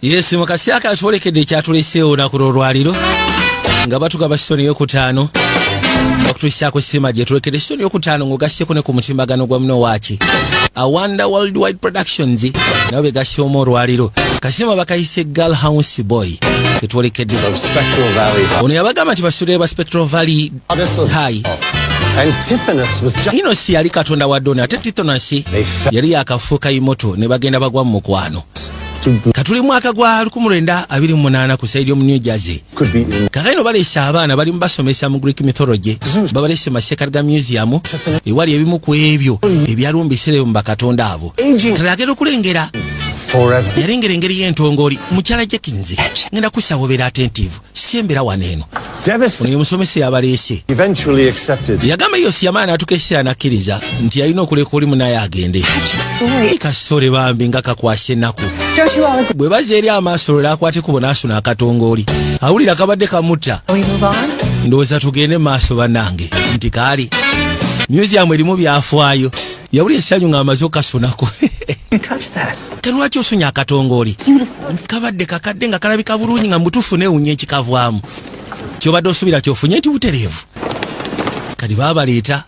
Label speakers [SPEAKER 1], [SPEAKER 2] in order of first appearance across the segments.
[SPEAKER 1] Yes, mukasi akatwolekedde ekyatuleeseewo olunaku lw'olwaliro nga batugaba sitoni y'okutaano okutuusaako sima gye tulekedde sitoni y'okutaano ng'ogasseko ne ku mutimbagano gwa muno waaki Awanda Worldwide Productions nabo begasseemu olwaliro kasima bakayise Girl House Boy ketwolekedde ono yabagamba nti basudde ba Spectral Valley High Inosi yali katonda wa Dona ate Tithonus yali yakafuuka imoto ne bagenda bagwa mu mukwano katuli mwaka gwa 1928 ku saidi mu New Jersey kakaino balese abaana bali mbasomesa mu Greek mythology babalese Masekariga Museum ewali ebimu ku ebyo ebyalumbisire mu bakatonda abo talagero kulengera yarengera engeri y'entongoli mukyala Jekinzi ngenda kusawobera attentive sembera waneno ono musomese yabalese yagamba Yosi yamaana atukesera nakiriza nti yalina okuleka oli munaye agende kasore bambi nga kakwase naku bwe baze eri amaaso lwakwate kubona asuna akatongoli awulira kabadde kamutta ndowooza tugende maaso bannange nti kaali museum erimu byafaayo yawulira essanyu nga amaze okasunako lwaki osunya akatongoli kabadde kakadde nga kalabika bulungi nga mutuufu neewunya ekikavaamu kyobadde osubira kyofunye nti butereevu kati baabaleeta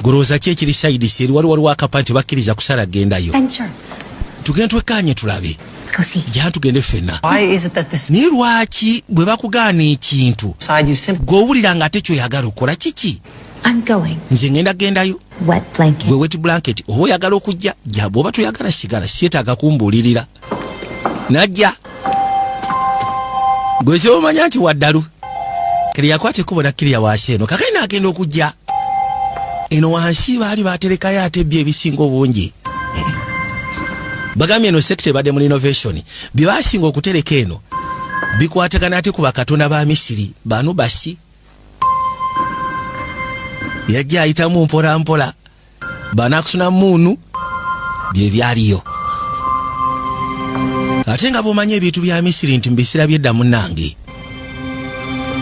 [SPEAKER 1] golowooza ki ekiri sayidisi eri waliwo akapa nti bakkiriza kusala gendayo tugende twekkaanye tulabe jja tugende ffenna naye lwaki bwe bakugaana ekintu gw'owulira nga ate kyoyagala okola kiki nze ngenda gendayo gwe wet blanket oba oyagala okujja jja bw'oba toyagala sigala sietaaga kumbuulirira najja gwe kyomanya nti waddalu kiri yakwate kubona kiriya waasi eno kakali naagenda okujja eno wansi baali baterekayo ate byo ebisinga obungi bagambye eno sekita ebadde mu innovation bye baasinga okutereka eno bikwatagana ate ku bakatonda ba Misiri Banubasi yajja ayitamu mpola mpola banakusuna muunu bye byaliyo ate nga bw'omanya ebintu bya Misiri nti mbisira byedda munnange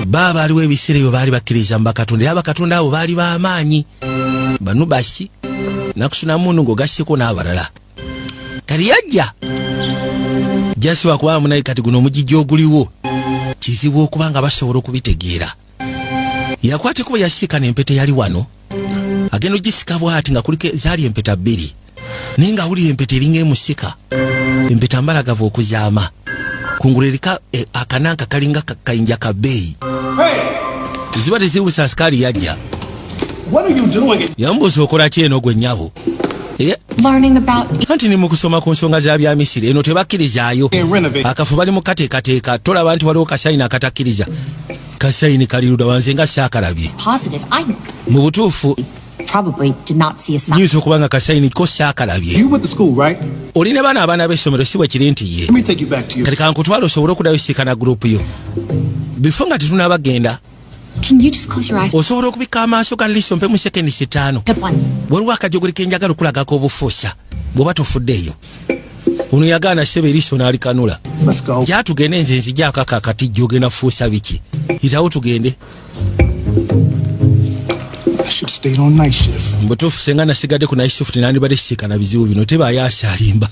[SPEAKER 1] baba aliwo ebiseera ebyo baali bakkiriza mu bakatonda era abakatonda abo baali b'amaanyi Banubasi nakusuna muunu ng'ogasseko n'abalala kali yajja jasiwa kuba munaye kati guno omugijja oguliwo kizibu okuba nga basobola okubitegeera yakwate kuba yasiika n'empeta yali wano agenda ogisika bw'ati nga kuliko zaali empeta bbiri naye nga awulira empeta eringa emusika empeta mbalagavu okuzaama kungulu erika akananka kalinga kayinja ka bbeeyi ziba tezibuusa asikaali yajja yambuuza okola ki eno gwe nnyabo anti ni mu kusoma ku nsonga za bya Misiri eno tebakkirizaayo akafu bali mu kateekateeka tolaba nti waliwo kasayini akatakkiriza kasayini kaliruda wanze nga saakalabye mu butuufu nyinza okuba nga kasayini ko saakalabye olina baana abaana b'essomero si bwe kiri nti ye kati kankutwala osobole okudayo siikana gurupu yo bifo nga tetunabagenda osobola okubika amaaso ga liiso mpe mu sekendi 5 waliwo akajogoli kenjagala okulagako obufuusa bw'oba tofuddeeyo ono yagaana ssebe eriiso n'alikanula gyatugende nze nzigyako akakatijjo ogenda fuusa biki yitawo tugende mbutuufu senga nasigadde ku night shift nandibadde siikana bizibu bino tebaayo asalimba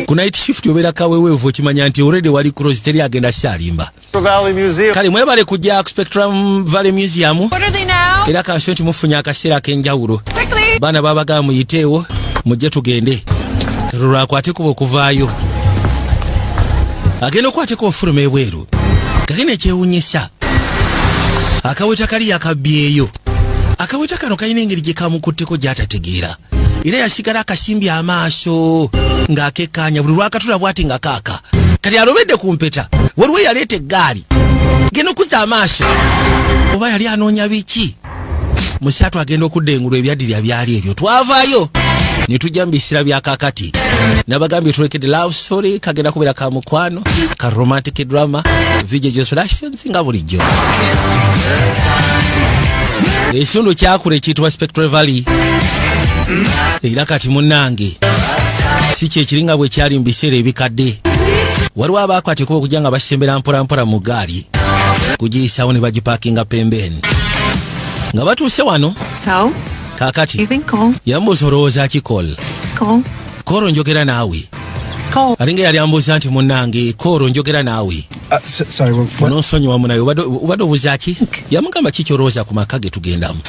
[SPEAKER 1] ku night shift obeera kaweweevu okimanya nti already wali cross teri agenda asalimba kale mwebale kujja ku Spectrum Valley Museum era kanso nti mufunye akaseera ak'enjawulo baana babagaa muyiteewo mujje tugende lwakwate kuba okuvaayo agenda okwateko ofuluma ebweru kagenda ekyewunyisa akaweta kali yakabbyeyo akaweta kano kalina engeri gye kamukutteko gy'atategeera era yasigala akasimbye amaaso ng'akekkaanya buli lwakatula bw'ati nga kaaka kati alobedde ku mpeta waliwo yaleeta eggaali genda okuzza amaaso oba yali anoonya biki musatu agenda okudda engulu ebyaddirya byali ebyo twavaayo ne tujja mu biseera bya kaakati nabagambye tulekedde love story kagenda kubeera ka mukwano ka romantic drama video productions nga bulijjo ekitundu kyakula ekiyitibwa Spectral Valley era kati munnange si kyekiringa bwe kyali mu biseera ebikadde waliwo abaakwate kuba okujja nga basembera mpolampola mu gaali kugiyisaawo ne bagipaakinga pembeni nga batuuse wano kaakati yambuuza olowooza ki Kol njogera naawe alinga yali ambuuza nti munnange Koro njogera naawe.
[SPEAKER 2] Sorry,
[SPEAKER 1] onosonyiwa munayo obadde obuuza ki? Yamugamba ki kyolowooza ku maka ge tugendamu?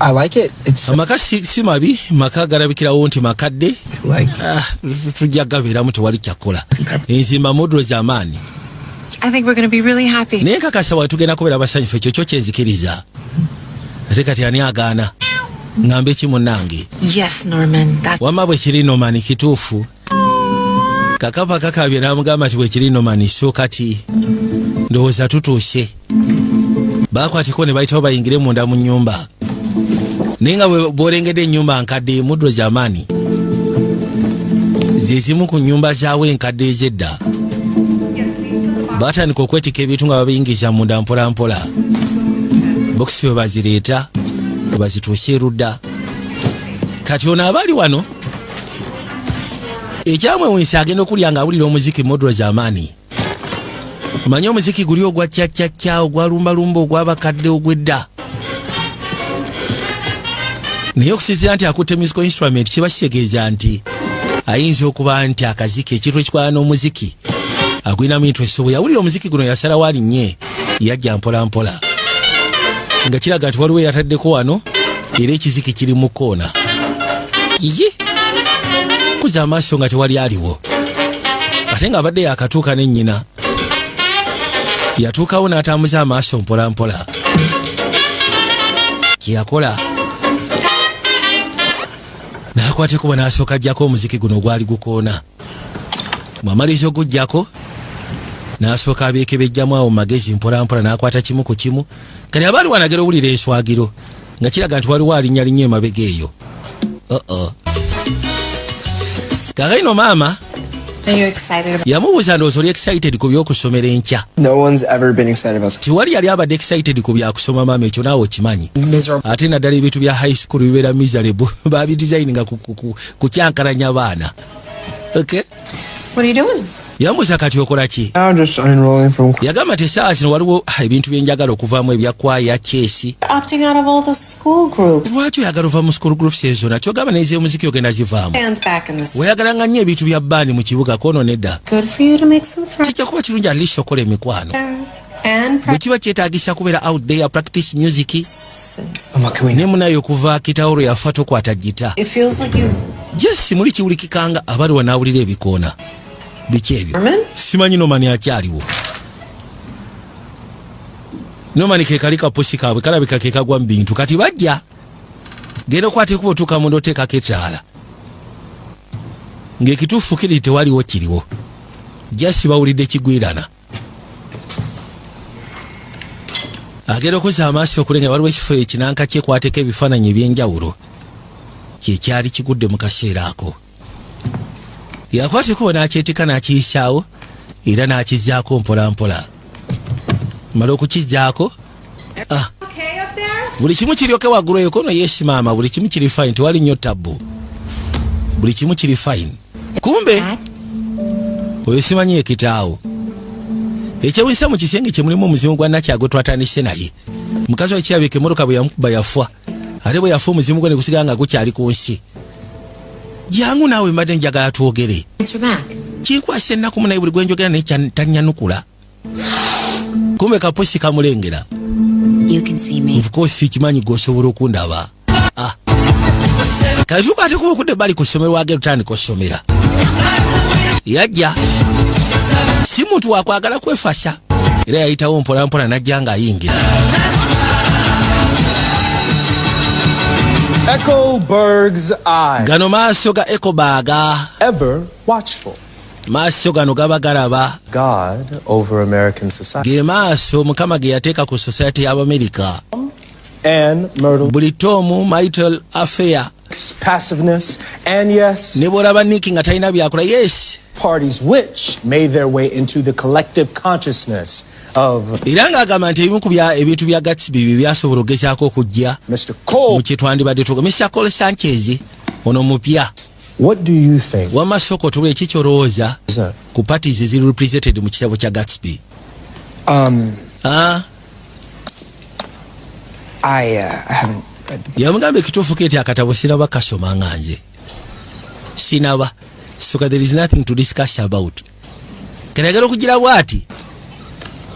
[SPEAKER 2] I like it. It's
[SPEAKER 1] amaka si mabi, maka galabikirawo nti makadde. Tujja gabeeramu tewali kyakola. Enzimba modro z'amaanyi.
[SPEAKER 3] I think we're going to be really happy.
[SPEAKER 1] Naye nkakasa bwe tugenda kubeera basanyufu ekyo kyenzikiriza. Ate kati ani agaana? Ngambe ki munnange?
[SPEAKER 3] Yes, Norman.
[SPEAKER 1] Wamma bwe kiri Norman kituufu. Kakapa kakabye n'amugamba nti bwe kiri Norman so kati ndowooza tutuuse. Baakwatiko ne bayitawo bayingire munda mu nnyumba. Naye nga bw'olengedde ennyumba nkadde muddo z'amaanyi. Ze zimu ku nnyumba zaawe enkadde ez'edda. Baatandika okwetika ebintu nga babiyingiza munda mpola mpola. Bokisi we bazireeta we bazituusa erudda. Kati ono abali wano ekyamwewunsa agenda okulya ng'awulira omuziki modro z'amaanyi. Manye omuziki guli ogwa cyaccacca ogwalumbalumba ogw'abakadde ogw'edda. Naye okusinziira nti akutte musical instrument kiba kitegeeza nti ayinza okuba nti akaziki ekintu ekikwala n'omuziki agwinamu interest. Bwe yawulira omuziki guno yasalawo alinnye yajja mpola mpola nga kiraga nti waliwo yataddeko wano era ekiziki kiri mu koona. Kuza amaaso nga tewali aliwo ate nga abadde yakatuuka ne nnyina yatuukawo n'atambuza amaaso mpola mpola. Kyeyakola n'akwateko n'asooka ajjako omuziki guno ogwali gukoona. Bw'amaliza ogujjako n'asooka abeekebejjamu awo magezi mpola mpola n'akwata kimu ku kimu. Kale abaali wanagera owulira enswagiro nga kiraga nti waliwo alinnyalinnya emabega eyo. Kakaino maama yamubuuza ndowooza oli excited ku by'okusomera enkya.
[SPEAKER 2] no one's ever been excited about school.
[SPEAKER 1] Tiwali yali abadde excited ku byakusoma maama, ekyo naawe okimanyi. Ate naddala ebintu bya high school bibeera miserable babidesigninga ku kyankalanya baana. Okay?
[SPEAKER 3] What are you doing?
[SPEAKER 1] Yambuuza kati okola ki?
[SPEAKER 2] I'm just enrolling from.
[SPEAKER 1] Yagamba nti essaawa zino waliwo ebintu byenjagala okuvaamu ebya kwaya kyesi.
[SPEAKER 3] Opting out of all the school groups.
[SPEAKER 1] Lwaki oyagala ova mu school groups ezo nakyo ogamba n'ez'omuziki ogenda zivaamu?
[SPEAKER 3] And back in the
[SPEAKER 1] Weyagalanga nnyo ebintu bya bbaani mu kibuga kono nedda.
[SPEAKER 3] Good for you to make some friends.
[SPEAKER 1] Kijja kuba kirungi at least okola emikwano.
[SPEAKER 3] And
[SPEAKER 1] Bwe kiba kyetaagisa kubeera out there practice music.
[SPEAKER 2] What can we
[SPEAKER 1] Ne munayo okuva kitawolo yafa tokwata gita.
[SPEAKER 3] it feels like you.
[SPEAKER 1] Yes, muli kiwulikikanga abali wanaawulira ebikoona. Biki ebyo?
[SPEAKER 3] Norman?
[SPEAKER 1] Simanyi Norman akyaliwo. Norman ke kali kapusi kaabwe kalabika ke kagwa mu bintu kati bajja. Genda okwate kuba otuuka mu ndoteekako ettaala. Ng'ekituufu kiri tewaliwo kiriwo. Jasi bawulidde kigwirana. Agenda okuza amaaso okulenga waliwo ekifo ekinanka kyekwateko ebifaananyi eby'enjawulo. Kyekyali kigudde mu kaseera ako. Yakwateko n'akyetika n'akiyisaawo era n'akizzaako mpola mpola. Mala okukizzaako buli kimu kiryoke waggulu eyo kono yes maama buli kimu kiri fine tewali nnyo tabbu. Buli kimu kiri fine. Kumbe oyo simanyi ekitaawo. Ekyewunyisa mu kisenge kye mulimu omuzimu gwa Nakyago twatandise naye. Mukazi we kyabika emmotoka bwe yamukuba yafa. Ate bwe yafa omuzimu gwe ne gusigala nga gukyali ku nsi. Jangu naawe mbadde njagala twogere. Kinkwasa ennaku munaye buli gwe njogera naye tannyanukula. Kumbe kapusi kamulengera. Of course kimanyi gw'osobola okundaba. Kazuka ate kuba okudde bali ku ssomero wage lutandika ossomera. Yajja. Si muntu wakwagala kwefasha. Era yayitawo mpola mpola najja ng'ayingira.
[SPEAKER 2] Echoberg's eye.
[SPEAKER 1] Gano maaso ga Echoberg.
[SPEAKER 2] Ever watchful.
[SPEAKER 1] Maaso gano gaba galaba.
[SPEAKER 2] God over American society.
[SPEAKER 1] Ge maaso Mukama ge yateeka ku society y'Abamerika.
[SPEAKER 2] And Myrtle.
[SPEAKER 1] Buli tomu marital affair.
[SPEAKER 2] Passiveness. And yes.
[SPEAKER 1] Ne bw'olaba Nick nga talina byakola yes.
[SPEAKER 2] Parties which made their way into the collective consciousness of
[SPEAKER 1] era ng'agamba nti ebimu ku ebintu bya Gatsby bye byasobola okugezaako okujja
[SPEAKER 2] Mr. Cole.
[SPEAKER 1] mu kye twandibadde tuga Mr. Cole Sanchez ono mupya.
[SPEAKER 2] What do you think?
[SPEAKER 1] Wamasoko tubule ki kyolowooza ku parties eziri represented mu kitabo kya Gatsby?
[SPEAKER 2] I haven't read the book.
[SPEAKER 1] Yamugamba ekituufu keti akatabo siraba kasoma nga nze. Sinaba. so there is nothing to discuss about. Kenagero kugira bwati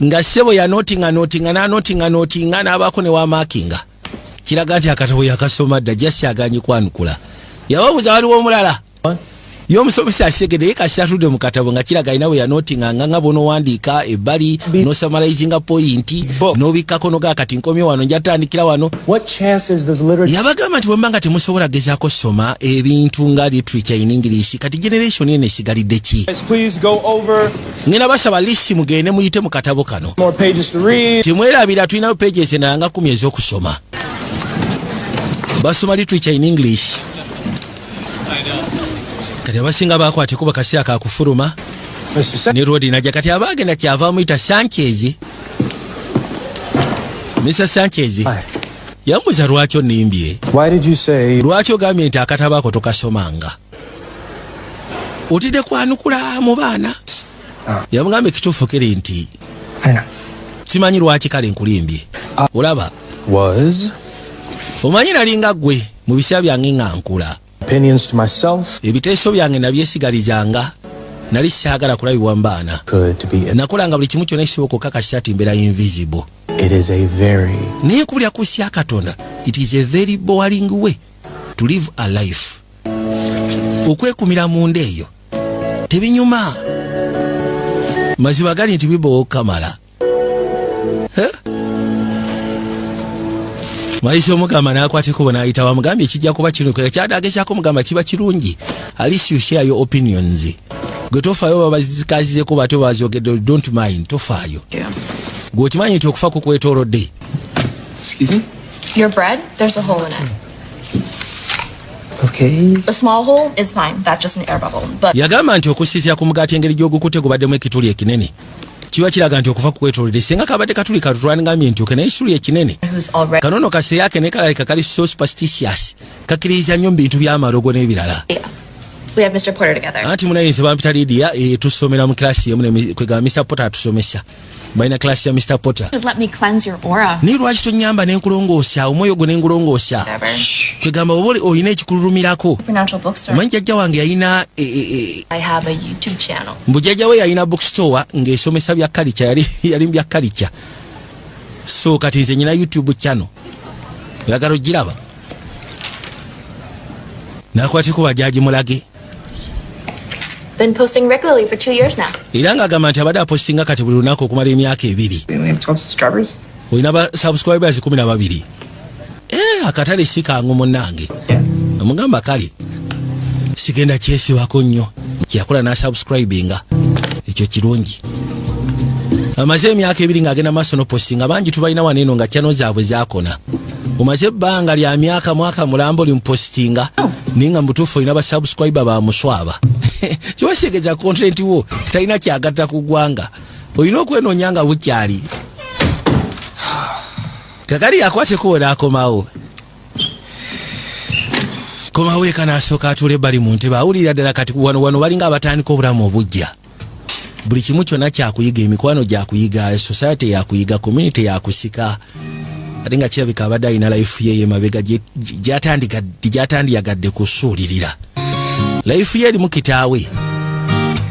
[SPEAKER 1] nga sebo ya notinga n'abaako ne wa markinga kiraga nti akatabo yakasoma dda jasi aganye kwanukula yababuza waliwo omulala y'omusomesa asegede kasatudde mu katabo nga kiraga ina we ya notinga nga bono wandiika ebbali no summarizing point n'obikkako no gakati nkomye wano njatandikira wano. Yabagamba nti wembanga temusobola gezaako soma ebintu nga literature in English kati generation eno esigalidde ki. Ngena basaba lisi mugende muyite mu katabo kano timwerabira tulinayo pages endala nga 10 ez'okusoma basoma literature in English. Kati abasinga bakwate kuba kaseera ka kufuluma ne Rodi najja kati abagenda kyava muyita Sanchez. Mr. Sanchez yamuza lwaki onimbye. Lwaki ogambye nti akatabo ako tokasomanga otidde kwanukula mu baana. Yamugambye kituufu kiri nti simanyi lwaki kale nkulimbye. Olaba omanyi nalinga ggwe mu biseera byange nga nkula.
[SPEAKER 2] Opinions to myself.
[SPEAKER 1] Ebiteeso byange nabyesigalizanga nali saagala kulabibwa mbaana. Nakolanga buli kimu kyonna ekisoboka okukakasa nti mbeera invisible. Naye kubulya kusya Katonda, it is a very boring way to live a life. Okwekumira mu nda eyo tebinyuma maziba gali nti bibowa kamala. Maisha omugamba nakwateko bona ayita wamugambye kijja kuba kino kyadagezaako mugamba kiba kirungi at least you share your opinions. Gwe tofaayo babazikazizeko bato bazogedde don't mind tofaayo. Gwe okimanyi nti okufa kukwetoolodde.
[SPEAKER 4] Excuse me?
[SPEAKER 5] Your bread, there's a hole in it.
[SPEAKER 4] Okay.
[SPEAKER 5] A small hole is fine. That's just an air bubble. But
[SPEAKER 1] yagamba nti okusiisira ku mugaati engeri gy'ogukutte gubaddemu ekituli ekinene kiba kiraga nti okufa kukwetoolodde singa kabadde katuli katutwalingambye nti okene ekituli ekinene kanono kase yake ne kalayika kali so superstitious kakkiririza nnyo mu bintu by'amalogo n'ebirala.
[SPEAKER 5] we have Mr. Porter together.
[SPEAKER 1] Anti munayinza bampita Lydia tusomera mu klasi emu kwegamba Mr. Porter atusomesa balina klasi ya Mr. Porter.
[SPEAKER 5] Let me cleanse your aura.
[SPEAKER 1] Ni lwaki tonyamba n'enkulongoosa omwoyo gwo n'engulongoosa kwegamba oba olina ekikululumirako.
[SPEAKER 5] Supernatural bookstore.
[SPEAKER 1] Omanyi jjajja wange yalina
[SPEAKER 5] I have a YouTube channel.
[SPEAKER 1] Mbu jjajja we yalina bookstore ng'esomesa bya culture yali bya culture. So kati nze nyina YouTube channel oyagala ogiraba nakwateko bajaji mulage.
[SPEAKER 5] Been posting regularly for 2 years now.
[SPEAKER 1] Era ng'agamba nti abadde apostinga kati buli lunaku okumala emyaka 2.
[SPEAKER 4] We only have 12 subscribers?
[SPEAKER 1] Olina ba subscribers 12. Akatale si kangu munnange. Omugamba kale sigenda kyesibako nnyo kyakola na subscribinga ekyo kirungi. Amaze emyaka 2 ng'agenda maaso no postinga bangi tubalina waneeno nga channel zaabwe zaakona. Omaze ebbanga lya myaka mwaka mulambo limpostinga ninga mutuufu olina ba subscriber ba muswaba. Kiwasegeja content wo talina kyagatta ku ggwanga olina okwenoonya nga bukyali. Kakali yakwate kuwona akomawo komawo eka n'asooka atule bali mu ntebe awulira ddala kati wano balinga abatandika obulamu obujja. Buli kimu kyonna kyakuyiga emikwano gyakuyiga society yakuyiga community yakusika ate nga kirabika abadde alina life ye emabega gyatandiyagadde kusuulirira. Life ye erimu kitaawe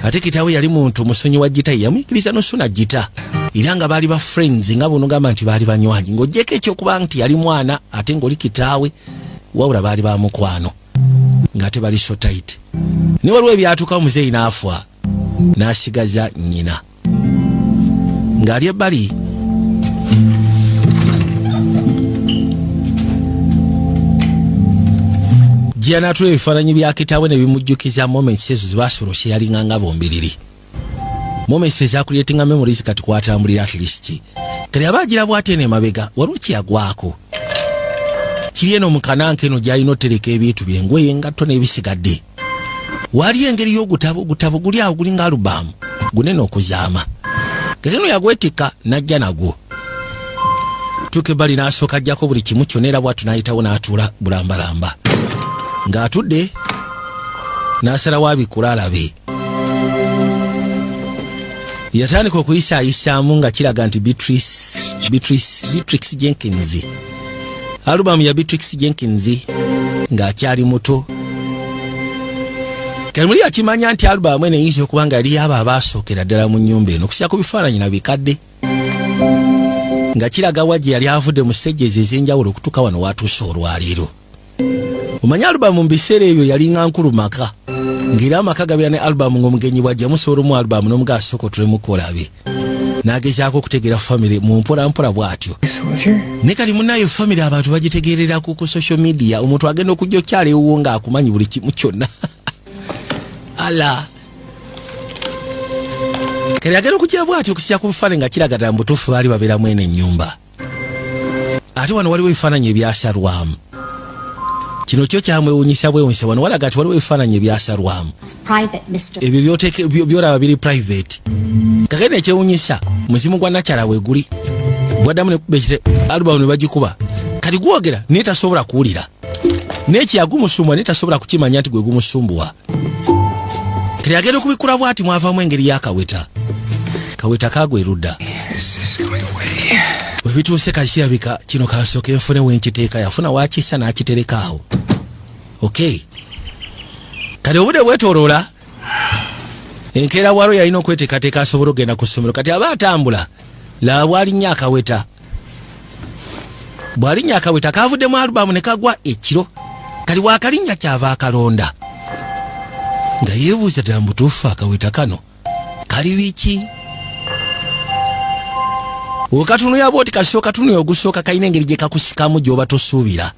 [SPEAKER 1] ate kitaawe yali muntu musonyi wa gita yamuyigiriza nosuna gita era nga baali ba friends nga bono gamba nti baali banywanyi ng'ogyeko ekyokuba nti yali mwana ate ng'oli kitaawe wabula baali ba mukwano ng'ate bali so tight. Ne waliwo ebyatuukawo muzeeyi n'afa n'asigaza nnyina ng'ali ebbali. Jiana atula ebifaananyi bya kitaawe ne bimujjukiza moments ezo zebasoloshe yalinganga bombiriri. Moments ezakuleetinga memories kati kwatambulira at least. Kali abagira bwate ne mabega waliwo kyagwako. Kiri eno mu kananke eno gy'alina otereka ebintu by'engoye engatto n'ebisigadde. Wali engeri y'ogutabo guli awo gulinga alubamu gunene okuzaama. Kekeno yagwetika najja nagwo. Tuke bali n'asooka ajjako buli kimu kyonna era bw'atu n'ayitawo n'atuula bulambalamba. Ng'atudde n'asalawo abikula alabe. Yatandika okuyisaayisaamu nga kiraga nti Beatrix Jenkins. Alubamu ya Beatrix Jenkins ng'akyali muto. Kemuli akimanya nti album ene yinza okubanga yali aba abasookera ddala mu nnyumba eno okusinga ku bifaananyi na bikadde nga kiraga Wajji yali avudde mu sejjezi ez'enjawulo okutuuka wano watuuse olwaleero. Omanya album mu biseera ebyo yali nga nkulu maka ng'era amaka gabira ne album ng'omugenyi Wajji amusobola mu album n'omugaa asooka otulemukolabe n'agezaako okutegeera family mu mpolampola bw'atyo. Ne kali munnayo family abantu bagitegeerera ku social media, omuntu agenda okujja okyala ewuwo ng'akumanyi buli kimu kyonna. Ala kali agenda okujja bw'atyo okusiya ku bufaananyi nga kiraga ddala mu butuufu baali babeeramu eno ennyumba. Ate wano waliwo ebifaananyi ebyasalwamu. Kino kyo kyamwewuunyisa bwewuunyisa wano walaga ati waliwo ebifaananyi ebyasalwamu. Ebyo byolaba biri private. Kakene ekyewuunyisa muzimu gwa nakyala weeguli gwaddamu ne kubekire album ne bagikuba kati gwogera naye tasobola kuwulira n'ekiyagumusumbwa naye tasobola kukimanya nti gwe gumusumbuwa. Kati agenda okubikula bw'ati mwavaamu engeri y'akaweta. Kaweta kagwerudda. Bwe bituuse kati kirabika kino kasooka enfune wenkiteeka yafuna waakisa n'akitereka awo. Okay. Kati obudde bwetooloola enkeera walo yalina okweteekateeka asobola okugenda ku ssomero. Kati aba atambula laba bw'alinnya akaweta. Bw'alinnya akaweta kaavudde mu alubamu ne kagwa ekiro. Kati waakalinnya kyava akalonda. Nga yeebuuza ddala mu butuufu akaweta kano kali biki? Okatunuya bw'oti kasooka tunuya ogusooka kalina engeri gye kakusikamu gy'oba tosuubira.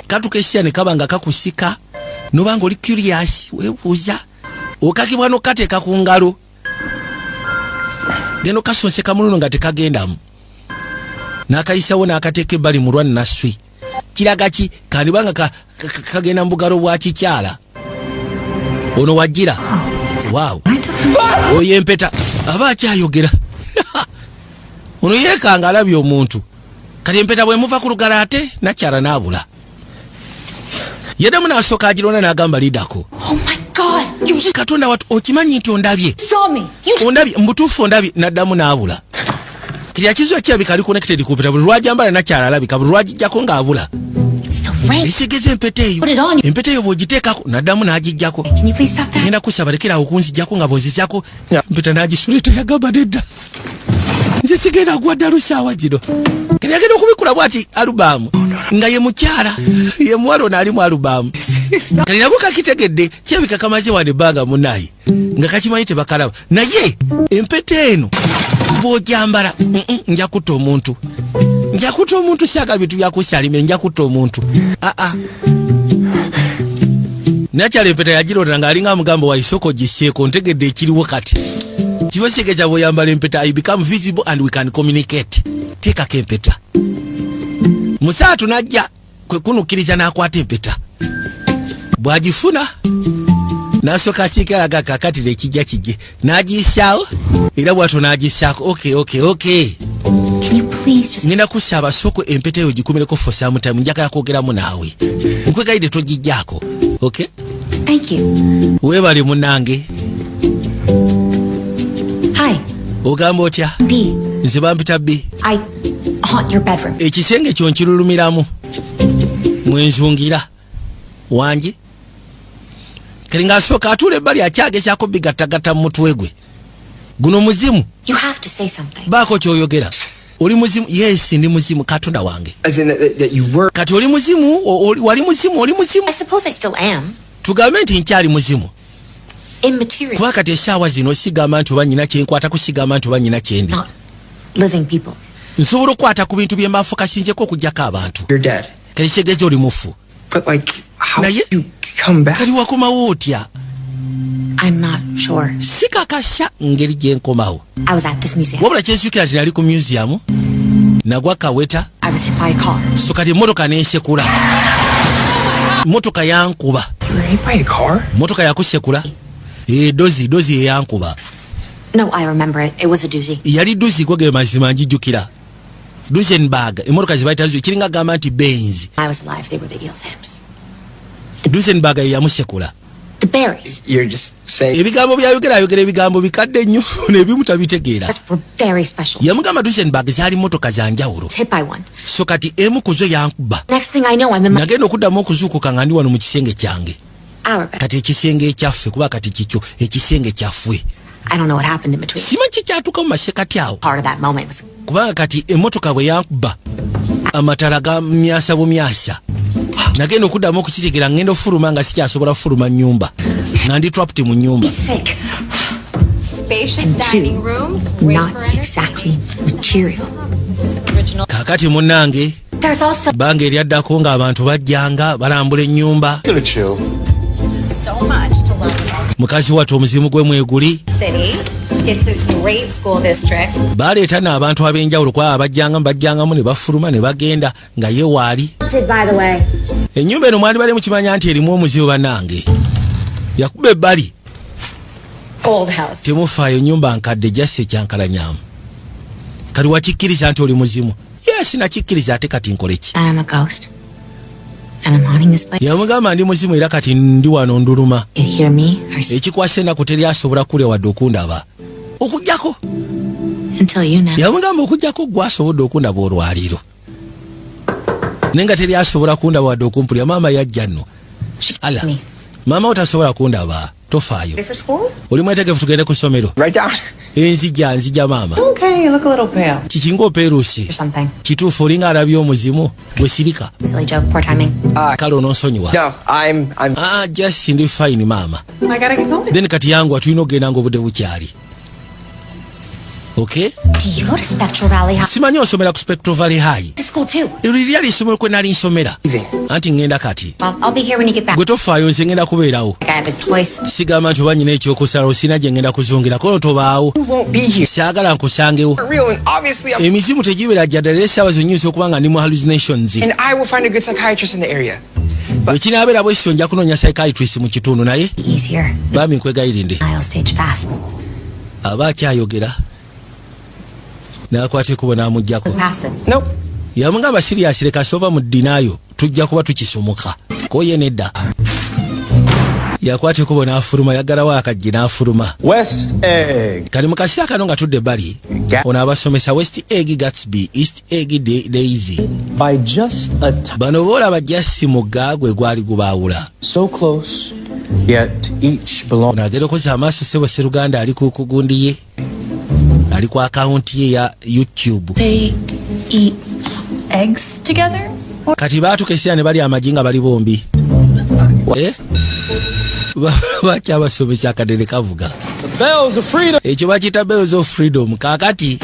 [SPEAKER 1] Katukesya ne kaba nga kakusika noba ng'oli curious weebuuza. Okakibwa n'okateeka ku ngalo. Geno kasooseka muluno nga tekagendamu. N'akayisawo n'akateeka ebbali mu lwa naswi. Kiraga ki kandibanga kagenda mu bugalo bwa kikyala. Ono Wajjira. Wow. Oyo empeta aba akyayogera. Ono yeekanga alabye omuntu. Kati empeta bwe muva ku lugala ate nakyala n'abula. Yeddamu n'asooka agirona n'agamba lidako.
[SPEAKER 5] Oh my God, you just
[SPEAKER 1] Katonda watu okimanyi nti ondabye.
[SPEAKER 5] saw me.
[SPEAKER 1] Ondabye mbutuufu ondabye n'addamu n'abula. Kiri akizwa kirabika ali connected ku mpeta buli lwajambala nakyala alabika buli lwagijjako ng'abula.
[SPEAKER 5] It's the ring.
[SPEAKER 1] Esigeze empeta eyo.
[SPEAKER 5] Put it on.
[SPEAKER 1] Empeta eyo bw'ogiteekako n'addamu n'agijjako.
[SPEAKER 5] Can you please stop that?
[SPEAKER 1] Ngenda kusaba lekerawo kunzijjako nga bw'ozijjako. Empeta n'agisuleta yagamba nedda. Nze sigenda gwadda lusaawa gino. Kati agenda okubikula bw'ati alubamu nga ye mukyala ye muwala ono ali mu alubamu. Kati nako kakitegedde kirabika kamaze wadde ebbanga munnaye nga kakimanyi tebakalaba. Naye empeta eno bw'ogyambala nja kutta omuntu. Nja kutta omuntu syaga bintu byakusalime nja kutta omuntu. Nakyala empeta yagirona ng'alinga mugambo wa isoko giseeko ntegedde ekiriwo kati. Kiwesegeja bw'oyambala empeta I become visible and we can communicate. Teekako empeta. Musaatu najja kwe kunukkiriza n'akwata empeta. Bw'agifuna n'asooka akiikalaga kakatira ekijja kijje n'agiyisaawo era bw'atyo n'agisaako. Okay.
[SPEAKER 5] Can you please just
[SPEAKER 1] Ngenda kusaba soko empeta eyo gikumireko for some time njagala kwogeramu naawe. Nkwegayidde togijjaako. Okay?
[SPEAKER 5] thank you.
[SPEAKER 1] Weebale munnange.
[SPEAKER 5] Hi.
[SPEAKER 1] Ogamba otya?
[SPEAKER 5] B.
[SPEAKER 1] Nze bampita B.
[SPEAKER 5] I haunt your bedroom.
[SPEAKER 1] Ekisenge kyo nkirulumiramu. Mwenzungira. Wangi. Kali ng'asooka atuula ebbali akyagezaako bigattagatta mu mutwe gwe. Guno muzimu.
[SPEAKER 5] You have to say something.
[SPEAKER 1] Baako ky'oyogera. Oli muzimu? Yes, ndi muzimu Katonda wange.
[SPEAKER 4] As in that you were.
[SPEAKER 1] Kati oli muzimu? Wali muzimu? Oli muzimu?
[SPEAKER 5] I suppose I still am.
[SPEAKER 1] Tugambe nti nkyali muzimu.
[SPEAKER 5] Immaterial.
[SPEAKER 1] Kuba kati essaawa zino sigamba nti oba nnyina kyenkwata kusigamba nti oba nnyina kyendi.
[SPEAKER 5] Not living people.
[SPEAKER 1] Nsobola okukwata ku bintu bye mbafu kasinzeko okugyako abantu.
[SPEAKER 4] You're dead.
[SPEAKER 1] Kali kitegeeza oli mufu.
[SPEAKER 4] But like, how
[SPEAKER 1] Naye-
[SPEAKER 4] did you come back?
[SPEAKER 1] Kali wakomawo otya?
[SPEAKER 5] I'm not sure.
[SPEAKER 1] Sikakasya ngeri gye nkomawo.
[SPEAKER 5] I was at this museum.
[SPEAKER 1] Wabula kyensukira nti nali ku museum nagwa kaweta
[SPEAKER 5] I was hit by a car.
[SPEAKER 1] so kati emmotoka n'ensekula. Mmotoka yankuba.
[SPEAKER 4] You were hit by a car?
[SPEAKER 1] Mmotoka yakusekula. Dozi eyankuba.
[SPEAKER 5] No, I remember it. It was a doozy.
[SPEAKER 1] Yali dozi kwege mazima njijjukira. Duesenberg emmotoka zibayita zo kiringa gamba nti Benz.
[SPEAKER 5] I was alive. They were the eel's hips.
[SPEAKER 1] Duesenberg yamusekula.
[SPEAKER 5] The berries.
[SPEAKER 4] You're just saying.
[SPEAKER 1] Ebigambo byayogera ebigambo bikadde nnyo n'ebimu tabitegeera.
[SPEAKER 5] Those were very special.
[SPEAKER 1] Yamugamba Duesenberg zaali mmotoka za njawulo.
[SPEAKER 5] Hit by one.
[SPEAKER 1] So kati emu ku zo yankuba.
[SPEAKER 5] Next thing I know, I'm in my
[SPEAKER 1] Nagenda okuddamu okuzuukuka nga ndi wano mu kisenge kyange.
[SPEAKER 5] Our bed.
[SPEAKER 1] kati ekisenge ekyaffe kuba kati kikyo ekisenge kyaffe
[SPEAKER 5] I don't know what happened in between.
[SPEAKER 1] simanyi kyatuuka mu masekati awo
[SPEAKER 5] Part of that moment was
[SPEAKER 1] kubanga kati emmotoka bwe yankuba amatala gamyasa bumyasa nagenda okuddamu okukitegera ngenda ofuluma nga sikyasobola kufuluma nnyumba nga ndi trapped mu nnyumba
[SPEAKER 3] Sick.
[SPEAKER 5] spacious
[SPEAKER 3] And
[SPEAKER 5] dining
[SPEAKER 3] two,
[SPEAKER 5] room. Great
[SPEAKER 3] not
[SPEAKER 5] for energy.
[SPEAKER 3] exactly material.
[SPEAKER 5] Original.
[SPEAKER 1] kaakati munnange
[SPEAKER 3] There's also
[SPEAKER 1] bbanga eryaddako ng'abantu bajjanga balambula ennyumba
[SPEAKER 5] So much to love about
[SPEAKER 1] mukazi wattu omuzimu gwe mweguli
[SPEAKER 5] the city. It's a great school district.
[SPEAKER 1] baleeta n'abantu ab'enjawulo kwaba bajjangamu ne bafuluma ne bagenda nga ye waali
[SPEAKER 5] By the way.
[SPEAKER 1] ennyumba eno mwali bali mukimanya nti erimu omuzibu bannange yakuba ebbali
[SPEAKER 5] Old house.
[SPEAKER 1] temufaayo ennyumba nkadde jasi ekyankalanyamu kati wakikkiriza nti oli muzimu yesi nakikkiriza ate kati nkole ki
[SPEAKER 3] I'm a ghost. And I'm haunting this place.
[SPEAKER 1] yamugamba ndi muzimu era kati ndi wano nduluma
[SPEAKER 3] You hear me or see
[SPEAKER 1] ekikwasa ennaku teri asobola kulya wadde okundaba okugjako
[SPEAKER 3] until you know.
[SPEAKER 1] yamugamba okugjako gwe asobodde okundaba olwaliiro naye nga teri asobola kundaba wadde okumpulya maama yajja nno
[SPEAKER 3] She
[SPEAKER 1] ala
[SPEAKER 3] me.
[SPEAKER 1] maama otasobola kundaba tofaayo
[SPEAKER 5] Ready for school?
[SPEAKER 1] oli mwetegefu tugende ku ssomero
[SPEAKER 4] Right down.
[SPEAKER 1] nzija maama
[SPEAKER 3] Okay, you look a little pale.
[SPEAKER 1] kikinga opeeruusi
[SPEAKER 3] Or something.
[SPEAKER 1] kituufu olinga alabye omuzimu gwe sirika
[SPEAKER 3] Silly joke, poor timing.
[SPEAKER 1] kale onoonsonyiwa
[SPEAKER 4] No, I'm.
[SPEAKER 1] just ndi fine maama
[SPEAKER 3] I gotta get going.
[SPEAKER 1] then kati yangu tulina okugenda nga obudde bukyali okay
[SPEAKER 3] Do you go to Spectral Valley High?
[SPEAKER 1] simanyi osomera ku Spectral Valley High
[SPEAKER 3] To school too.
[SPEAKER 1] lirya lisomero kwe nali nsomera anti ngenda kati
[SPEAKER 3] Well, I'll be here when you get back.
[SPEAKER 1] gwe tofaayo nze ngenda kubeerawo
[SPEAKER 3] I got a big place.
[SPEAKER 1] sigamba nti oba nyina ekyokusala osina gye ngenda kuzungira kono tobaawo
[SPEAKER 4] You won't be here.
[SPEAKER 1] saagala nkusangewo
[SPEAKER 4] For real, and obviously I'm.
[SPEAKER 1] emizimu tegibeera jjadala era essaawa zonyinza okuba nga ndi mu hallucinations
[SPEAKER 4] And I will find a good psychiatrist in the area.
[SPEAKER 1] ekinaabeera bwesityo nja kunoonya psychiatrist mu kitundu naye
[SPEAKER 3] Easier.
[SPEAKER 1] bambi nkwegayirinde
[SPEAKER 3] I'll stage fast.
[SPEAKER 1] aba akyayogera n'akwata ekubo n'amugyako
[SPEAKER 3] Passive.
[SPEAKER 4] Nope.
[SPEAKER 1] yamugamba siriyasi leka sova mu ddinaayo tujja kuba tukisomoka koye nedda yakwata ekubo n'afuluma yaggalawo akajje n'afuluma
[SPEAKER 2] West Egg.
[SPEAKER 1] kali mu kaseera kano nga tudde bali ono abasomesa West Egg Gatsby East Egg Daisy
[SPEAKER 2] By just a
[SPEAKER 1] bano boolaba jasi mugga gwe gwali gubaawula
[SPEAKER 2] so close, yet each belong.
[SPEAKER 1] ono agenda okozesa amaaso sebo seruganda ali ku kugundi ye ali ku akawunti ye ya YouTube
[SPEAKER 5] They eat eggs together?
[SPEAKER 1] kati baatuka ekiseera ne bali amagi nga bali bombi bakyabasomesa akadere kavuga
[SPEAKER 2] The bells of freedom.
[SPEAKER 1] ekyo bakiyita bells of freedom kaakati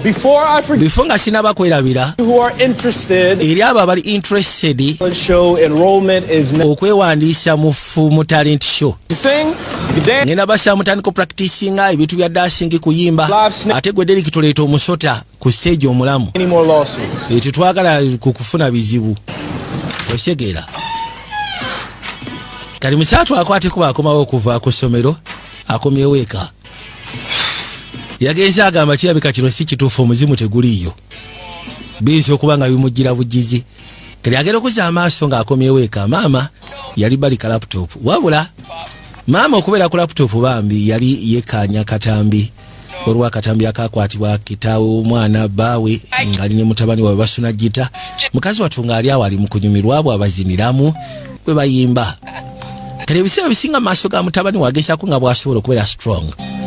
[SPEAKER 2] Before I forget,
[SPEAKER 1] bifo nga sinabakwerabira
[SPEAKER 2] who are interested,
[SPEAKER 1] eri abo abali interested
[SPEAKER 2] show enrollment is now.
[SPEAKER 1] okwewandiisa mu talent show
[SPEAKER 2] Sing, you dance.
[SPEAKER 1] ngenda basa mutandika practicinga ebintu bya dancing kuyimba
[SPEAKER 2] Live snap.
[SPEAKER 1] ate gwe Derek tuleeta omusota ku stage omulamu
[SPEAKER 2] Any more lawsuits?
[SPEAKER 1] tetwagala kukufuna bizibu osegeera kali musaatu akwatekuba akomawo okuva ku ssomero akomyewo eka yagenze agamba kirabika kino si kituufu omuzimu teguliiyo biyinza okuba nga bimugira bugizi kali agenda okuza amaaso ng'akomyewo eka maama yali balika laputopu wabula maama okubeera ku laputopu bambi yali yekkaanya katambi olwa akatambi akakwatibwa kitaawe omwana bbaawe ng'ali ne mutabani waabwe basuna gita mukazi wattu ng'ali awo ali mu kunyumirwa abo abaziniramu bwe bayimba kale ebiseera bisinga mu maaso ga mutabani wagezaako nga bw'asobola okubeera strong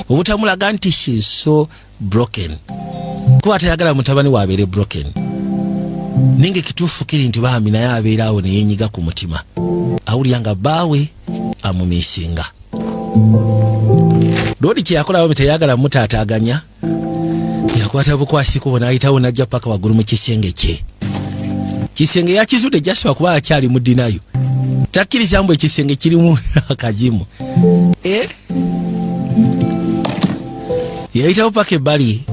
[SPEAKER 1] obutamulaga nti she's so broken kuba tayagala mutabani waabeere broken ninga ekituufu kiri nti bambi naye abeera awo neyenyiga ku mutima awulira nga bbaawe amumiisinga loodi kyeyakola bambi teyagala mutaataaganya yakwata bukwasikubo n'ayitawo n'ajja paka waggulu mu kisenge kye kisenge yakizudde jasobola kuba akyali mu ddinayo takkiriza mbu ekisenge kirimu akazimu yayitawo paka ebbali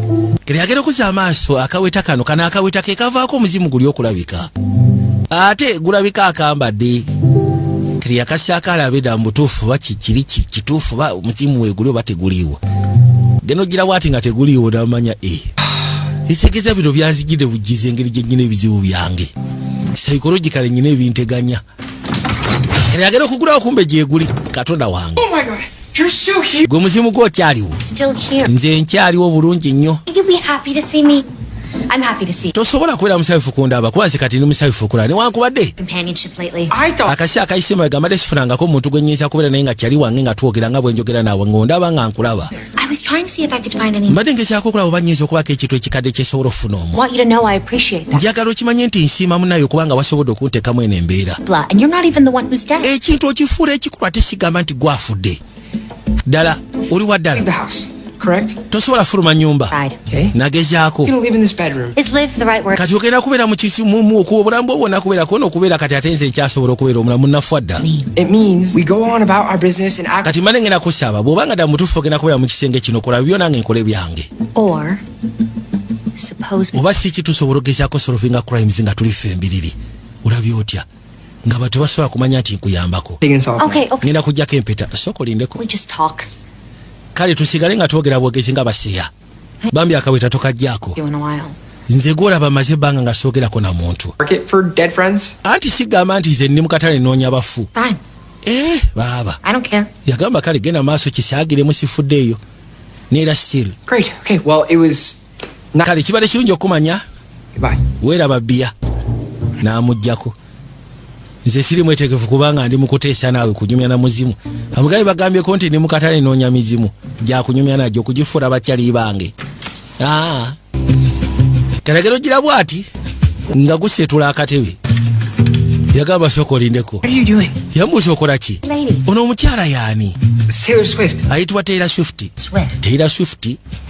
[SPEAKER 1] kale agenda okuza amaaso akaweta kano akaweta ke kavaako omuzimu guli okulabika ate gulabika akambadde kale yakasaako alabe dda mu butuufu ba kikiri kituufu ba omuzimu weeguli oba teguliiwo genda ogirawo ati nga teguliiwo namanya ekisegeeza bino byanzijidde bugize engeri gye nnyina ebizibu byange psychologically nnyina ebinteganya kale agenda okugulawo kumbe gyeguli katonda wange
[SPEAKER 4] Oh my god, you're so huge.
[SPEAKER 1] gwe muzimu gwokyaliwo
[SPEAKER 3] Still here.
[SPEAKER 1] nze nkyaliwo bulungi nnyo
[SPEAKER 3] You'll be happy to see me. I'm happy to see
[SPEAKER 1] tosobola kubeera musayufu kundaba kuba nze kati ndi musayufu kulala newankubadde
[SPEAKER 3] companionship lately.
[SPEAKER 4] I thought
[SPEAKER 1] akasi akayise mabega mbadde sifunangako omuntu gwe nnyinza kubeera naye nga kyali wange nga twogera nga bwe njogera naawe ng'ondaba nga nkulaba
[SPEAKER 3] I was trying to see if I could find any.
[SPEAKER 1] mbadde ngezaako okulaba oba nnyinza okubaako ekintu ekikadde kyesobola ofuna omu
[SPEAKER 3] Want you to know I appreciate that.
[SPEAKER 1] njagala okimanye nti nsiima munayo kubanga wasobodde okuntekamu eno embeera
[SPEAKER 3] Blah, and you're not even the one who's dead.
[SPEAKER 1] ekintu okifuula ekikulu ate sigamba nti gwafudde ddala oli wa
[SPEAKER 4] leave the
[SPEAKER 1] ddala
[SPEAKER 4] house, correct?
[SPEAKER 1] tosobola fuluma nyumba
[SPEAKER 3] Right.
[SPEAKER 4] Okay.
[SPEAKER 1] nagezaako
[SPEAKER 4] You're gonna live in this bedroom.
[SPEAKER 3] Is live the right word?
[SPEAKER 1] kati ogenda kubeera mu kisimumu okuba obulamu bwo bwonna kubeera kona okubeera kati ate nze nkyasobola okubeera omulamu nnafu dda
[SPEAKER 4] It means we go on about our business and act.
[SPEAKER 1] kati mbadde ngenda kusaba bw'obanga ddala mutuufu ogenda kubeera mu kisenge kino kola byo nange nkole byange
[SPEAKER 3] Or suppose we
[SPEAKER 1] oba si ki tusobola ogezaako solvinga crimes nga tuli ffe embiriri olabye otya nga bwe tebasobola kumanya nti nkuyambako
[SPEAKER 4] Taking this off.
[SPEAKER 3] Okay, okay.
[SPEAKER 1] ngenda kujjako empeta sooka olindeko
[SPEAKER 3] We just talk.
[SPEAKER 1] kale tusigale nga twogera bwogezi nga baseya bambi akaweta tokajjaako
[SPEAKER 3] You in a while.
[SPEAKER 1] nze gwolaba maze ebbanga nga soogerako na muntu
[SPEAKER 4] Market for dead friends.
[SPEAKER 1] anti sigamba nti nze ndi mu katale noonya bafu
[SPEAKER 3] Fine.
[SPEAKER 1] baaba
[SPEAKER 3] I don't care.
[SPEAKER 1] yagamba kale genda maaso kisaagiremu sifuddeeyo neera still
[SPEAKER 4] Great. Okay. Well, it was not.
[SPEAKER 1] kale kibadde kirungi okumanya
[SPEAKER 4] Goodbye.
[SPEAKER 1] weeraba bbiya n'amuggyako nze siri mwetegefu kubanga ndi mukuteesa naawe kunyumya na muzimu amugabe bagambyeko nti ndi mu katale noonya mizimu gyakunyumya nagyo okugifuula bakyali bange kalagero gira bwati nga guseetula akatebe yagamba sooka olindeko
[SPEAKER 4] What are you doing?
[SPEAKER 1] yamuuza okola ki
[SPEAKER 3] Lady.
[SPEAKER 1] ono omukyala yaani
[SPEAKER 4] Taylor Swift.
[SPEAKER 1] ayitibwa Taylor Swift
[SPEAKER 3] Swift.
[SPEAKER 1] Taylor Swift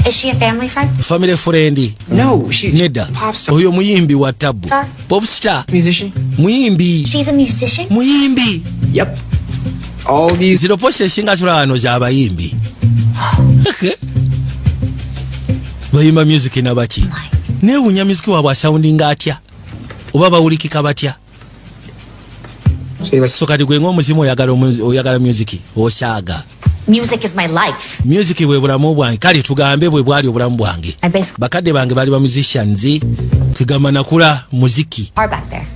[SPEAKER 3] Is she a family friend?
[SPEAKER 1] family friend
[SPEAKER 4] No, she's
[SPEAKER 1] nedda
[SPEAKER 4] pop star,
[SPEAKER 1] oyo muyimbi wa tabu
[SPEAKER 3] Star.
[SPEAKER 1] popstar
[SPEAKER 4] musician.
[SPEAKER 1] muyimbi
[SPEAKER 3] She's a musician?
[SPEAKER 1] muyimbi
[SPEAKER 4] Yep. All these.
[SPEAKER 1] zino posi esinga tulawano z'abayimbi bayimba music nabaki neewuunya music waabwe asawundinga atya oba bawulikika batya
[SPEAKER 4] So you like
[SPEAKER 1] so kati gwe ng'omuzimu oyagala music osaaga
[SPEAKER 3] Music is my life.
[SPEAKER 1] music bwe bulamu bwange kale tugambe bwe bwali obulamu bwange
[SPEAKER 3] I basically
[SPEAKER 1] bakadde bange bali ba musicians kigamba nakula muziki
[SPEAKER 3] are back there.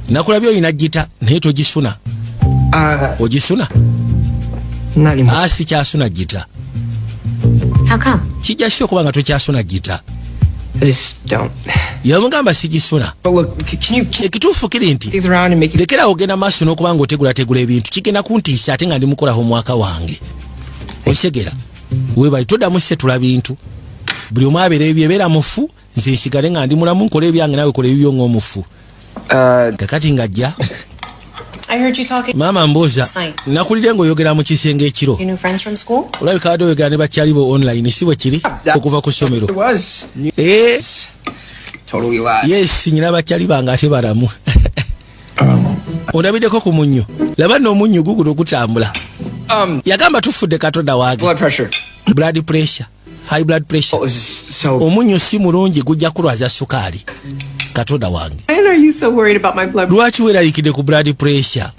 [SPEAKER 1] nakula byolina gita naye togisuna ogisuna
[SPEAKER 4] not anymore.
[SPEAKER 1] asi kyasuna gita
[SPEAKER 3] How come?
[SPEAKER 1] kijja si okuba nga tokyasuna gita
[SPEAKER 4] I just don't.
[SPEAKER 1] yamugamba sigisuna
[SPEAKER 4] But look, can you keep
[SPEAKER 1] ekituufu kiri nti
[SPEAKER 4] things around and make it?
[SPEAKER 1] lekera ogenda maaso n'okuba nga otegulategula ebintu kigenda kuntiisa ate nga ndi mukolaho omwaka wange osegera webali toddamu setula bintu buli omu abeera ebyebeera mufu nze nsigale nga ndi mulamu nkola ebyange naawe kola ebibyo ng'omufu kakati ngajja
[SPEAKER 5] I heard you talking
[SPEAKER 1] maama mbooza
[SPEAKER 5] Last night.
[SPEAKER 1] nakulire ng'oyogera mu kisenge ekiro
[SPEAKER 5] to your new friends from school.
[SPEAKER 1] olabika badde oyogera ne bakyali bo online si bwe kiri okuva ku ssomero
[SPEAKER 4] It was. Totally lied.
[SPEAKER 1] yes nyina bakyali bange ate balamu ondabiddeko ku munnyo laba n'omunnyo guguno ogutambula yagamba tufudde katonda waage
[SPEAKER 4] Blood pressure.
[SPEAKER 1] blood pressure high blood pressure
[SPEAKER 4] Was so.
[SPEAKER 1] omunnyo si mulungi gujja kulwaza sukaali katonda wange
[SPEAKER 5] Why are you so worried about my blood?
[SPEAKER 1] lwaki weeraliikidde ku blood pressure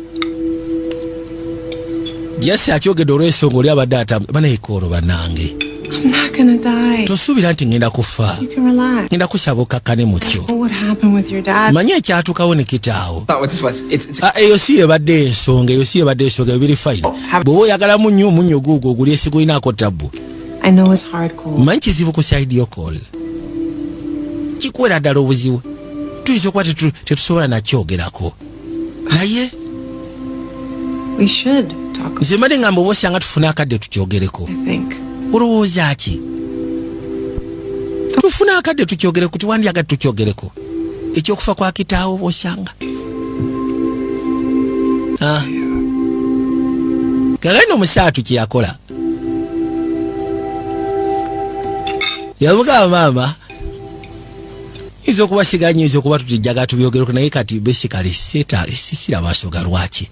[SPEAKER 1] jasi akyogedde olw'ensonga oli abadde atambula banayekoolo bannange
[SPEAKER 5] I'm not gonna die.
[SPEAKER 1] tosuubira nti ngenda kufa
[SPEAKER 5] You can relax.
[SPEAKER 1] ngenda kusaba okakkane mu kyo
[SPEAKER 5] What happened with your dad?
[SPEAKER 1] manye ekyatukawo ne kitaawo
[SPEAKER 4] Not what this was. It's.
[SPEAKER 1] eyo si yebadde ensonga eyo si yebadde ensonga ebiri fine bw'oba oyagala munnyo guugwo oguli esigulinaako tabbu
[SPEAKER 5] I know it's hard, Cole.
[SPEAKER 1] manyi kizibu ku side yokol kikwera ddala obuzibu tuyinza okuba tetusobola nakyogerako naye
[SPEAKER 5] We should talk.
[SPEAKER 1] nze mbadde ngamba oba osanga tufune akadde tukyogereko
[SPEAKER 5] I think.
[SPEAKER 1] olowooza ki tufune akadde tukyogereko tiwandyagadde tukyogereko ekyokufa kwa kitaawo bwosanga kagani omusaatu kyeyakola yamugamba maama yinza okuba siganye yinza okuba tutijjaga tubyogereko naye kati besikale sisira maaso ga lwaki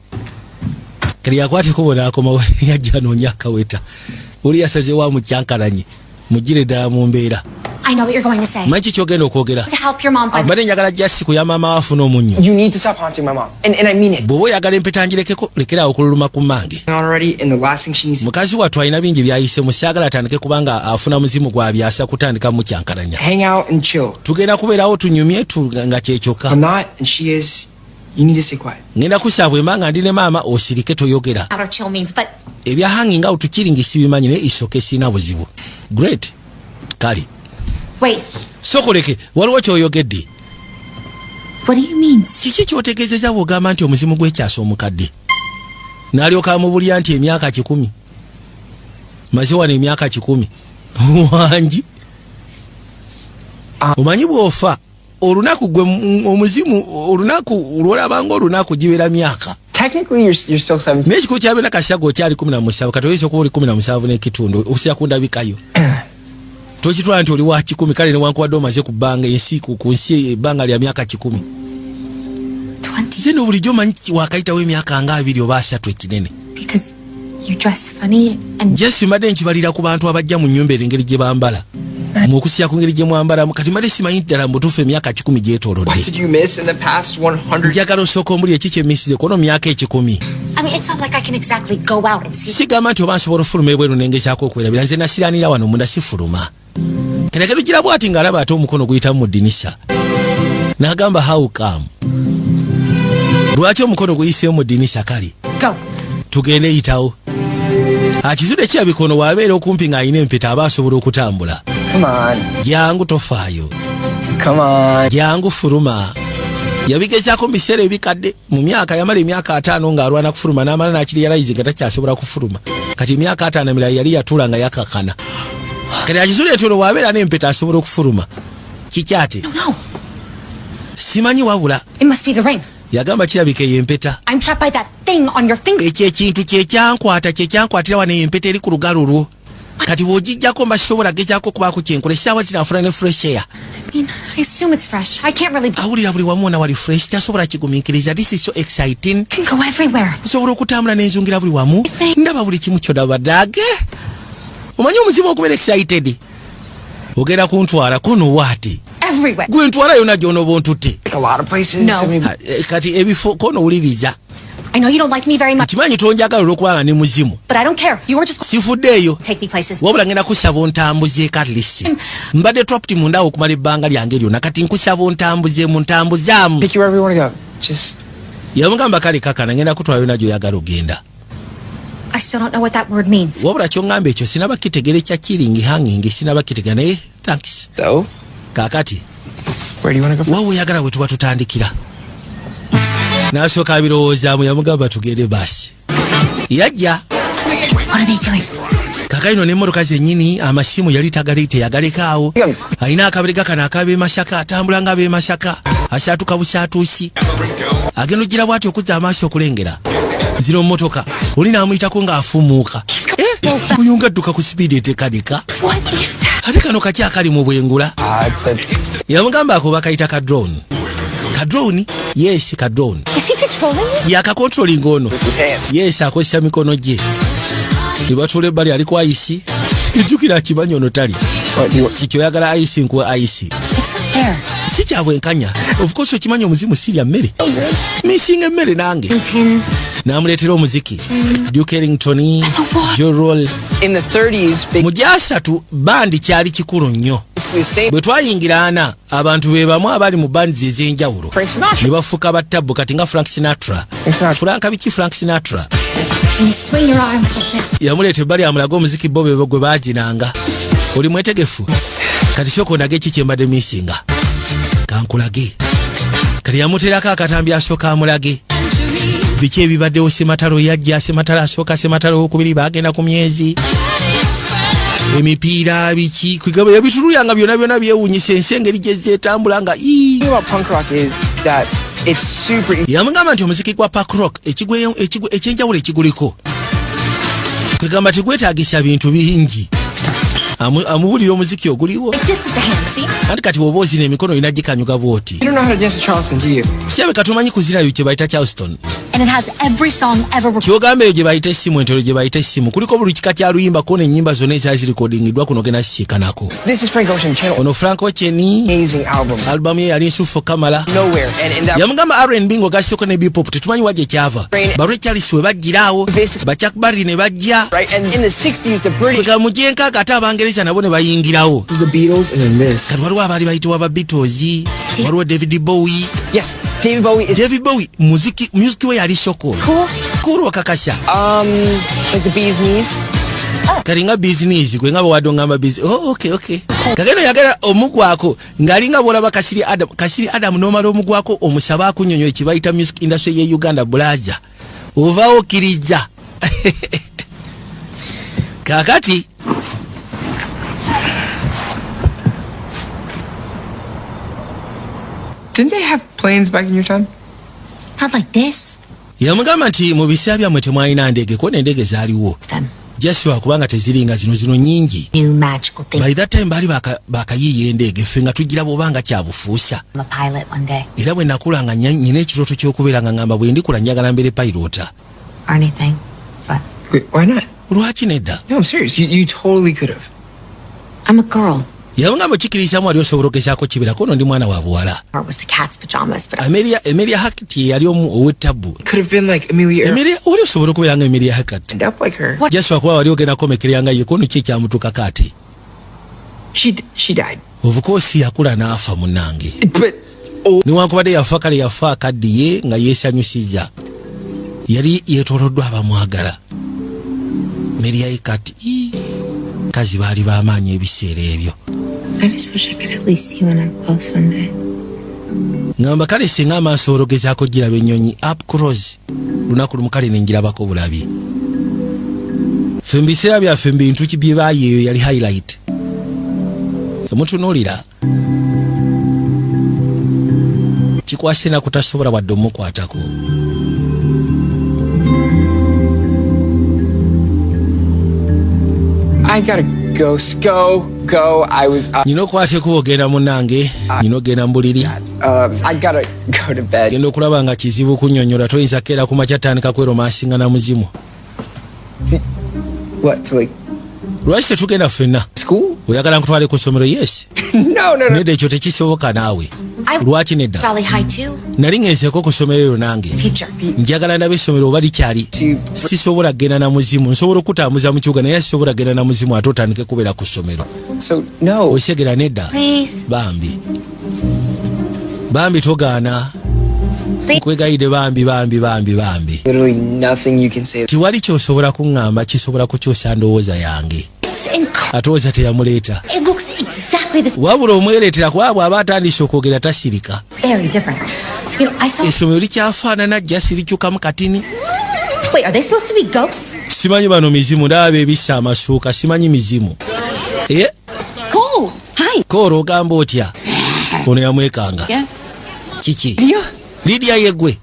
[SPEAKER 1] kali yakwateko bona akomawo yajja noonya akaweta oli yasazeewo amukyankalanye mugire ddala mu mbeera
[SPEAKER 3] I know what you're going to say.
[SPEAKER 1] manyi kikyogenda okwogera
[SPEAKER 3] To help your mom find.
[SPEAKER 1] mbadde njagala jasi kuyamba maama wafuna omunnyo
[SPEAKER 4] You need to stop haunting my mom, and I mean it.
[SPEAKER 1] bw'oba oyagala empeta ngirekeko lekeraawo okululuma ku mmange
[SPEAKER 4] Already, and the last thing she needs.
[SPEAKER 1] mukazi wattu alina bingi byayise musaagala atandike kubanga afuna muzimu gwabyasa kutandika mukyankalanya
[SPEAKER 4] Hang out and chill.
[SPEAKER 1] tugenda kubeerawo tunyumye nga
[SPEAKER 4] I'm
[SPEAKER 1] kyekyokka
[SPEAKER 4] not, and she is. You need to stay quiet.
[SPEAKER 1] ngenda kusaba embanga ndi ne maama osirike toyogera
[SPEAKER 3] Out of chill means, but
[SPEAKER 1] ebya hanging out kiringi sibimanyi naye isoke sina buzibu great kale
[SPEAKER 3] Wait,
[SPEAKER 1] sokoleke waliwo kyoyogedde.
[SPEAKER 3] what do you mean?
[SPEAKER 1] Kiki kyotegeezezza bw'ogamba nti omuzimu gw'ekyasa omukadde n'alyoka amubulya nti emyaka 10 maze wano emyaka 10 wangi omanyi bw'ofa olunaku gwe omuzimu olunaku lwolabanga olunaku gibeera myaka.
[SPEAKER 4] Technically, you're still 17.
[SPEAKER 1] N'ekikulu kyabeera kasago okyali 17 kati oyinza okuba oli 17 n'ekitundu okusira ku ndabikayo tokitwala nti oli wa 10 kale newankubadde omaze ku bbanga ensi ku nsi ebbanga lya myaka 10
[SPEAKER 3] 20.
[SPEAKER 1] zino bulijjo omanyi wakayitawo emyaka nga 2 oba 3 ekinene.
[SPEAKER 3] Because you dress funny and
[SPEAKER 1] Jesi mbadde nkibalira ku bantu abajja mu nnyumba engeri gye bambala mukusira ku ngeri gye mwambalamu kati mbadde simanyi ddala mbutuufu emyaka 10 gyetoolodde.
[SPEAKER 4] What did you miss in the past 100?
[SPEAKER 1] njagala osooka omuli ekiki emisize kono myaka 10.
[SPEAKER 3] I mean, it's not like I can exactly go out and see.
[SPEAKER 1] sigamba nti oba nsobola ofuluma ebweru nengekyako okwerabira nze nasiranira wano munda sifuluma kenegero gira bwati ng'alaba ate omukono guyitamu mu ddinisa n'agamba how come lwaki omukono guyiseeyo mu ddinisa kale
[SPEAKER 3] Go.
[SPEAKER 1] tugende yitawo akizudde kirabikono waabeera okumpi ng'alina empeta aba asobola okutambula.
[SPEAKER 4] Come on.
[SPEAKER 1] Jangu tofaayo.
[SPEAKER 4] Come on.
[SPEAKER 1] Jangu furuma. Yabigezaako mu biseera ebikadde mu myaka yamala emyaka 5 ng'alwana kufuruma n'amala n'akiri yalayizi nga takyasobola kufuruma kati emyaka 5 emirala yali yatuula nga yakakana kati akizudde etono waabeera n'empeta asobola okufuruma kikyate.
[SPEAKER 3] No.
[SPEAKER 1] Simanyi wabula
[SPEAKER 3] It must be the ring.
[SPEAKER 1] yagamba kirabika eyo empeta
[SPEAKER 3] I'm trapped by that thing on your finger.
[SPEAKER 1] ekyo ekintu kyekyankwatira wano empeta eri ku lugalo lwo kati bw'ogijjako mba sisobola gezaako okubaako kyenkola essaawa zinafuna ne fresh air.
[SPEAKER 3] I mean, I assume it's fresh. I can't really.
[SPEAKER 1] awulira buli wamu wona wali fresh tasobola kigumiikiriza. This is so exciting.
[SPEAKER 3] I can go everywhere.
[SPEAKER 1] nsobola okutambula n'enzungira buli wamu ndaba buli kimu kyodaba dage omanyi omuzimu okubeera excited ogenda kuntwalako nowaate
[SPEAKER 3] Everywhere.
[SPEAKER 1] gwe ntwala yonna gy'onooba ontutte.
[SPEAKER 4] Like a lot of places.
[SPEAKER 3] No.
[SPEAKER 4] I mean,
[SPEAKER 1] kati ebifo konowuliriza
[SPEAKER 3] I know you don't like me very much,
[SPEAKER 1] kimanyi tonjagala olw'okubanga ne muzimu
[SPEAKER 3] but I don't care. You were just
[SPEAKER 1] sifuddeeyo
[SPEAKER 3] take me places.
[SPEAKER 1] wabula ngenda kusaba ontambuzeeko at least mbadde trapped mundawo okumala ebbanga lyange lyonna kati nkusaba ontambuzeemu ntambuzaamu.
[SPEAKER 4] take you wherever you want to go. Just
[SPEAKER 1] yamugamba kale kakana ngenda kutwala yonna gy'oyagala ogenda
[SPEAKER 3] I still don't know what that word means.
[SPEAKER 1] wabula kyongamba ekyo sinaba kitegere kya killing hanging sinaba kitegera naye thanks.
[SPEAKER 4] so.
[SPEAKER 1] Kaakati
[SPEAKER 4] Where do you want to go?
[SPEAKER 1] waawe oyagala bwe tuba tutandikira n'asooka abirowoozaamu yamugamba tugende baasi yajja
[SPEAKER 3] What are they doing?
[SPEAKER 1] kakayino n'emmotoka zennyini amasimu yali teyagalekaawo alina akaberega kano ak'abeemasaka atambula ng'abeemasaka asaatuka busaatuusi agenda ogira bw'ati okuzza amaaso okulengera zino mmotoka oli n'amuyitako ng'afumuuka oyo ngadduka ku sipiidi eteekanika
[SPEAKER 3] What is that?
[SPEAKER 1] ate kano kaki akali mu bwengula yamugamba ako bakayita ka drone. Ka drone? Yes, ka drone.
[SPEAKER 3] Is he controlling you?
[SPEAKER 1] Yakakontrolinga ono.
[SPEAKER 4] His hands.
[SPEAKER 1] Yes, akozesa mikono gye. Nibatula ebbali ali ku ayisi. Ejjukira akimanyi ono tali. Kikyoyagala ayisi nkuwa ayisi.
[SPEAKER 3] It's not there.
[SPEAKER 1] Si kya bwenkanya. Of course okimanyi omuzimu sirya mmere. Misinga emmere nange.
[SPEAKER 3] Tin.
[SPEAKER 1] N'amuleetera omuziki. Duke Ellington, Joe Roll.
[SPEAKER 4] In the 30s, big
[SPEAKER 1] Mu gyasatu bandi kyali kikulu nnyo.
[SPEAKER 4] basically the same.
[SPEAKER 1] Bwe twayingira ana abantu be bamu abali mu bandi ez'enjawulo
[SPEAKER 4] Frank Sinatra.
[SPEAKER 1] ne bafuuka battabu kati nga Frank Sinatra. Frank biki Frank Sinatra
[SPEAKER 3] When you swing your arms like this.
[SPEAKER 1] yamuleeta ebbali amulaga omuziki bo be gwe baaginanga. Oli mwetegefu kati sooka ondage ki kye mbadde miisinga kankulage kati yamuteerako akatambi asooka amulage biki ebibaddewo. Sematalo yajja, Sematalo asooka, Sematalo okubiri baagenda ku myezi emipiira biki kwigamba yabituluyanga byonna byewuunyisa ensi engeri gye zeetambula nga
[SPEAKER 4] The thing about punk rock is that it's super easy.
[SPEAKER 1] yamugamba nti omuziki gwa punk rock ekyenjawulo ekiguliko kwegamba tegwetaagisa bintu bingi. Amubulira omuziki oguliwo
[SPEAKER 3] Like this with the hands, see?
[SPEAKER 1] anti kati bw'oba ozina emikono olina gikanyuga bw'oti.
[SPEAKER 4] You don't know how to dance to Charleston, do you?
[SPEAKER 1] Kyabe katumanyi kuzirayo kye bayita Charleston.
[SPEAKER 3] And it has every song ever recorded.
[SPEAKER 1] Kyogamba eyo gye bayita essimu entero gye bayita essimu kuliko buli kika kya luyimbako n'ennyimba zonna ezaali zirikodingiddwa kuno genda kisiikanako.
[SPEAKER 4] This is Frank Ocean Channel.
[SPEAKER 1] Ono Frank Ocean
[SPEAKER 4] Amazing album.
[SPEAKER 1] alubamu ye yali nsufu kamala.
[SPEAKER 4] Nowhere. And in that
[SPEAKER 1] Yamugamba R&B ng'ogasseeko ne bebop tetumanyi wa gye kyava. Barwe Charles we bajjiraawo ba Chuck Berry ne bajja.
[SPEAKER 4] right, and in the 60s, the British.
[SPEAKER 1] Kwega mu gyenkaaga ate Abangereza nabo ne bayingirawo.
[SPEAKER 4] The Beatles and then this.
[SPEAKER 1] Kati waliwo abaali bayitibwa ba Beatles, waliwo David Bowie.
[SPEAKER 4] Yes, David Bowie is
[SPEAKER 1] David Bowie music we yali sokolo.
[SPEAKER 3] Cool.
[SPEAKER 1] Kuru wakakasha.
[SPEAKER 4] like the bee's knees.
[SPEAKER 1] Kalinga business gwe ngabo wadongamba business. Oh, okay. Kageno yagala omugwako ngalinga bolaba Kasiri Adam nomalo omugwako omusaba akunyonyo ekibayita music industry ye Uganda Blaja. Ovao kirija. Kakati
[SPEAKER 4] Didn't they have planes back in your time?
[SPEAKER 3] Not like this.
[SPEAKER 1] Yamugamba nti mu biseera byammwe temwalina ndege ko n'endege zaaliwo. Just wakubanga teziringa zino nyingi.
[SPEAKER 3] New magical thing.
[SPEAKER 1] By that time bali bakayiye endege ffe nga tugira bobanga kyabufuusa.
[SPEAKER 3] I'm a pilot one day.
[SPEAKER 1] Era bwe nakulanga nyina ekirooto ky'okubeera nga ngamba bwe ndikula njagala mbeere pilota.
[SPEAKER 3] Or anything. But
[SPEAKER 4] Wait, why not?
[SPEAKER 1] Lwaki nedda?
[SPEAKER 4] No, I'm serious. You totally could have.
[SPEAKER 3] I'm a girl.
[SPEAKER 1] Yamugamba kikirizamu ali osobola okugezaako kibirako no ndi mwana wa buwala.
[SPEAKER 3] Or it was the cat's pajamas, but
[SPEAKER 1] Amelia Hackett yali ow'ettabu.
[SPEAKER 4] Could have been like Amelia Earhart.
[SPEAKER 1] Oli osobola okubeera nga Amelia Hackett.
[SPEAKER 4] End up like her.
[SPEAKER 1] Just wakuba wali ogenda komekeranga ye kono ki ekyamutuukako ate.
[SPEAKER 4] She died.
[SPEAKER 1] Of course yakula n'afa munnange.
[SPEAKER 4] But
[SPEAKER 1] Newankubadde yafa kale yafa akaddiye nga yeesanyusiza. Yali yeetooloddwa abamwagala. Amelia Hackett kazi baali b'amaanyi ebiseera ebyo.
[SPEAKER 3] I just wish I could at least see you when I'm close one day.
[SPEAKER 1] Ngamba kale singa amaaso ologezaako giraba ennyonyi up close. Lunaku lumu kale nengirabako bulabi. Ffe mu biseera byaffe mu bintu bye baayi eyo yali highlight. Emutunuulira kikwase na kutasobola wadde omukwatako.
[SPEAKER 4] I gotta go. I was
[SPEAKER 1] Nina okwateko ogenda munnange, nina ogenda mbuliri.
[SPEAKER 4] I gotta go to bed.
[SPEAKER 1] Genda okulaba nga kizibu kunnyonnyola toyinza keera ku makya tandika kweromansinga na muzimu.
[SPEAKER 4] What, like
[SPEAKER 1] Lwaki tetugenda ffenna?
[SPEAKER 4] school?
[SPEAKER 1] Oyagala nkutwale ku ssomero? Yes.
[SPEAKER 4] No.
[SPEAKER 1] Nedda ekyo tekisoboka naawe. Lwaki nedda?
[SPEAKER 3] Valley High too.
[SPEAKER 1] Nali ngenzeeko ku ssomero eyo nange.
[SPEAKER 3] Future.
[SPEAKER 1] Njagala ndabe essomero oba likyali. Sisobola kgenda na muzimu. Nsobola okutambuza mu kibuga naye sisobola kgenda na muzimu ate otandike kubeera ku ssomero.
[SPEAKER 4] So no.
[SPEAKER 1] Osegera nedda.
[SPEAKER 3] Please.
[SPEAKER 1] Bambi togaana. Nkwegayidde bambi.
[SPEAKER 4] Literally nothing you can say.
[SPEAKER 1] Tiwali kyosobola kuŋŋamba kisobola kukyusa ndowooza yange. Ate oza teyamuleeta.
[SPEAKER 3] It looks exactly the same.
[SPEAKER 1] Wabula omwereetera kuba bw'aba atandise okwogera tasirika.
[SPEAKER 3] Very different. You know, I saw.
[SPEAKER 1] Essomero likyafaanana jjasi likyukamu katini.
[SPEAKER 3] Wait, are they supposed to be ghosts?
[SPEAKER 1] Simanyi bano mizimu ndaba beebissa amasuuka simanyi mizimu.
[SPEAKER 3] Cole, hi.
[SPEAKER 1] Koolo ogamba otya? Ono yamwekanga.
[SPEAKER 3] Yeah.
[SPEAKER 1] Kiki?
[SPEAKER 4] Yeah.
[SPEAKER 1] Lydia yeggwe.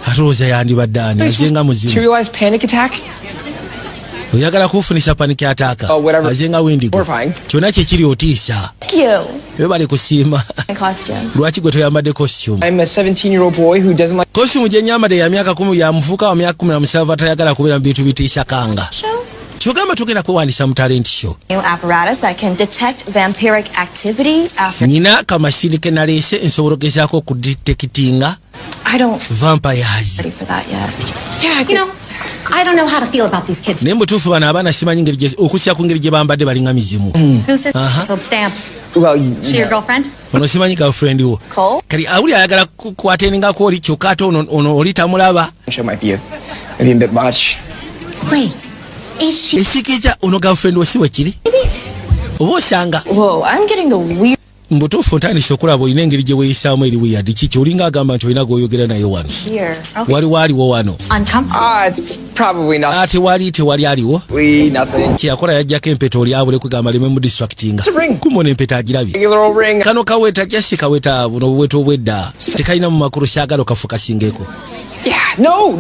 [SPEAKER 1] Ate olowooza yandibadde ani azenga
[SPEAKER 4] To
[SPEAKER 1] muzimu.
[SPEAKER 4] realize panic attack?
[SPEAKER 1] Oyagala kufunisa paniki ataaka.
[SPEAKER 4] Oh, whatever.
[SPEAKER 1] Azenga wendigo.
[SPEAKER 4] Horrifying.
[SPEAKER 1] Kyonna kyekiri otiisa.
[SPEAKER 5] Thank you.
[SPEAKER 1] Bwe bali kusiima.
[SPEAKER 5] My costume.
[SPEAKER 1] Lwaki gwe toyambadde costume?
[SPEAKER 4] I'm a 17-year-old boy who doesn't like
[SPEAKER 1] Costume gye nyambadde ya myaka 10 ya muvuka wa myaka 17 atayagala kubeera mu bintu bitiisa kanga. Kyogamba tugenda kwewandiisa mu talent show.
[SPEAKER 5] New apparatus that can detect vampiric activity after.
[SPEAKER 1] Nina kamasini ke naleese nsobola okugezaako okudetectinga
[SPEAKER 5] I don't
[SPEAKER 1] vampires.
[SPEAKER 5] ready for that yet.
[SPEAKER 4] Yeah,
[SPEAKER 3] You know, I don't know how to feel about these kids.
[SPEAKER 1] Naye mbutuufu bano abaana simanyi ngeri okusya ku ngeri gye bambadde balinga mizimu.
[SPEAKER 3] Who's this? Old stamp.
[SPEAKER 4] well,
[SPEAKER 3] She your girlfriend?
[SPEAKER 1] Ono simanyi girlfriend wo.
[SPEAKER 5] Cole?
[SPEAKER 1] Kali awuli ayagala kukwatengako oli kyokka ate ono oli tamulaba.
[SPEAKER 4] show might be maybe a bit much.
[SPEAKER 3] Wait, is she?
[SPEAKER 1] Esikiza ono girlfriend wo si wekiri? Oba osanga
[SPEAKER 5] Whoa, I'm getting the weird
[SPEAKER 1] mbutuufu ntandise okulaba olina engeri gye weeyisaamu eri weeyadi kiki olinga agamba nti olina gw'oyogera naye wano.
[SPEAKER 5] here. Okay.
[SPEAKER 1] Waliwo aliwo wano.
[SPEAKER 3] Uncomfortable.
[SPEAKER 4] It's probably not
[SPEAKER 1] Ate tewali aliwo.
[SPEAKER 4] nothing.
[SPEAKER 1] Kyeyakola yajjako empeta oli abule kwegamba leme mu distractinga.
[SPEAKER 4] It's a ring.
[SPEAKER 1] Kumona empeta agirabye.
[SPEAKER 4] Regular old ring.
[SPEAKER 1] Kano kaweta jasi kaweta buno buweto obwedda. Tekalina mu makulu kyagala okafukasingeko.
[SPEAKER 4] Yeah, no,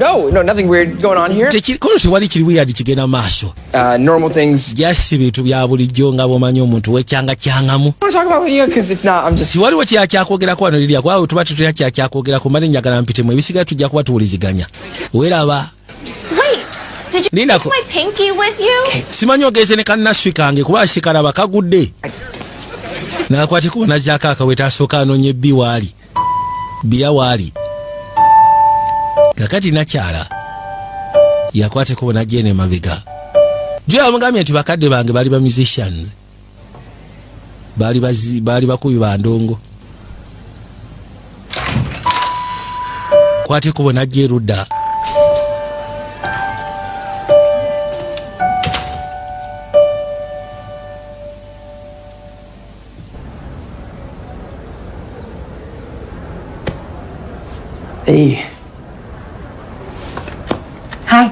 [SPEAKER 4] nothing weird going on here.
[SPEAKER 1] Kono tewali kiri weird kigenda maaso.
[SPEAKER 4] Normal things.
[SPEAKER 1] Jasi bintu bya bulijjo nga bw'omanyi omuntu w'ekyanga kyangamu.
[SPEAKER 4] I want to talk about Lydia because if not, I'm just.
[SPEAKER 1] Tiwaliwo kyakwogerako wano Lydia kwawe tuba tutera kyakwogerako mali njagala mpitemu ebisigala tujja kuba tuwuliziganya. Weeraba.
[SPEAKER 5] Wait, did you
[SPEAKER 1] Nina
[SPEAKER 5] take my pinky with you?
[SPEAKER 1] Simanyi ogenze ne kannaswi kange kuba sikalaba kagudde. N'akwateko n'azzaako akaweta asooka anoonye bbi waali. Bbiya waali. Kakati nakyala yakwateko n'ajja eno emabega. Jjo yamugambye nti bakadde bange baali ba musicians. Baali bakubi ba ndongo. Kwateko n'ajja erudda.
[SPEAKER 4] Hey.
[SPEAKER 3] Hi.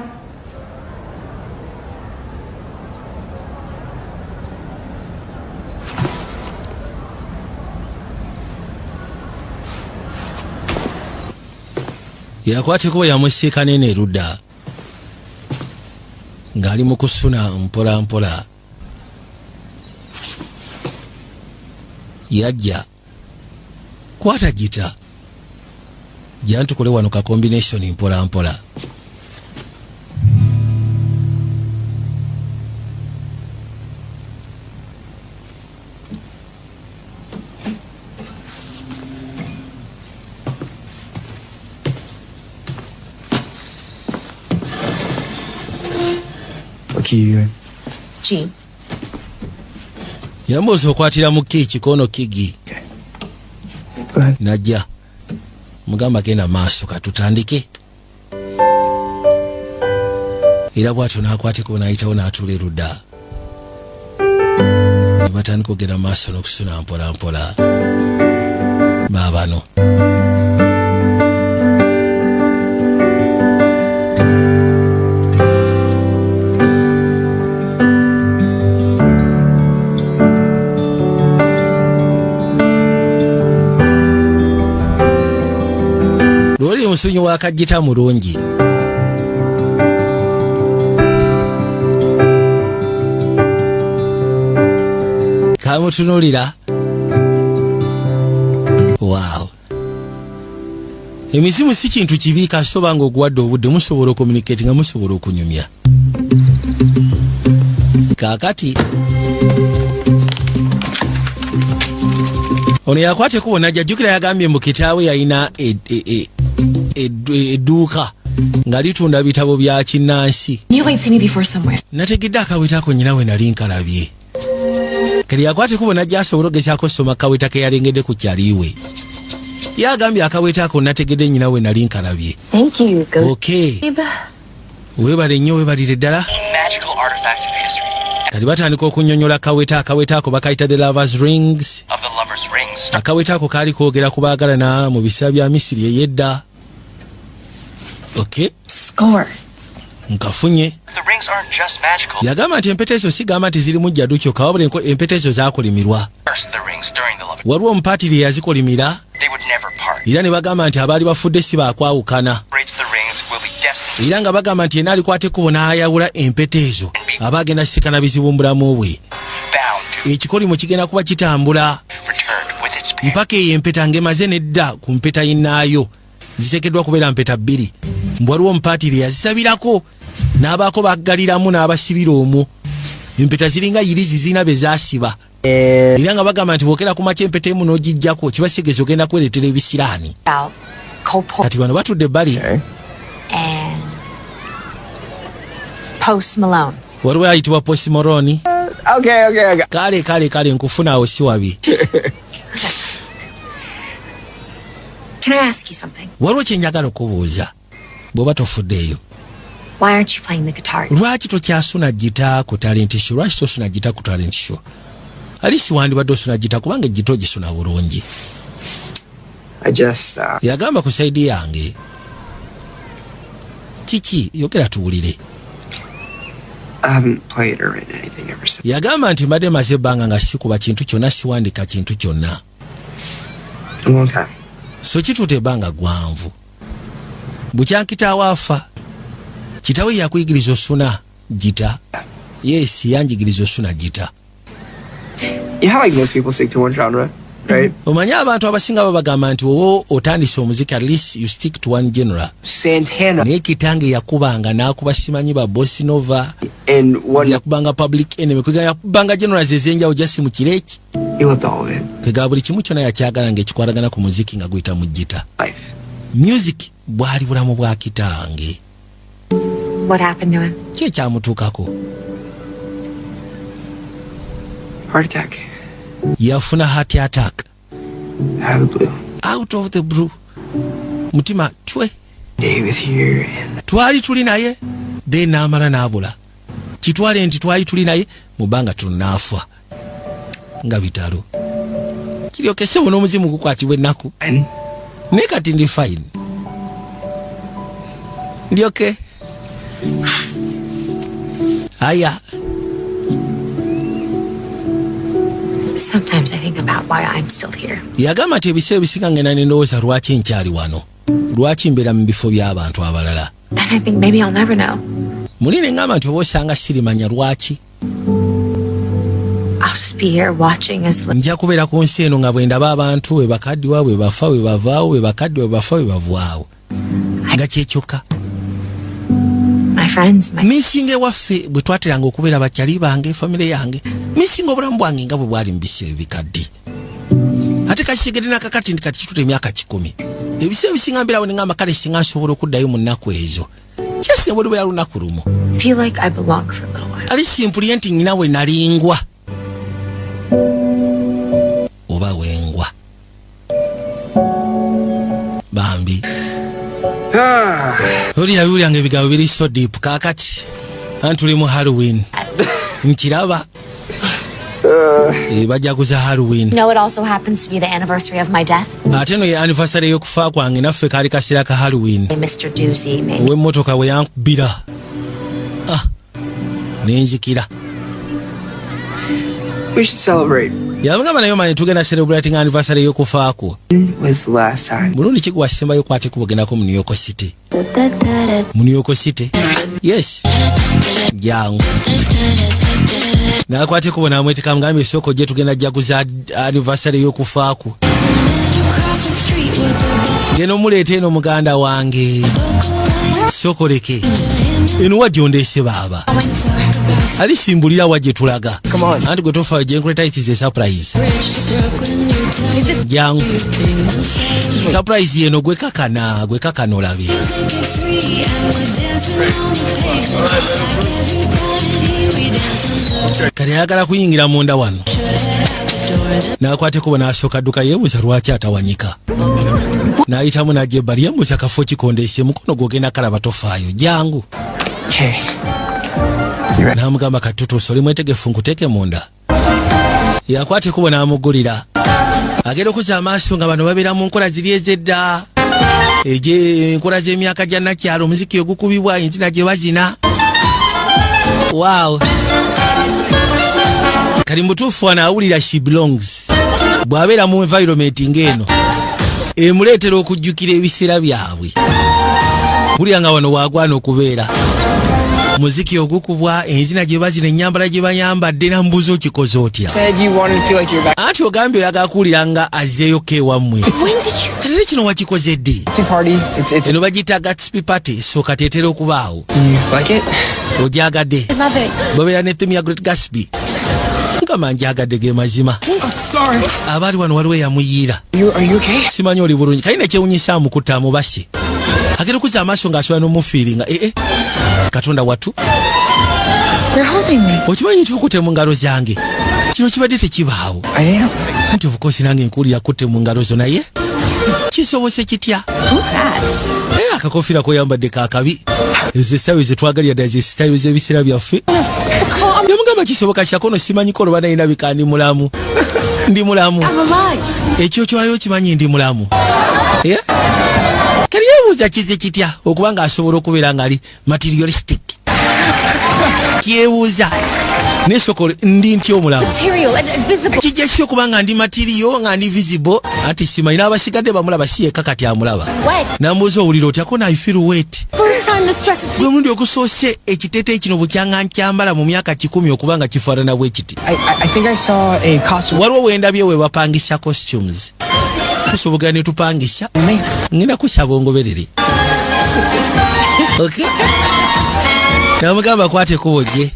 [SPEAKER 1] Yakwate kuba yamusika nene erudda ng'ali mu kusuna mpola mpola. Yajja kwata gita jantukole wano ka combination mpola mpola.
[SPEAKER 3] G.
[SPEAKER 1] Yambuza okwatira mu kikono kigi. Najja mugamba genda maaso katutandike. Era bwatyo n'akwateko n'ayitawo n'atuula erudda. Ne batandika okugenda maaso n'okusuna mpola mpola. Baabano. Lwali musunyi wa kajita mulungi. Kamutunulira. Wow. Emizimu si kintu kibi kasoba nga oguwadde obudde musobola communicate nga musobola okunyumya. Kakati ono yakwate kubona jjukira yagambye mu kitaawe yalina edduuka nga litunda bitabo bya kinnansi. Nategedde akawetako nnyinawe nali nkalabye. Kali yakwate kubona gy'asobola ogezaako soma akaweta ke yalengedde ku kyaliwe. Yagambye akawetako nategedde nnyinawe nali nkalabye.
[SPEAKER 5] Thank you. Go.
[SPEAKER 1] Okay. Weebale nnyo weebalire ddala.
[SPEAKER 6] Magical artifacts of history.
[SPEAKER 1] Kali batandika okunnyonnyola akawetako bakayita the lovers rings.
[SPEAKER 6] Of the lovers rings.
[SPEAKER 1] Akawetako kaali koogera ku baagalana mu biseera bya Misiri ey'edda. Okay.
[SPEAKER 3] Score.
[SPEAKER 1] Nkafunye.
[SPEAKER 6] The rings aren't just magical.
[SPEAKER 1] Yagamba nti empeta ezo sigamba nti ziri mu jjadu kyokka wabula empeta ezo zaakolimirwa.
[SPEAKER 6] First the rings during the lovers.
[SPEAKER 1] Waliwo omupaatiri eyazikolimira.
[SPEAKER 6] They would never part.
[SPEAKER 1] Era ne bagamba nti abaali bafudde si baakwawukana.
[SPEAKER 6] Breaks the rings will be destined.
[SPEAKER 1] Era nga bagamba nti yena alikwata ekkubo n'ayawula empeta ezo aba agenda sisikana bizibu mu bulamu bwe.
[SPEAKER 6] Bound to
[SPEAKER 1] Ekikolimo kigenda kuba kitambula
[SPEAKER 6] returned with its pair.
[SPEAKER 1] mpaka eyo empeta ng'emaze nedda ku mpeta yinnaayo. Ziteekeddwa kubeera mpeta bbiri. Mbw waliwo omupaatiri yazisabirako n'abaako baggaliramu n'abasibira omwo. Empeta ziringa yirizi zirina be zaasiba. Era nga bagamba nti bwokera ku makya empeta emu n'ogijjako kiba sigezi ogenda kwereetera ebisiraani. Kati bano batudde ebbali.
[SPEAKER 3] And Post Malone.
[SPEAKER 1] Waliwo ayitibwa Post Malone.
[SPEAKER 4] Okay.
[SPEAKER 1] Kale nkufuna awo si wabi.
[SPEAKER 3] Can I ask you something?
[SPEAKER 1] Waliwo kye njagala okubuuza bw'oba tofuddeeyo.
[SPEAKER 3] Why aren't you playing the guitar?
[SPEAKER 1] Lwaki tokyasuna gita ku talent show? Lwaki tosuna gita ku talent show? Alisi wandibadde osuna gita kubanga gita ogisuna bulungi. Yagamba ku saidi yange. Kiki yogera tuwulire.
[SPEAKER 4] I haven't played or written anything ever since.
[SPEAKER 1] Yagamba nti mbadde maze ebbanga nga sikuba kintu kyonna siwandika kintu kyonna.
[SPEAKER 4] A long time.
[SPEAKER 1] So kituuta ebbanga gwanvu. Bukyankitaawo afa. Kitawe yakuyigiriza osuna gita. Yes, yanjigiriza osuna gita.
[SPEAKER 4] You know, like most people stick to one genre, right?
[SPEAKER 1] Omanyi abantu abasinga babagamba nti wowe otandise omuziki at least you stick to one genre.
[SPEAKER 4] Santana.
[SPEAKER 1] Naye kitange yakubanga n'akuba simanyi ba Bossa Nova.
[SPEAKER 4] And one.
[SPEAKER 1] Yakubanga Public Enemy. Kwega yakubanga genres ez'enjawulo jasi mu kireki.
[SPEAKER 4] He loved all of it.
[SPEAKER 1] Kwega buli kimu kyonna yakyagala ng'ekikwaragana ku muziki nga guyita mu gita.
[SPEAKER 4] Life.
[SPEAKER 1] Music bwali bulamu bwa kitange.
[SPEAKER 3] What happened to him?
[SPEAKER 1] Ki ekyamutuukako?
[SPEAKER 4] Heart attack.
[SPEAKER 1] Yafuna heart attack.
[SPEAKER 4] Out of the blue.
[SPEAKER 1] Out of the blue. Mutima twe.
[SPEAKER 4] He was here and
[SPEAKER 1] Twali tuli naye. Then n'amala n'abula. Kitwale nti twali tuli naye mubanga tunaafa. Nga bitalo. Kiryokese wano omuzimu gukwatibwa ennaku. Ne kati ndi fine. Ndi okay? Aya.
[SPEAKER 3] Sometimes I think about why I'm still here.
[SPEAKER 1] Yagamba ati ebiseera ebisinga ngenda n'endowooza lwaki nkyali wano. Lwaki mbeera mu bifo by'abantu abalala.
[SPEAKER 3] Then I think maybe I'll never know.
[SPEAKER 1] Muli ne ngamba nti oba osanga sirimanya lwaki.
[SPEAKER 3] I'll just be here watching as...
[SPEAKER 1] Nja kubeera ku nsi eno nga bwe ndaba abantu bwe bakaddiwa bwe bafa bwe bavaawo bwe bakaddiwa bwe bafa bwe bavaawo. Nga kyekyokka.
[SPEAKER 3] My friends, my...
[SPEAKER 1] Misinga ewaffe bwe twateranga okubeera bakyali bange, famire yange. Misinga obulamu bwange nga bwe bwali mu biseera ebikadde. Ate kakitegedde nakakati ndi kati kituta emyaka 10. Ebiseera ebisinga mbeerawo ne ngamba kale singa nsobola okuddayo mu nnaku ezo. Kyasi bwe lubeera lunaku lumu.
[SPEAKER 3] Feel like I belong for a little while.
[SPEAKER 1] Ali simpuli enti nnyina we nalingwa. Oba wengwa. Bambi. Yawuliranga ebigambo biri so deep kakati. Antuli mu Halloween. Nkiraba. Bajaguza Halloween.
[SPEAKER 5] You know, it also happens to be the anniversary of my death.
[SPEAKER 1] Ate no ye anniversary y'okufa kwange naffe kaali kaseera ka Halloween.
[SPEAKER 5] Mr. Doozy, maybe.
[SPEAKER 1] W'emmotoka we yankubira. Nenzikira.
[SPEAKER 4] We should celebrate.
[SPEAKER 1] Yamugamba nayo manyi tugenda celebrating anniversary y'okufa kwo.
[SPEAKER 4] Was the last time.
[SPEAKER 1] Mulundi ki gwasembayo kwate kubagendako mu New York City. Mu New York City? Yes. Jangu. Nakwate kubona amwetika mgambi soko je tugenda jaguza anniversary y'okufa kwo. Geno muleete eno muganda wange. Soko leke. Eno wajondese baba. Ali simbulira waje tulaga.
[SPEAKER 4] Come on.
[SPEAKER 1] Anti gwe tofa je nkuleta it is a surprise. Jangu. Surprise yeno gwe kakana olabi. Kale yagala kuyingira munda wano. Nakwate kubona ashoka duka yebuza lwaki atawanyika. Nayitamu najebali yebuza kafo kikondeshe mukono gogenda kalaba tofaayo. Jangu.
[SPEAKER 4] Okay.
[SPEAKER 1] Namugamba katutu osole mwetegefu nkuteke munda. Yakwate kubona amugulira. Agenda okuza amaaso nga bano babeera mu nkola ziri ezedda. Enkola z'emyaka gya nakyalo omuziki ogukubibwa enzina gye bazina. Wow. Kali mutuufu anaawulira she belongs. Bw'abeera mu environment ng'eno emuleetera okujjukira ebiseera byabwe. Bulya nga wano waagwana okubeera. Muziki ogukubwa enzina gye bazina ennyambala gye bayambadde na mbuzo okikoze otya. Anti ogambye oyagala kuwulira nga azzeeyo kewammwe. Kale kino wakikoze ddi? Eno bagiyita Gatsby Party so kateetera okubaawo. Ogyagadde? Babeera ne theme ya Great Gatsby. Nkama njagadde ge mazima. Abaali wano waliwo eyamuyiira. Simanyi oli bulungi. Kalina kyewunyisa amukutte amubase. Agenda okuza amaaso ng'asobola n'omufiiringa. Katonda watu. Okimanyi nti okutte mu ngalo zange. Kino kibadde tekibaawo. Anti of course nange nkuwulira kutte mu ngalo zo naye. Kisobose kitya? Akakofiira koyambadde kaakabi. Ezo style ze twagalira ddala ze style z'ebiseera byaffe. Yamugamba kisoboka kyakono simanyiko olwa nalina bika ndi mulamu. Ndi mulamu. Ekyo kyolayo kimanyi ndi mulamu. Kali yebuuza kize kitya okuba ng'asobola okubeera ng'ali materialistic. Kyebuuza nesoko ndi ntya omulamu. Kijja ki okuba nga ndi material nga ndi visible ati simanyi n'abasigadde bamulaba si yekka kati amulaba. Namubuuza owulira otya ko I feel wet. Gwe mulundi ogusoose ekiteeteeyi kino bukyanga nkyambala mu myaka 10 okuba nga kifaanana bwe kiti. Waliwo wendabye we bapangisa costumes. Tusobogera ne tupangisa. Ngenda kusaba ongoberere. Okay. Namugamba kwate kubojje.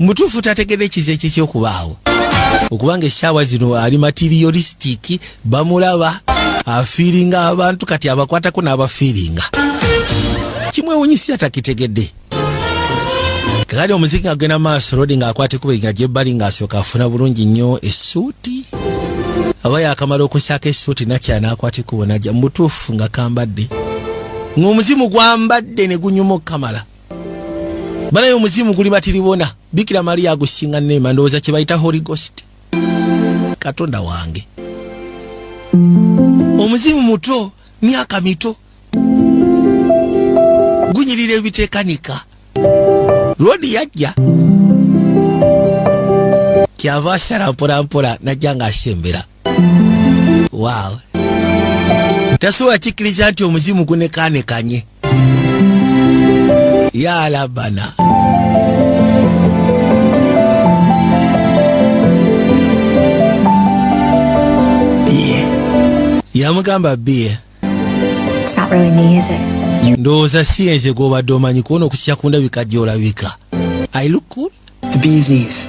[SPEAKER 1] Mutuufu tategedde kize ky'okubaawo. Okubanga essaawa zino ali materialistic bamulaba afiiringa abantu kati abakwatako n'abafiiringa. Kimwewunyisa atakitegedde. Kakali omuziki ng'agenda maaso Rodi ng'akwate kuba nga gyebbali ng'asooka afuna bulungi nnyo essuuti. Aba yakamala okusaaka essuuti nakya n'akwate kuba najja mutuufu nga kambadde. Ng'omuzimu gwambadde ne gunyuma okukamala. Banayo omuzimu guli batiribona. Bikira Maria agusinga neema ndowooza kye bayita Holy Ghost. Katonda wange. Omuzimu muto, myaka mito. gunyirira ebitekanika. Lodi yajja kyava asala mpolampola najja ng'asembera. Wow. Tasobola kikkiriza nti omuzimu gunekanekanye. Yalabana. Yamugamba bie.
[SPEAKER 3] It's not really me, is it?
[SPEAKER 1] Ndowooza si enze gw'obadde omanyi kuwona okusya ku ndabika gy'olabika. I look cool.
[SPEAKER 4] The bee's knees.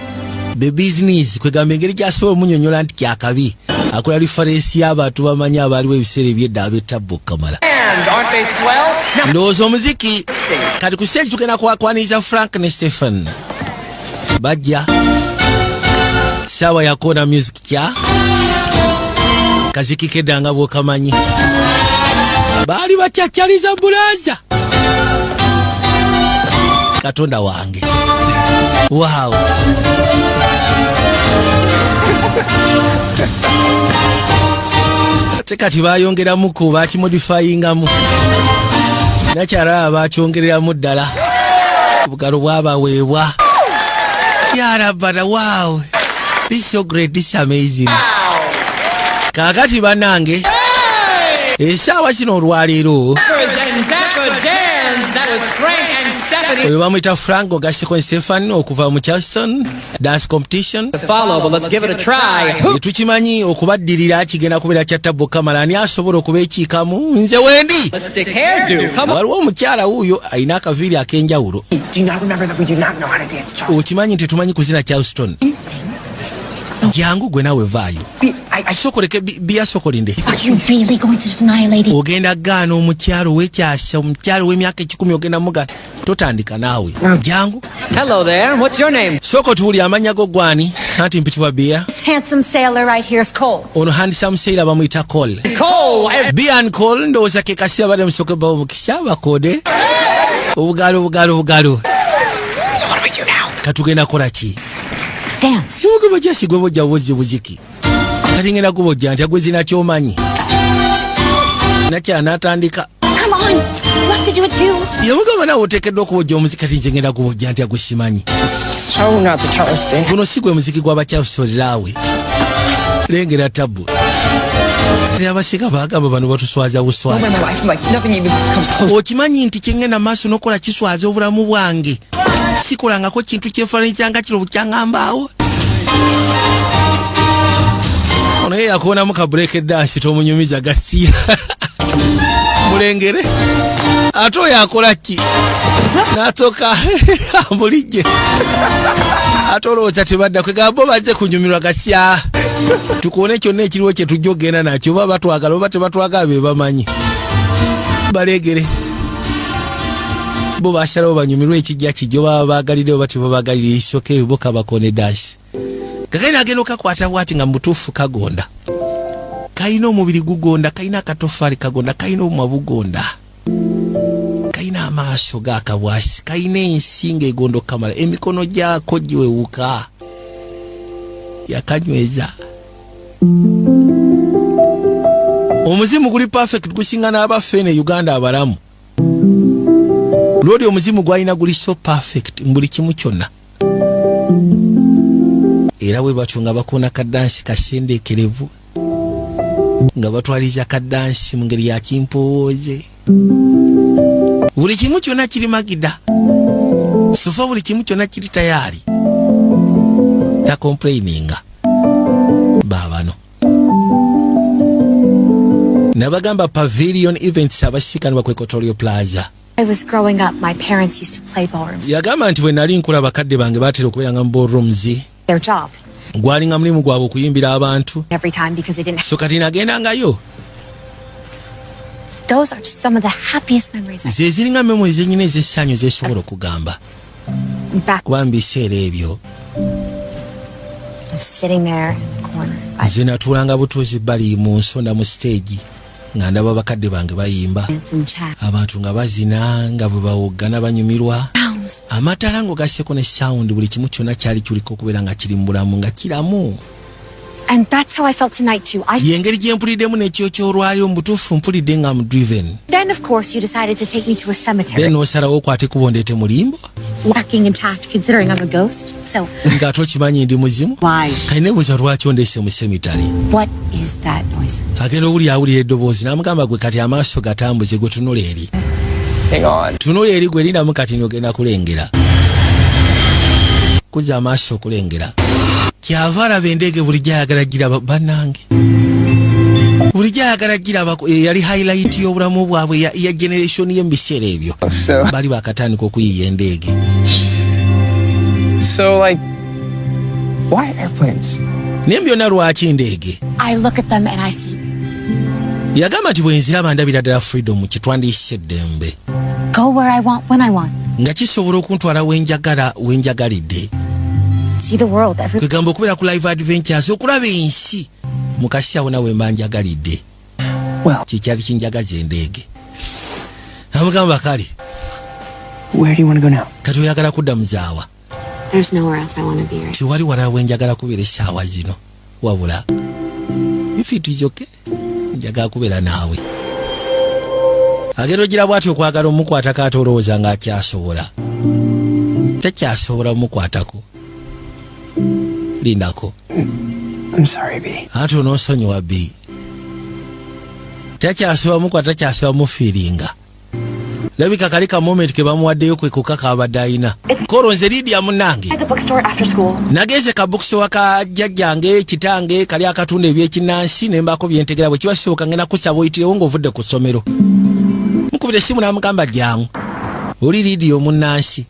[SPEAKER 1] The business kwegamba engeri gy'asobola omunyonyola nti kyakabi. Akola lifarensi y'abantu bamanyi abaaliwo ebiseera eby'edda ab'ettabbu Kamala. Ndowooza omuziki kati ku stage tugenda kwakwaniriza Frank ne Stephen. Bajja ssaawa yakona music kya kaziki keddanga bw'okamanyi. Baali bakyakyaliza bulaza. Katonda wange. Wow. Tekati bayongeramu ku bakimodifyingamu. Nakyala bakyongereramu ddala. Obugalo bwabaweebwa. Yarabana, wow. This is so great, this is amazing. Kakati banange. Esaawa kino olwaleero. Oyo bamuyita Frank ogasseko ne Stefan okuva mu Charleston dance competition. Tukimanyi okubaddirira kigenda kubeera kya Tabbo Kamala ani asobola okubeekiikamu nze wendi. Waliwo omukyala wuuyo alina akaviiri ak'enjawulo. Okimanyi nti tumanyi kuzina Charleston. Jangu gwe nawe vaayo. Sokoleke bia sokolinde.
[SPEAKER 3] Are you really going to deny a lady?
[SPEAKER 1] Ogenda gaana omukyalo w'ekyasa omukyalo w'emyaka 10 ogenda muga totandika naawe. Jangu.
[SPEAKER 7] Hello there. What's your name?
[SPEAKER 1] Soko tuwuli amanya go gwani anti mpitibwa bia.
[SPEAKER 3] This handsome sailor right here is Cole.
[SPEAKER 1] Ono handsome sailor bamuyita Cole.
[SPEAKER 7] Cole.
[SPEAKER 1] Bia and Cole ndowooza ke kasi abadde musoke bawo mukisa bakode. Obugalo.
[SPEAKER 4] So what do we do now?
[SPEAKER 1] Katugenda kola ki?
[SPEAKER 3] Dance.
[SPEAKER 1] Yogo bajasi gwe bojja buziki. Kati ngenda kubojja nti agwezina kyomanyi. Nakya natandika.
[SPEAKER 3] Come on. You have to do it too.
[SPEAKER 1] Yamugamba nawe oteekeddwa okubojja omuziki kati nze ngenda kubojja nti agwesimanyi.
[SPEAKER 4] So not the Charleston.
[SPEAKER 1] Guno si gwe muziki gw'abakyabusolerawe. Lengera Tabbo. Kati abasika bagamba bano batuswaza buswaza.
[SPEAKER 4] Over my life, I'm like nothing even comes close.
[SPEAKER 1] Okimanyi nti kyengenda maaso n'okola kiswaza obulamu bwange. Sikolangako kintu kyefaananyizanga kiro bukyangambaawo. Ono ye yakubonamu ka break dance tomunyumiza gasiya. Mulengere. Ate oyo akola ki? N'atoka ambulijje. Ate olowooza tebadda kwegamba bazze kunyumirwa gasiya. Tukuone kyonna ekiriwo kye tujja ogenda nakyo oba batwagala oba tebatwagala be bamanyi. Balegere. Bo basalawo banyumirwa ekijja kijjo baba baagalire oba tebabagalire isoke eboka bakone dance. Kakaina agenda okakwata bwati nga mutuufu kagonda. Kaina omubiri gugonda, kaina akatofaali kagonda, kaina omumwa bugonda. Kaina amaaso gaakabwasi, kaina ensinga egondo Kamala, emikono gyako giwewuka. Yakanyweza. Omuzimu guli perfect gusinga n'abafeene Uganda abalamu. Lodi omuzimu gwalina guli so perfect mbuli kimu kyonna. Era bwe batyo nga bakoona kadansi kasendeekerevu nga batwaliza kadansi mu ngeri ya kimpowooze. Buli kimu kyonna kiri magida. Sofa buli kimu kyonna kiri tayaali. Ta complaininga. Baabano. Nabagamba Pavilion Events abasika ne Equatorial Plaza.
[SPEAKER 3] I was growing up, my parents used to play ballrooms.
[SPEAKER 1] Yagamba nti bwe nali nkula bakadde bange baatera okubeeranga mu ballrooms.
[SPEAKER 3] Their job.
[SPEAKER 1] Gwalinga mulimu gwabwe okuyimbira abantu.
[SPEAKER 3] Every time because they didn't.
[SPEAKER 1] So kati nagendangayo.
[SPEAKER 3] Those are just some of the happiest memories.
[SPEAKER 1] Ze ziringa memories ennyina ez'essanyu zesobola okugamba. Kuba mu biseera ebyo.
[SPEAKER 3] Sitting there in the corner.
[SPEAKER 1] Nze natuulanga butuuzi bali mu nsonda mu stage nga ndaba bakadde bange bayimba. Abantu nga bazina nga bwe bawoggana banyumirwa. Amatala ngo gasseko ne sound buli kimu kyonna kyali kiliko okubeera nga kiri mu bulamu nga kiramu.
[SPEAKER 8] And that's how I felt tonight too.
[SPEAKER 1] Yengeri gye mpulidemu n'ekyokyo olwali omutuufu mpulidde nga I'm driven.
[SPEAKER 8] Then of course you decided to take me to a cemetery.
[SPEAKER 1] Then osalawo okwate kubondeete mulimbo.
[SPEAKER 8] Lacking in tact considering I'm a ghost. So
[SPEAKER 1] ng'ate okimanyi ndi muzimu.
[SPEAKER 8] Why?
[SPEAKER 1] Kainebuuza lwaki ondeese mu cemetery.
[SPEAKER 8] What is that noise?
[SPEAKER 1] Agenda awulira eddoboozi n'amugamba gwe kati amaaso gatambuze gwe tunula eri.
[SPEAKER 4] Hang on.
[SPEAKER 1] Tunula eri gwe lindamu kati n'ogenda kulengera. Kuza amaaso okulengera. Kyava alaba endege bulijjo ayagala giraba bannange. Bulijjo ayagala giraba yali highlight y'obulamu bwabwe ya generation ye mu biseera ebyo. Bali bakatandika okuyiiya endege.
[SPEAKER 4] So like, why airplanes?
[SPEAKER 1] Naye byonna lwaki endege?
[SPEAKER 8] I look at them and I see.
[SPEAKER 1] Yagamba nti bwe nziraba ndabira ddala freedom kitwandiyise eddembe.
[SPEAKER 8] Go where I want when I want.
[SPEAKER 1] Nga kisobola okuntwala wenjagalidde.
[SPEAKER 8] See the world every.
[SPEAKER 1] Kwegamba okubeera ku live adventures okulaba ensi mukasi awo nawe mba njagalidde. Kikyali kinjagaza endege. Amugamba kale.
[SPEAKER 4] Where do you want to go now?
[SPEAKER 1] Kati oyagala kudda muzaawa.
[SPEAKER 3] There's nowhere else I want to be right.
[SPEAKER 1] Tiwali wala wenjagala kubeera essaawa zino. Wabula. If it is okay. Njagala kubeera naawe. Agero gira bwati okwagala omukwata katolooza nga akyasobola. Takyasobola omukwatako. Lindako.
[SPEAKER 4] I'm sorry, B.
[SPEAKER 1] Ate onoosonyiwa B. Takyasobola mukwata takyasobola mufiiringa. Labika kali ka moment ke bamuwaddeyo kwe kukaka abadde ayina. Koro nze Lydia munnange. Nageze ka bookstore ka jjajjange kitange kali akatunda ebyekinnansi ne mbako byentegera bwe kibasooka ngena kusaba oyitirewo ng'ovudde ku ssomero. Mukubira essimu n'amugamba jjangu. Oli Lydia omunnansi.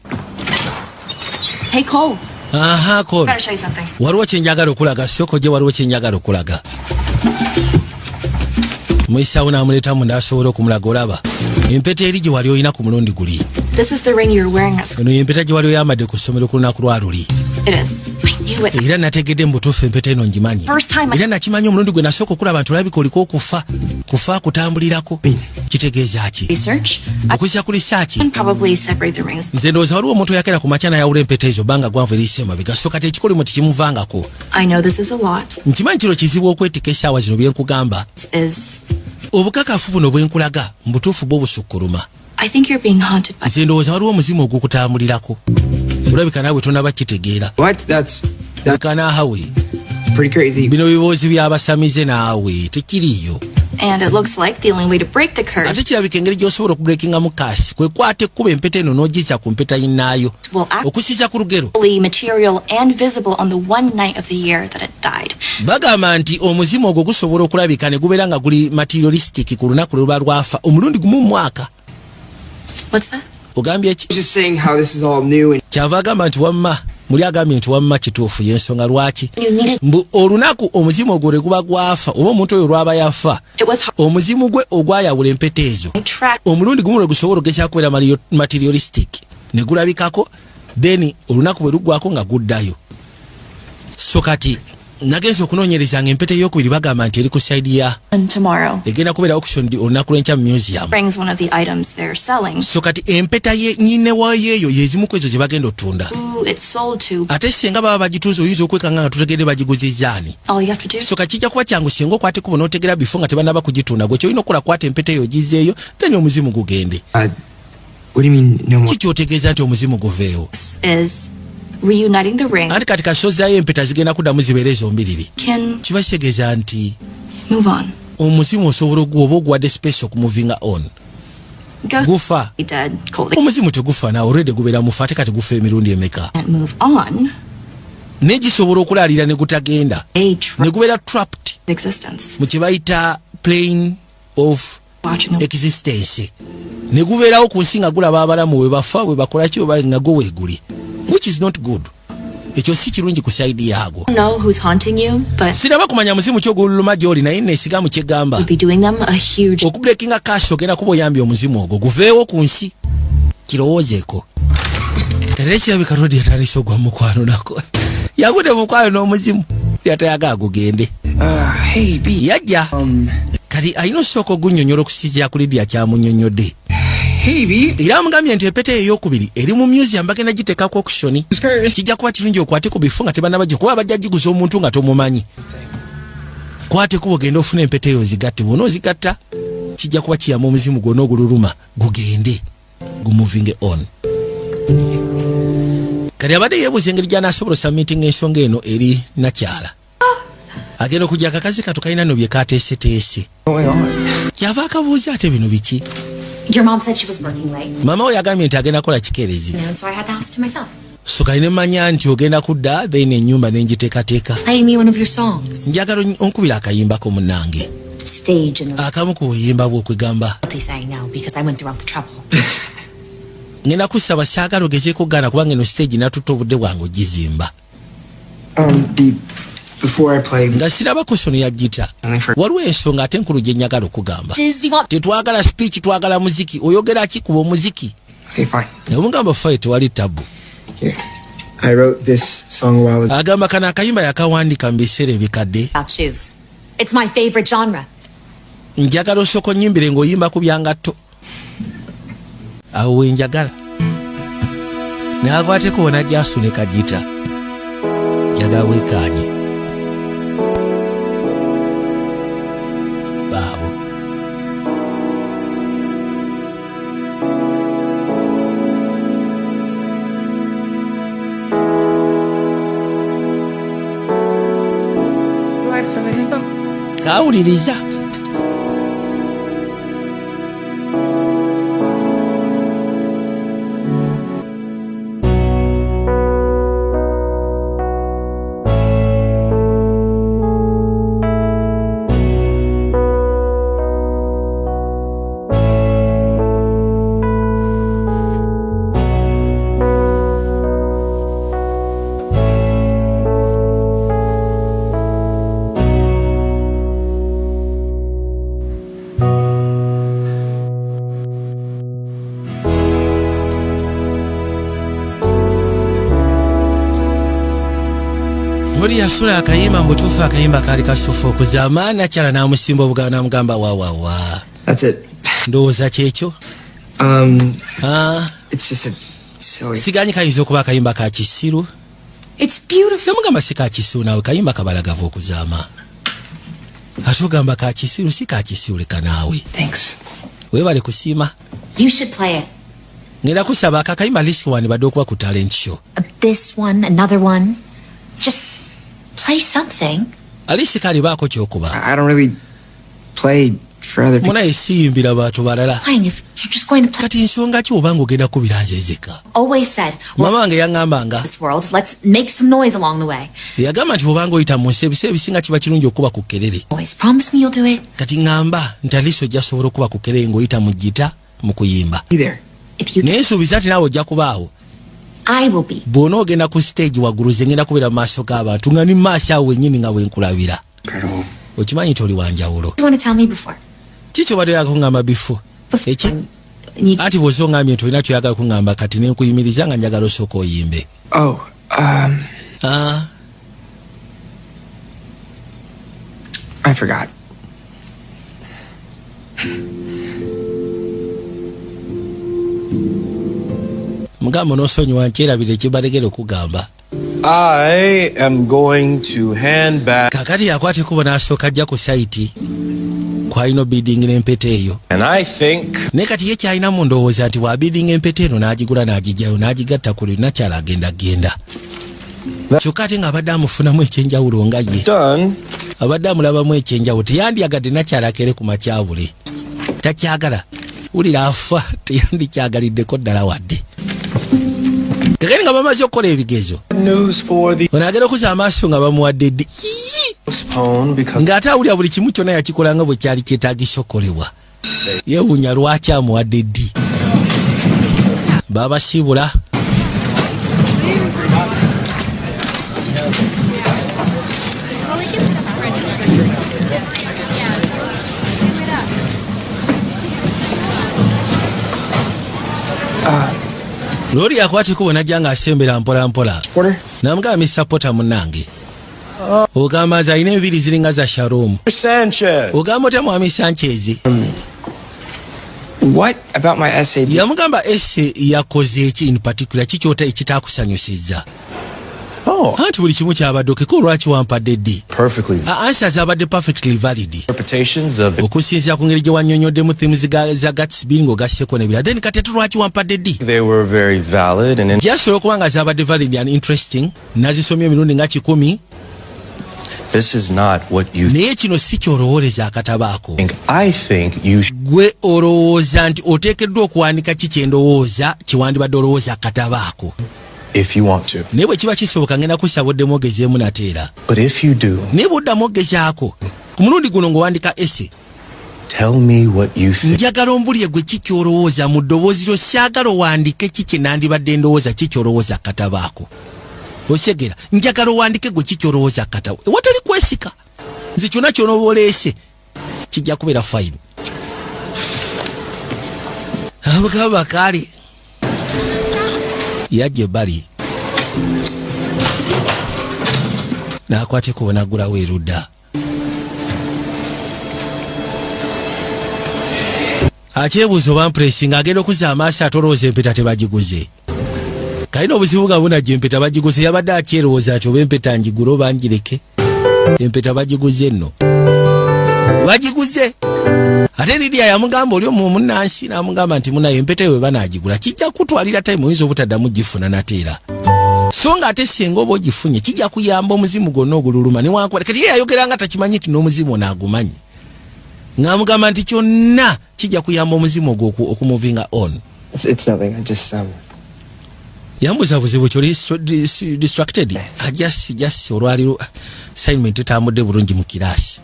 [SPEAKER 5] Hey, Cole.
[SPEAKER 1] Aha, Cole.
[SPEAKER 5] Gotta show you something.
[SPEAKER 1] Waliwo kye njagala okulaga, soko gye waliwo kye njagala okulaga. Mwisawo n'amuleeta mu n'asobola okumulaga olaba. Empeta eri gye wali oyina ku mulundi guli.
[SPEAKER 5] This is the ring you're wearing at school.
[SPEAKER 1] Eno empeta gye wali oyambadde ku ssomero ku lunaku lwa luli.
[SPEAKER 5] It is. I knew it.
[SPEAKER 1] Era nategedde mu butuufu empeta eno ngimanyi.
[SPEAKER 5] First time
[SPEAKER 1] Era nakimanyi omulundi gwe nasooka okulaba nti olabika oliko okufa. Kufa kutambulirako. Kitegeeza ki?
[SPEAKER 5] Research.
[SPEAKER 1] Okuzza ku research.
[SPEAKER 5] I can probably separate the rings.
[SPEAKER 1] Nze ndowooza waliwo omuntu yakera ku makya n'ayawula empeta ezo banga gwanvu eriise emabega so kati ekikolimo tekimuvangako.
[SPEAKER 5] I know this is a lot.
[SPEAKER 1] Nkimanyi kino kizibu okwetika essaawa zino bye nkugamba.
[SPEAKER 5] Is.
[SPEAKER 1] Obukakafu buno bwe nkulaga mu butuufu bwo busukkuluma.
[SPEAKER 5] I think you're being haunted by.
[SPEAKER 1] Nze ndowooza waliwo omuzimu ogukutambulirako. Olabika naawe tonaba kitegeera.
[SPEAKER 4] What? That's
[SPEAKER 1] Leka naawe.
[SPEAKER 4] pretty crazy.
[SPEAKER 1] Bino biboozi by'abasamize naawe tekiriiyo.
[SPEAKER 5] And it looks like the only way to break the curse
[SPEAKER 1] Ate kirabika engeri gy'osobola okubreakingamu kaasi kwe kwata ekkuba empeta eno n'ogizza ku mpeta yinnaayo.
[SPEAKER 5] will act
[SPEAKER 1] Okusiza ku lugero.
[SPEAKER 5] material and visible on the one night of the year that it died.
[SPEAKER 1] Bagamba nti omuzimu ogwo gusobola okulabika ne gubeera nga guli materialistic ku lunaku lwe luba lwafa omulundi gumu mu mwaka.
[SPEAKER 5] What's that?
[SPEAKER 1] Ogambye ki?
[SPEAKER 4] Just saying how this is all new and
[SPEAKER 1] Kyava agamba nti wamma muli agambye nti wamma kituufu y'ensonga lwaki.
[SPEAKER 5] You needed.
[SPEAKER 1] Mbu olunaku omuzimu ogwo lwe guba gwafa oba omuntu oyo lwaba yafa
[SPEAKER 5] It was hard.
[SPEAKER 1] omuzimu gwe ogwayawula empeta ezo
[SPEAKER 5] I tracked.
[SPEAKER 1] omulundi gumu lwe gusobola okugeza kubeera materialistic ne gulabikako then olunaku bwe luggwako nga guddayo. So kati nagenze okunoonyereza nga empeta ey'okubiri bagamba nti eri ku side ya
[SPEAKER 5] And tomorrow
[SPEAKER 1] egenda kubeera auction olunaku lw'enkya mu museum.
[SPEAKER 5] brings one of the items they're selling.
[SPEAKER 1] So kati empeta ye nyine waayo eyo yezimu ku ezo ze bagenda otunda.
[SPEAKER 5] Who it's sold to.
[SPEAKER 1] Ate singa baba bagituuza oyinza okwekanga nga tutegedde bagiguzizzaani.
[SPEAKER 5] All you have to do.
[SPEAKER 1] So kijja kuba kyangu singa okwate kubo n'otegera bifo nga tebannaba kugitunda gwe kyolina okukola kwata empeta eyo ogizzeeyo then omuzimu gugende.
[SPEAKER 4] what do you mean no more?
[SPEAKER 1] Ki kyotegeeza nti omuzimu guveewo?
[SPEAKER 5] This is reuniting the ring.
[SPEAKER 1] Ate kati kasozaayo empeta zigenda kuddamu zibeere ezombiriri.
[SPEAKER 5] Can
[SPEAKER 1] Kiba kitegeeza nti
[SPEAKER 5] move on.
[SPEAKER 1] omuzimu osobola oba oguwadde space okumuvinga on.
[SPEAKER 5] Ghost
[SPEAKER 1] Gufa.
[SPEAKER 5] dead. Cold.
[SPEAKER 1] Omuzimu tegufa naawe already gubeera mufa ate kati gufa emirundi emeka.
[SPEAKER 5] Can't move on.
[SPEAKER 1] Naye gisobola okulaalira ne gutagenda.
[SPEAKER 5] A
[SPEAKER 1] Ne gubeera trapped
[SPEAKER 5] existence.
[SPEAKER 1] mu kye bayita plane of
[SPEAKER 5] Watching the.
[SPEAKER 1] existence. Ne gubeerawo ku nsi nga gulaba abalamu we bafa we bakola ki nga go weeguli. Which is not good. Ekyo si kirungi ku side yaago.
[SPEAKER 5] I don't know who's haunting you, but
[SPEAKER 1] Siraba kumanya muzimu ky'ogululuma gy'oli naye neesiga mu kyegamba.
[SPEAKER 5] you'd be doing them a huge.
[SPEAKER 1] Okubreakinga kaasi ogenda kuba oyambye omuzimu ogwo guveewo ku nsi. Kirowoozeeko. Era ekirabika Rodi yatandise ogwa mukwano nako. Yagudde mukwano n'omuzimu. Yatayagala gugende.
[SPEAKER 4] Hey, B.
[SPEAKER 1] Yajja. Kati alina osooka ogunnyonnyola okusinziira ku Lydia kyamunnyonnyodde.
[SPEAKER 4] Hey, B.
[SPEAKER 1] Era amugambye nti empeta ey'okubiri eri mu museum bagenda giteekako auction. Kijja kuba kirungi okwate ku bifo nga tebannaba kuba bajja giguza omuntu nga tomumanyi. kwate kuba ogenda ofuna empete eyo zigatte bwona ozigatta kijja kuba kiyama omuzimu gwonna ogululuma gugende moving on. Kati abadde yeebuuza engeri gy'anaasobola submitting ensonga eno eri nakyala. Agenda okujja akakazi katu kalina nno bye kaateeseteese. Kyava akabuuza ate bino biki?
[SPEAKER 5] Your mom said she was working late.
[SPEAKER 1] Mama we yagambye nti agenda kukola kikeerezi.
[SPEAKER 5] So I had the house to myself.
[SPEAKER 1] So kalina manya nti ogenda kudda then ennyumba n'engiteekateeka.
[SPEAKER 5] Play me one of your songs.
[SPEAKER 1] Njagala onkubira akayimbako munnange.
[SPEAKER 5] Stage and
[SPEAKER 1] akamu ku buyimba bw'okwegamba.
[SPEAKER 5] what they say now because I went throughout the trouble.
[SPEAKER 1] Ngenda kusaba saagala ogezeeko kugaana kubanga eno stage natutta obudde bwange ogizimba.
[SPEAKER 4] Before I play,
[SPEAKER 1] nga siraba ku sono ya gita waliwo ensonga ate enkulu gye njagala okugamba. Tetwagala speech, twagala muziki. Oyogera kikuba omuziki.
[SPEAKER 4] Okay, fine.
[SPEAKER 1] Omugamba ffe tewali tabu.
[SPEAKER 4] Here. I wrote this song a while ago.
[SPEAKER 1] Agamba kana akayimba yakawandiika mu biseera ebikadde.
[SPEAKER 5] About shoes. It's my favorite genre.
[SPEAKER 1] Njagala osooka onnyimbire ng'oyimba ku byangatto. Awo wenjagala. N'akwateko wona gy'asunika gita. Njagala weekaanye. Baabo. Kawuliriza. Oli yasula akayimba mbutuufu akayimba kaali kasufu okuzaama nakyala n'amusimba obugaana n'amugamba wa.
[SPEAKER 4] That's it.
[SPEAKER 1] Ndowooza kyekyo.
[SPEAKER 4] It's just a silly.
[SPEAKER 1] Siganyi kayinza okuba akayimba ka kisiru.
[SPEAKER 5] It's beautiful.
[SPEAKER 1] Namugamba si ka kisiru naawe kayimba kabalagavu okuzaama. Ate ogamba ka kisiru si ka kisiru leka naawe.
[SPEAKER 4] Thanks.
[SPEAKER 1] Weebale kusiima.
[SPEAKER 5] You should play it.
[SPEAKER 1] Ngenda kusaba akakayimba lisi wani badde okuba ku talent show.
[SPEAKER 5] This one, another one. Just play something.
[SPEAKER 1] Alisi kali baako kyokuba.
[SPEAKER 4] I don't really play for other people.
[SPEAKER 1] Muna esiyimbira bantu balala.
[SPEAKER 5] Playing if you're just going to play.
[SPEAKER 1] Kati ensonga ki obanga ogenda kubira nzezeka.
[SPEAKER 5] Always said, well,
[SPEAKER 1] Mama wange yangambanga.
[SPEAKER 5] this world, let's make some noise along the way.
[SPEAKER 1] Yagamba nti obanga oyita mu nsi ebiseera ebisinga kiba kirungi okuba ku kkerere.
[SPEAKER 5] Always promise me you'll do it.
[SPEAKER 1] Kati ngamba nti Alisi ojja sobola okuba ku kkerere ng'oyita mu gita mu kuyimba.
[SPEAKER 4] Be there.
[SPEAKER 5] If you do,
[SPEAKER 1] Naye nsuubiza nti naawe ojja kubaawo.
[SPEAKER 5] I will be.
[SPEAKER 1] Bw'ona ogenda ku stage waggulu ze ngenda kubeera mu maaso g'abantu nga ni mu maaso awo wennyini nga wenkulabira.
[SPEAKER 4] Incredible.
[SPEAKER 1] Okimanyi nti oli wanjawulo.
[SPEAKER 5] You want to tell me before?
[SPEAKER 1] Kiki obadde oyagala kuŋŋamba bifo? Eki? Ati bw'oza oŋŋambye nti olina kyoyagala kuŋŋamba kati ne nkuyimiriza nga njagala osooka oyimbe.
[SPEAKER 4] Oh, I forgot.
[SPEAKER 1] Mugamba n'osonyiwa nkyerabira ekibalegera okugamba.
[SPEAKER 2] I am going to hand back.
[SPEAKER 1] Kakati yakwata ekubo n'asooka ajja ku sayiti kwalina bidding n'empeta eyo.
[SPEAKER 2] And I think
[SPEAKER 1] Naye kati ye kyalinamu ndowooza nti bw'abiddinga empeta eno n'agigula n'agijjayo n'agigatta ku lunakyala agenda. Kyokka ate ng'abadde amufunamu ekyenjawulo nga ye.
[SPEAKER 2] done.
[SPEAKER 1] Abadde amulabamu ekyenjawulo teyandyagadde nakyala akere ku makyabule. Takyagala. Wulira afa teyandikyagaliddeko ddala wadde. Kakati nga bamaze okukola ebigezo.
[SPEAKER 2] News for the
[SPEAKER 1] Onaagera okuza amaaso nga bamuwadde ddi.
[SPEAKER 2] postpone because
[SPEAKER 1] Ng'ate awulira buli kimu kyonna yakikola nga bwe kyali kyetaagisa okukolebwa. Yeewuunya lwaki amuwadde ddi. Baabasiibula. Looli yakwata ekubo najja ng'asembera mpola mpola.
[SPEAKER 4] Order.
[SPEAKER 1] Namugamba Mr. Potter munnange. Ogamba nti alina enviiri ziringa za Shalom.
[SPEAKER 2] Sanchez.
[SPEAKER 1] Ogamba otya Mwami Sanchez?
[SPEAKER 4] What about my essay?
[SPEAKER 1] Yamugamba esse yakoze eki in particular kikyota ekitaakusanyusizza.
[SPEAKER 2] Oh.
[SPEAKER 1] Anti buli kimu kyabadde lwaki wampadde ddi?
[SPEAKER 2] Perfectly.
[SPEAKER 1] Answers abadde perfectly valid.
[SPEAKER 2] Interpretations of
[SPEAKER 1] okusinziira ku ngeri gye wannyonnyoddemu themes za Gatsby ng'ogasseko n'ebirala. Then kati lwaki wampadde ddi?
[SPEAKER 2] they were very valid and
[SPEAKER 1] Jasobola okuba nga zabadde valid and interesting. Nazisomye emirundi nga 10.
[SPEAKER 2] this is not what you
[SPEAKER 1] Naye kino si ky'olowooleza akatabo ako.
[SPEAKER 2] think. I think you
[SPEAKER 1] Gwe olowooza nti oteekeddwa okuwandiika ki kye ndowooza kiwandibadde olowooza akatabo ako.
[SPEAKER 2] if you want to.
[SPEAKER 1] Naye bwe kiba kisoboka ngenda kusaba oddemu ogezeemu nateera.
[SPEAKER 2] But if you do,
[SPEAKER 1] Naye bw'oddamu ogezaako ku mulundi guno ng'owandika esse.
[SPEAKER 2] tell me what you think.
[SPEAKER 1] Njagala ombulye gwe ki ky'olowooza mu ddoboozi lyo, syagala owandike ki kye nandibadde ndowooza ki ky'olowooza akatabo ako. Osegera njagala owandike gwe ki ky'olowooza akatabo. Ewatali kwesika. Nze kyonna ky'onooba oleese kijja kubeera fine. Abagabo bakaali yajja ebbali n'akwateko bonagulawo erudda. Akyebuuza oba mpulesi ng'agenda okuzza amaaso atolowooza empeta tebagiguze. Kalina obuzibu nga bunajja empeta bagiguze, yabadde akyerowooza ati oba empeta njigule oba njireke. Empeta bagiguze nno. Bagiguze. Ate Lydia yamugamba oli omu munnansi n'amugamba nti munaye empeta eyo banaagigula kijja kutwalira time oyinza obutaddamu gifuna nateera. So nga ate senga oba ogifunye kijja kuyamba omuzimu gwonna ogululuma newankubadde kati ye yayogeranga takimanyi nti n'omuzimu onaagumanyi. Ng'amugamba nti kyonna kijja kuyamba omuzimu ogwo okumuvinga on.
[SPEAKER 4] It's nothing. I just
[SPEAKER 1] Yambuza buzibu kyoli distracted. Just olwaliro assignment etambudde bulungi mu kiraasi.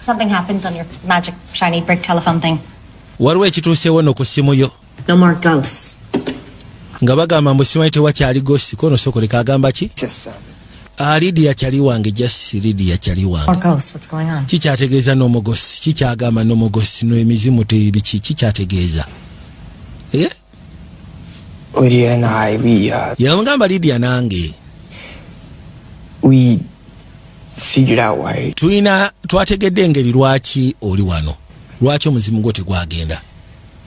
[SPEAKER 8] Something happened on your magic shiny brick telephone thing.
[SPEAKER 1] Waliwo ekituuseewo nno ku ssimu yo.
[SPEAKER 8] No more ghosts.
[SPEAKER 1] Nga bagamba mbu simanyi tewakyali ghost kono sokoleka agamba ki?
[SPEAKER 4] just
[SPEAKER 1] Lydia kyali wange just Lydia kyali wange.
[SPEAKER 8] More ghosts. What's going on?
[SPEAKER 1] Kikyategeeza n'omugosi kikyagamba n'omugosi n'emizimu tebiki kikyategeeza.
[SPEAKER 4] Lydia and I,
[SPEAKER 1] Yamugamba Lydia nange
[SPEAKER 4] we figured out why.
[SPEAKER 1] Twategedde engeri lwaki oli wano. Lwaki omuzimu gwo tegwagenda.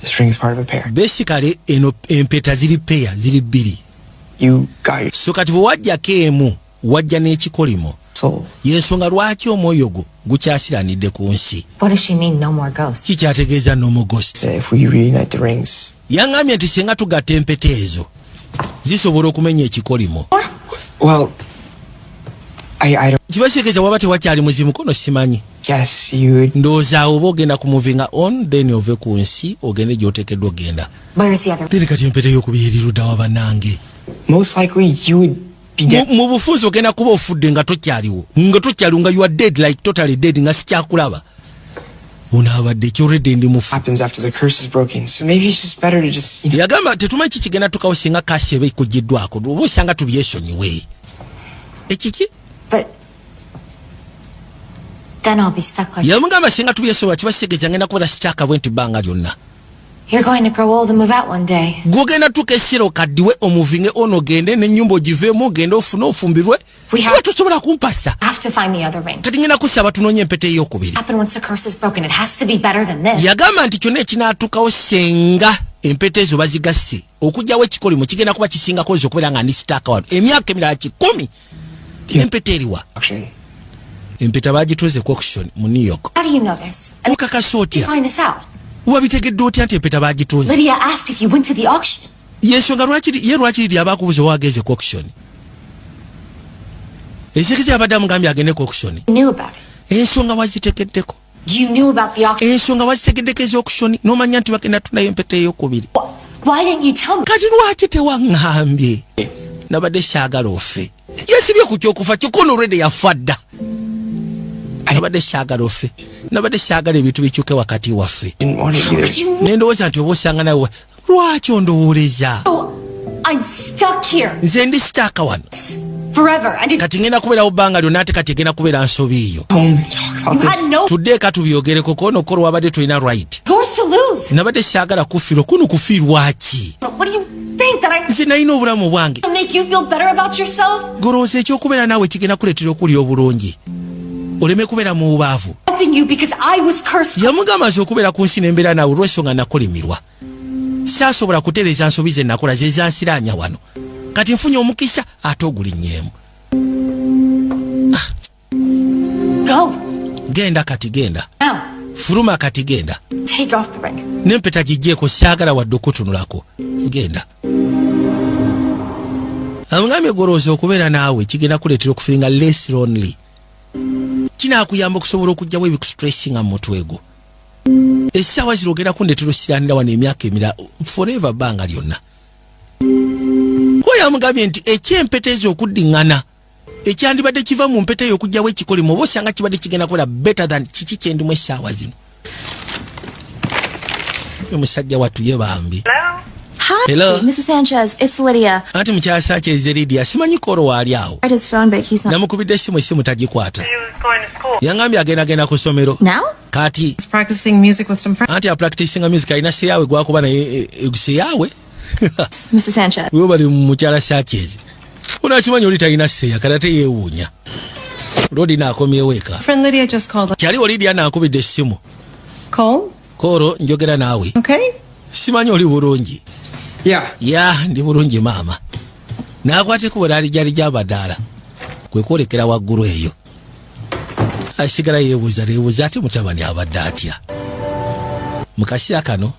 [SPEAKER 4] This ring's part of a pair.
[SPEAKER 1] Basically eno empeta ziri pair ziri bbiri.
[SPEAKER 4] You got your
[SPEAKER 1] So kati bwe wajjako emu wajja n'ekikolimo.
[SPEAKER 4] soul.
[SPEAKER 1] Yensonga lwaki omwoyo gwo gukyasiranidde ku nsi.
[SPEAKER 8] What does she mean, no more ghosts?
[SPEAKER 1] Kikyategeeza n'omugosi.
[SPEAKER 4] Say if we reunite the rings.
[SPEAKER 1] Yangambye nti singa tugatta empeta ezo zisobola okumenya ekikolimo.
[SPEAKER 4] Well, I don't
[SPEAKER 1] Kibasekeeza waba tewakyali muzimu kono simanyi.
[SPEAKER 4] guess you would.
[SPEAKER 1] Ndowooza oba ogenda kumuvinga on then ove ku nsi ogende gy'oteekeddwa ogenda.
[SPEAKER 8] Where's the other?
[SPEAKER 1] Then kati empeta y'okubiri erirudda wa bannange.
[SPEAKER 4] Most likely you would be dead.
[SPEAKER 1] Mu bufunzi ogenda kuba ofudde nga tokyaliwo. Nga tokyaliwo nga you are dead like totally dead nga sikyakulaba. Unaabadde kyolredde ndi mufu.
[SPEAKER 4] Happens after the curse is broken. So maybe it's just better to just,
[SPEAKER 1] Yagamba tetumanyi kikigenda tukawo singa kaasi eba ikugiddwako. Oba osanga tubyesonyiwe. Ekiki?
[SPEAKER 8] But then I'll be stuck like.
[SPEAKER 1] Yamugamba singa tubyesobola kibasegeeza ngenda kubeera sitaaka bwe nti bbanga lyonna.
[SPEAKER 8] You're going to grow old and move out one day.
[SPEAKER 1] Gwogenda tukesera okaddiwe omuvinge ono ogende n'ennyumba ogiveemu ogende ofune ofumbirwe.
[SPEAKER 8] We have-
[SPEAKER 1] Kuba tosobola kumpasa.
[SPEAKER 8] I have to find the other ring.
[SPEAKER 1] Kati ngenda kusaba tunoonye empeta ey'okubiri.
[SPEAKER 8] Happen once the curse is broken. It has to be better than this.
[SPEAKER 1] Yagamba nti kyonna ekinaatukawo senga empeta ezo bazigasse okugyawo ekikolimo kigenda kuba kisingako nze okubeera nga ndi sitaaka wano emyaka emirala 10. Empeta eriwa.
[SPEAKER 4] auction.
[SPEAKER 1] Empeta baagituuze ku auction mu New York.
[SPEAKER 8] How do you know this?
[SPEAKER 1] Okakasa
[SPEAKER 8] You
[SPEAKER 1] otya?
[SPEAKER 8] find this out.
[SPEAKER 1] Wabitegedde otya nti empeta baagituuze?
[SPEAKER 8] Lydia asked if you went to the auction.
[SPEAKER 1] Yensonga lwaki Lydia abaakubuza wageze ku auction. Ensekezi abadde amugambye agende ku auction.
[SPEAKER 8] You knew about it.
[SPEAKER 1] Ensonga wazitegeddeko.
[SPEAKER 8] You knew about the auction.
[SPEAKER 1] Ensonga wazitegeddeko ez'auction n'omanya nti bagenda tunayo empeta ey'okubiri.
[SPEAKER 8] Why didn't you tell me?
[SPEAKER 1] Kati lwaki tewaŋŋambye? Nabadde saagala ofe. Yesibye ku kyokufa kikono already yafa dda. Nabadde saagala ofe. Nabadde saagala ebintu bikyuke wakati waffe.
[SPEAKER 4] Didn't want it either.
[SPEAKER 8] Could you?
[SPEAKER 1] Nendowooza nti oba osanga nawe lwaki ondowooleza?
[SPEAKER 8] I'm stuck here
[SPEAKER 1] Nze ndi sitaaka wano.
[SPEAKER 8] forever. And it's,
[SPEAKER 1] Kati ngenda kubeerawo bbanga lyonna ate kati egenda kubeera nsobi eyo.
[SPEAKER 4] Home and talk about
[SPEAKER 8] you had
[SPEAKER 4] this.
[SPEAKER 8] no
[SPEAKER 1] Tudde eka tubyogereko kono kolo wabadde tulina right.
[SPEAKER 8] yours to lose.
[SPEAKER 1] Nabadde saagala kufiirwa kuno kufiirwa ki?
[SPEAKER 8] What do you think that I'm
[SPEAKER 1] Nze nalina obulamu bwange.
[SPEAKER 8] gonna make you feel better about yourself?
[SPEAKER 1] Golooza ekyokubeera naawe kigenda kuleetera okulya obulungi. Oleme kubeera mu bubaavu.
[SPEAKER 8] Acting you because I was cursed.
[SPEAKER 1] Yamugamba nze okubeera ku nsi n'embeera naawe olw'ensonga nakolimirwa. Saasobola kutereeza nsobi ze nakola ze zansiraanya wano. kati nfunye omukisa ate ogulinnyeemu.
[SPEAKER 8] Go.
[SPEAKER 1] Genda kati genda.
[SPEAKER 8] Now.
[SPEAKER 1] Fuluma kati genda.
[SPEAKER 8] Take off the ring.
[SPEAKER 1] Nempeta gijjeeko saagala wadde okutunulako. Genda. Amugambye golooza okubeera naawe kigenda kuleetera okufiringa less lonely. Kinaakuyamba okusobola okugyawo ebikustressing mu mutwe gwo. Essaawa zino ogenda kundeetera osiranira wano emyaka emirala forever bbanga lyonna. Oyo amugambye nti ekyempeta ezo okuddiŋŋana ekyandibadde kiva mu mpeta eyo okugyawo ekikolimo oba osanga kibadde kigenda kukola better than kiki kyendimu essaawa zino. Omusajja wattu ye bambi.
[SPEAKER 3] Hi,
[SPEAKER 1] Hello.
[SPEAKER 3] Mrs. Sanchez. It's Lydia.
[SPEAKER 1] Anti mukyasa kyeze Lydia simanyi Koro waali awo.
[SPEAKER 3] I his phone, but he's not.
[SPEAKER 1] Namukubidde essimu tagikwata. Yangambye agenda ku ssomero.
[SPEAKER 3] Now?
[SPEAKER 1] Kati.
[SPEAKER 9] He's practicing music with some friends.
[SPEAKER 1] Anti practicing music alina seyawe gwakuba naye seyawe.
[SPEAKER 3] Mrs. Sanchez.
[SPEAKER 1] Wewe bali mukyala Sanchez. Unakimanyi oli talina seya kadate yeewuunya. Rodi naakomyewo eka.
[SPEAKER 9] Friend Lydia just called.
[SPEAKER 1] Kyaliwo Lydia nankubidde essimu.
[SPEAKER 9] Cole?
[SPEAKER 1] Koro njogera naawe.
[SPEAKER 9] Okay.
[SPEAKER 1] Simanyi oli bulungi.
[SPEAKER 9] Yeah.
[SPEAKER 1] Ndi bulungi maama. Naakwateko bwe laali gy'abadaala. Kwe kwolekera waggulu eyo. Asigala yeebuuza ate mutabani abadde atya. Mu kaseera kano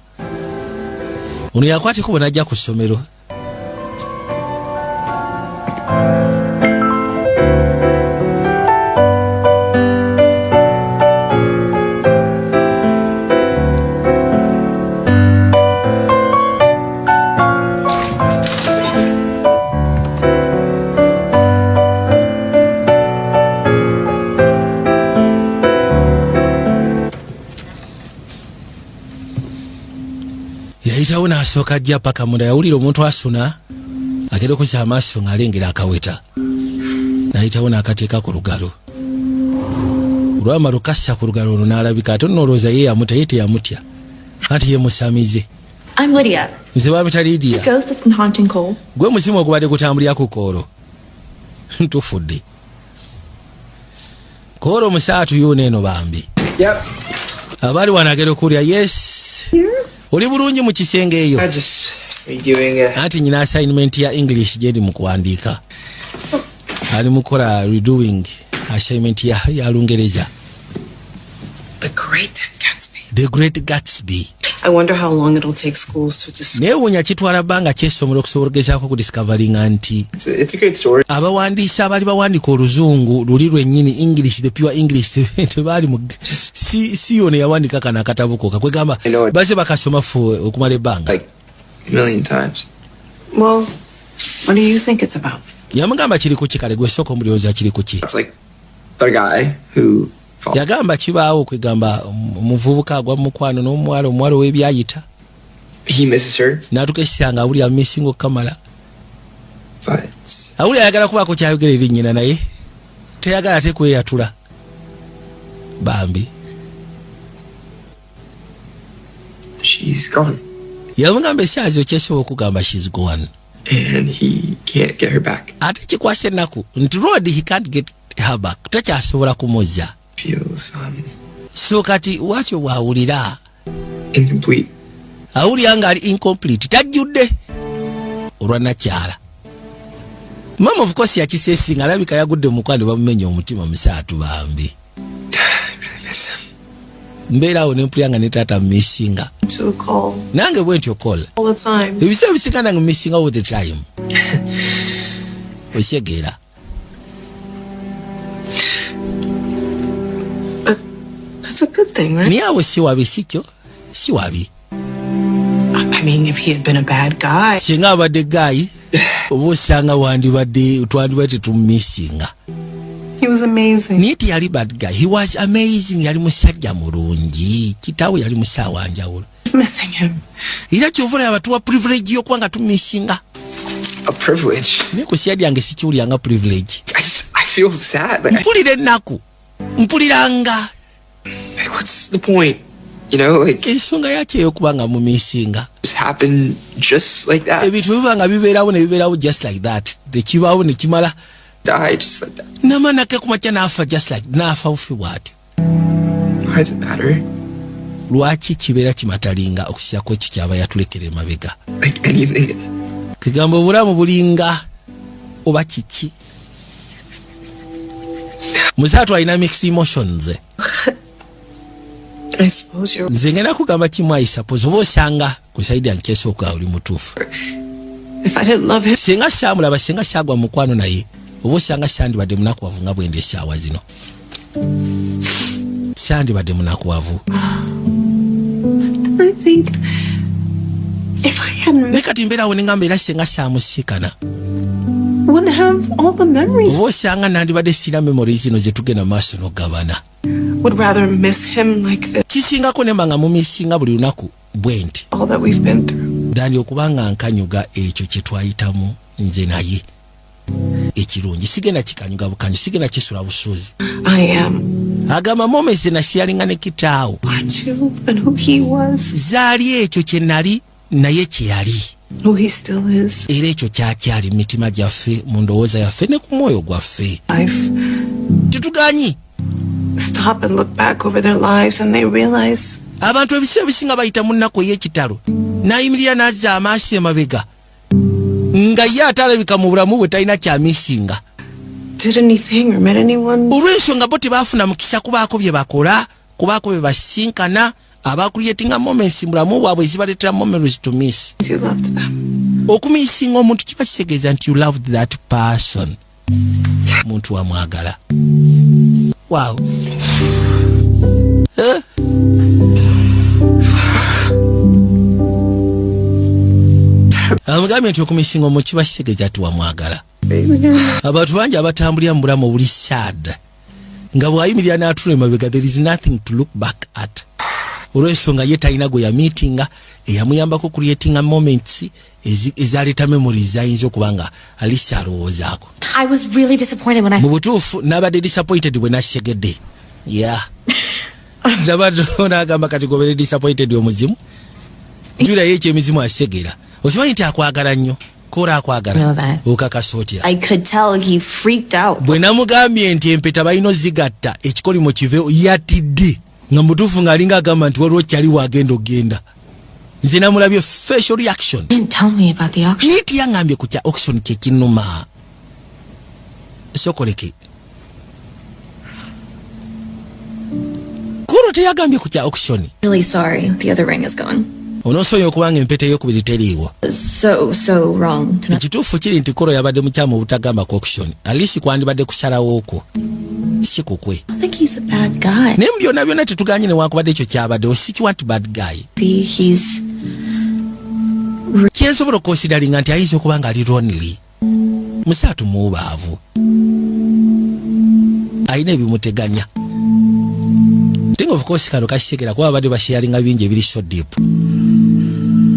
[SPEAKER 1] ono yakwateko bwe najja ku ssomero. Yayitawo n'asooka ajja paka munda yawulira omuntu asuna agenda okussa amaaso ng'alengera akaweta. N'ayitawo n'akateeka ku lugalo. Olwama lukassa ku lugalo olwo n'alabika ate n'olowooza ye yamuta ye teyamutya. Anti ye musamize.
[SPEAKER 3] I'm Lydia.
[SPEAKER 1] Nze baamita Lydia.
[SPEAKER 3] The ghost that's been haunting Cole.
[SPEAKER 1] Gwe musimu ogubadde gutambulira ku Koolo. Tufudde. Koolo musaatu yuuna eno bambi.
[SPEAKER 10] Yep.
[SPEAKER 1] Abaali wanagera okuwulira yes. Oli bulungi mu kisenge eyo.
[SPEAKER 10] I just redoing it.
[SPEAKER 1] Anti nyina assignment ya English gyendi mu kuwandiika. Ali mukola redoing assignment ya Lungereza.
[SPEAKER 9] The Great Gatsby.
[SPEAKER 1] The Great Gatsby.
[SPEAKER 9] I wonder how long it'll take schools to just.
[SPEAKER 1] Neewuunya kitwala bbanga ky'essomero okusobola okugezaako kudiscovering anti.
[SPEAKER 10] It's a great story.
[SPEAKER 1] Abawandiisi abaali bawandiika oluzungu luli lwennyini English, the pure English tebaali mu si yona yawandiika kana akatabo kokka kwegamba baze bakasoma okumala ebbanga.
[SPEAKER 10] Like a million times.
[SPEAKER 9] Well, what do you think it's about?
[SPEAKER 1] Yamugamba kiri ku ki kale gwe sooka omulowooza kiri ku ki.
[SPEAKER 10] It's like the guy who.
[SPEAKER 1] Yagamba kibaawo kwegamba omuvubuka agwa mukwano n'omuwala w'ebyayita.
[SPEAKER 10] He misses her.
[SPEAKER 1] N'atukesanga awulira missing Kamala.
[SPEAKER 10] But.
[SPEAKER 1] Awulira ayagala kubaako kyayogera eri nnyina naye teyagala ate kweyatula. Bambi.
[SPEAKER 10] She's gone.
[SPEAKER 1] Yamugamba esaazi okyesobola okugamba she's gone.
[SPEAKER 10] And he can't get her back.
[SPEAKER 1] Ate kikwasa ennaku nti Rod he can't get her back. Takyasobola kumuzza.
[SPEAKER 10] Feels
[SPEAKER 1] so kati wakyo bwawulira
[SPEAKER 10] incomplete.
[SPEAKER 1] Awulira nga ali incomplete tajjudde olwanakyala. Mama of course yakisesinga alabika yagudde mukwano bamumenya omutima musaatu bambi. Mbeera awo nempulira ne taata missinga.
[SPEAKER 9] To call.
[SPEAKER 1] Nange bwe ntyo call.
[SPEAKER 9] All the time.
[SPEAKER 1] Ebisa bisikana nga missing all the time. Osegeera.
[SPEAKER 9] That's a good thing, right?
[SPEAKER 1] Niawe si wabi sikyo. Si wabi.
[SPEAKER 9] I mean, if he had been a bad guy.
[SPEAKER 1] Singa abadde guy. Obo sanga twandibadde tumissinga.
[SPEAKER 9] He was amazing.
[SPEAKER 1] Niti yali bad guy. He was amazing. Yali musajja mulungi. Kitaawe yali musaawa njawulo.
[SPEAKER 9] Missing him.
[SPEAKER 1] Era kyovula yabatuwa privilege y'okuba tumissinga.
[SPEAKER 10] A privilege.
[SPEAKER 1] Ne ku side yange sikiwulyanga privilege.
[SPEAKER 10] I feel sad. Like,
[SPEAKER 1] mpulira ennaku. Mpuliranga.
[SPEAKER 10] Like, what's the point? You know, like.
[SPEAKER 1] Ensonga yaki ey'okuba nga mumissinga.
[SPEAKER 10] Just happen just like that.
[SPEAKER 1] Ebintu biba nga bibeerawo ne bibeerawo just like that. Tekibaawo ne kimala.
[SPEAKER 10] Die just like that.
[SPEAKER 1] Namanake kumakya n'afa just like n'afa bufi bw'atyo.
[SPEAKER 10] Why does it matter?
[SPEAKER 1] Lwaki kibeera kimatalinga okusiyako ekyo kyaba yatulekera emabega.
[SPEAKER 10] Like anything.
[SPEAKER 1] kigambo bulamu bulinga oba kiki musatu alina mixed emotions.
[SPEAKER 9] I suppose you're...
[SPEAKER 1] Zengena kugamba kimu I suppose oba osanga kusaidi ankeso kwa uli mutufu.
[SPEAKER 9] If I didn't love him...
[SPEAKER 1] Senga shamulaba senga shagwa mukwano naye oba osanga shandi badde munakuwavu nga bwende esaawa zino. Shandi badde munakuwavu.
[SPEAKER 9] I think if I hadn't...
[SPEAKER 1] Nekati mbeera wenengamba era senga shamusikana.
[SPEAKER 9] Wouldn't have all the memories.
[SPEAKER 1] Oba osanga nandibadde sina memories zino zetugenda maaso n'ogabana.
[SPEAKER 9] Would rather miss him like this.
[SPEAKER 1] Kisingako nemba nga mumisinga buli lunaku bwenti.
[SPEAKER 9] All that we've been through.
[SPEAKER 1] Dandi okubanga nkanyuga ekyo kye twayitamu nze naye. Ekirungi sigenda kikanyuga bukanyu sigenda kisula busuuzi.
[SPEAKER 9] I am.
[SPEAKER 1] Agamba moments na sharinga ne kitaawo.
[SPEAKER 9] Aren't you? And who he was.
[SPEAKER 1] Zaali ekyo kye nali naye kye yali.
[SPEAKER 9] Who he still is.
[SPEAKER 1] Era ekyo kyakyali mitima gyaffe mu ndowooza yaffe ne ku mwoyo gwaffe. Tutuganyi.
[SPEAKER 9] Stop and look back over their lives and they realize
[SPEAKER 1] abantu ebiseera bisinga bayita mu nnaku ey'ekitalo n'ayimirira n'azza amaaso emabega nga ye atalabika mu bulamu bwe talina kyamisinga.
[SPEAKER 9] Did anything or met anyone?
[SPEAKER 1] Olw'ensonga bo tebaafuna mukisa kubaako bye bakola kubaako bye basinkana abaakuliyetinga moments mu bulamu bwabwe ezibaleetera memories to miss.
[SPEAKER 9] You loved them.
[SPEAKER 1] Okumisinga omuntu kiba kisegeeza nti you loved that person. Muntu wamwagala. Wow. Amugambye nti okumisinga omuntu kiba kisegeeza nti wamwagala. Abantu bangi abatambulira mu bulamu obuli sad nga bw'ayimirira n'atula emabega there is nothing to look back at. Olw'ensonga ye talina gwe yamiitinga eyamuyambako creating moments ezaleeta memories zayinza okuba nga alisa alowoozaako.
[SPEAKER 5] I was really disappointed when I...
[SPEAKER 1] Mu butuufu n'abadde disappointed bwe nasegedde. Yeah. Nabadde n'agamba kati gobere disappointed omuzimu. Jula yeke emizimu asegera. Osimanyi nti akwagala nnyo. Kora akwagala. Okakasa otya.
[SPEAKER 3] I could tell he freaked out.
[SPEAKER 1] Bwe namugambye nti empeta balina zigatta ekikolimo kive yatidde. Nga mutuufu ng'alinga agamba nti waliwo kyali wagenda ogenda. Nze namulabye facial reaction.
[SPEAKER 3] Didn't tell me about the auction.
[SPEAKER 1] Niti yangambye ku kya auction kye kinnuma. Sokoleke. Kuro teyagambye ku kya auction.
[SPEAKER 3] Really sorry. The other ring is gone.
[SPEAKER 1] Onosooye okubanga empeta ey'okubiri teriiwo.
[SPEAKER 3] So wrong.
[SPEAKER 1] Ekituufu kiri nti Kuro yabadde mukyamu obutagamba ku auction. Alisi kwandibadde kusalawo okwo. Si kukwe.
[SPEAKER 3] I think he's a bad guy.
[SPEAKER 1] Ne mu byonna tetuganye ne wankubadde ekyo kyabadde osikiwa nti bad guy.
[SPEAKER 3] He's...
[SPEAKER 1] Kyensobola okukonsideringa nti ayinza okuba nga ali lonely. Musaatu muubaavu. Ayina ebimuteganya. Think of course kano kasegera kuba abadde basharinga bingi ebiri so deep.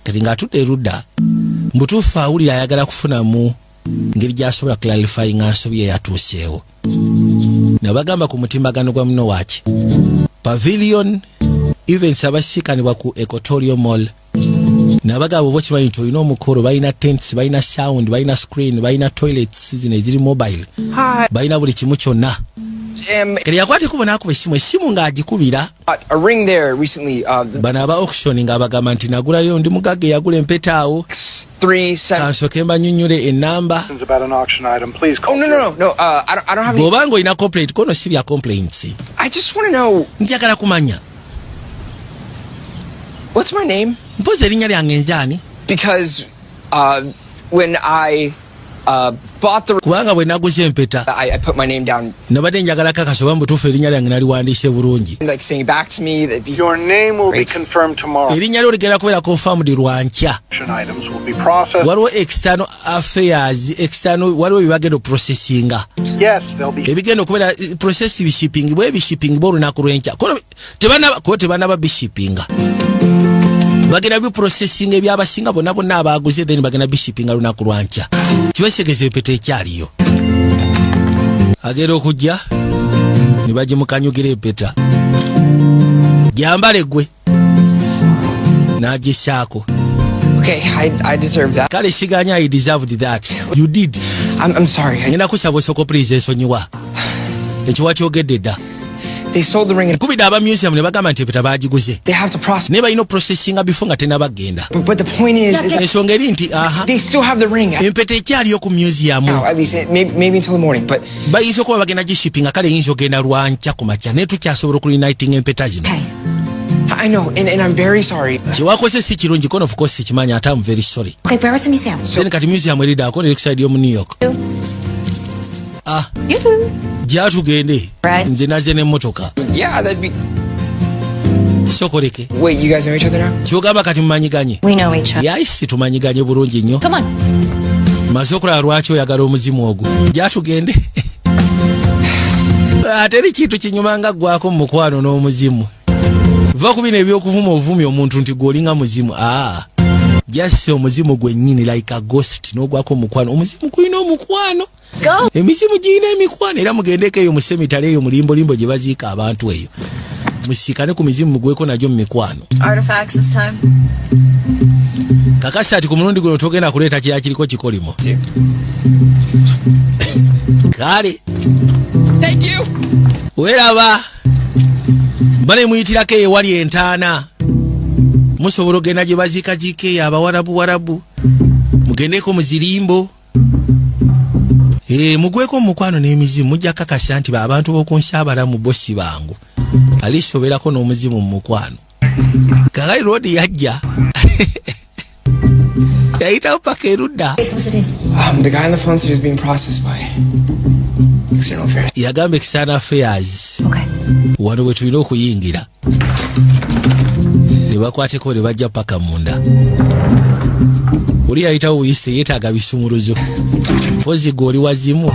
[SPEAKER 1] Kati ng'atudde erudda mbutuufu awulira ayagala kufunamu ngeri gy'asobola clarifying nsobi eyatuuseewo. Nabagamba ku mutimbagano gwa muno waaki. Pavilion events abasiikanibwa ku Equatorial Mall. Nabagamba oba kimanyi nti olina omukolo balina tents balina sound balina screen balina toilets zino eziri mobile balina buli kimu kyonna. Kali yakwate kubona akuba essimu ng'agikubira.
[SPEAKER 4] A ring there recently.
[SPEAKER 1] Bano aba auction ng'abagamba nti nagulayo ndi mugagge yagula empeta awo.
[SPEAKER 4] 37.
[SPEAKER 1] Kansoke mbanyunyule ennamba.
[SPEAKER 4] Oh no. I don't have any.
[SPEAKER 1] Bw'obanga olina complaint kono si bya complaints.
[SPEAKER 4] I just want to know.
[SPEAKER 1] Njagala kumanya.
[SPEAKER 4] What's my name?
[SPEAKER 1] Mpozi erinnya lyange njaani?
[SPEAKER 4] Because when I bought the...
[SPEAKER 1] Kubanga bwe naguze empeta.
[SPEAKER 4] I put my name down.
[SPEAKER 1] Nabadde njagala kakasa oba mbutuufu erinnya lyange naliwandiise bulungi.
[SPEAKER 4] Like saying back to me that
[SPEAKER 11] your name will be confirmed tomorrow.
[SPEAKER 1] Erinnya lyo ligenda kubeera confirmed lwankya.
[SPEAKER 11] Items will be processed.
[SPEAKER 1] Waliwo external affairs, waliwo ebibagenda processinga.
[SPEAKER 11] Yes, they'll be.
[SPEAKER 1] Ebigenda okubeera process bishipping bwe bishipping b'olunaku lw'enkya. Kono tebanaba bishippinga. Bagenda bi processing ebyabasinga bonna abaguze then bagenda bishippinga lunaku lwankya. Kibasegeeza empeta ekyaliyo. Agenda okujja ne bagimukanyugira empeta. Gyambale gwe. Nagisaako.
[SPEAKER 4] Okay, I deserve that.
[SPEAKER 1] Kale siganya I deserved that. You did.
[SPEAKER 4] I'm sorry.
[SPEAKER 1] Ngenda kusaba osoko please ensonyiwa. Ekyo wakyogedde dda.
[SPEAKER 4] They sold the ring and
[SPEAKER 1] kubida aba museum ne bagamba nti empeta bagiguze.
[SPEAKER 4] they have to process.
[SPEAKER 1] Ne bayino processing before nga tenabagenda.
[SPEAKER 4] But the point is that
[SPEAKER 1] ensonga eri nti
[SPEAKER 4] they still have the ring.
[SPEAKER 1] Empeta ekyaliyo ku museum.
[SPEAKER 4] Now, at least maybe until the morning, but
[SPEAKER 1] bayinza okuba bagenda gishipping kale yinza ogenda lwankya ku makya ne tukyasobola okureuniting empeta zino.
[SPEAKER 4] I know, and I'm very sorry.
[SPEAKER 1] Chiwakwese si kirungi kono of course kimanya ata I'm very sorry.
[SPEAKER 5] Okay, where was the museum?
[SPEAKER 1] So kati museum eri da ko ne kuside yo mu New York. Jia tugende. Nze naze ne motoka.
[SPEAKER 4] Yeah, that'd be.
[SPEAKER 1] Sokoleke.
[SPEAKER 4] Wait, you guys know each other now?
[SPEAKER 1] Kyogamba kati mumanyiganye.
[SPEAKER 8] We know each other.
[SPEAKER 1] Yes, tumanyiganye bulungi nnyo.
[SPEAKER 8] Come on.
[SPEAKER 1] Masokola lwaki oyagala omuzimu ogwo. Jia tugende. Ateri kintu kinyumanga gwako mu mukwano n'omuzimu. Va kubina ebyokuvuma ovumya omuntu nti gwolinga muzimu. Just omuzimu gwennyini like a ghost n'ogwako mukwano. Omuzimu gulina omukwano. Emizimu giyina emikwano era mugendeko eyo mu semitale eyo mulimbo gye baziika abantu eyo. Musikane ku mizimu mugweko nagyo mu mikwano.
[SPEAKER 3] Artifacts this time.
[SPEAKER 1] Kakasa ati ku mulundi guno togenda kuleeta kya kiriko kikolimo. Kale.
[SPEAKER 4] Thank you.
[SPEAKER 1] Weraba. Bane muyitirako ewali entaana. Musobola ogenda gye baziika jiike abawarabu. Mugendeko mu zirimbo. Mugweko mukwano n'emizimu mujja kakasa nti abantu b'okunsaabala mu bossi bangu. Alisoberako n'omuzimu mu mukwano. Kagai road yajja. Yayitawo paka erudda.
[SPEAKER 4] The guy on the phone said he was being processed by External Affairs.
[SPEAKER 1] Yagamba External Affairs.
[SPEAKER 5] Okay.
[SPEAKER 1] Wano we tulina okuyingira. Ne bakwateko ne bajja paka munda. Uli yayitawo wiyise yeetaaga bisumuluzo. Pozi goli wazimu.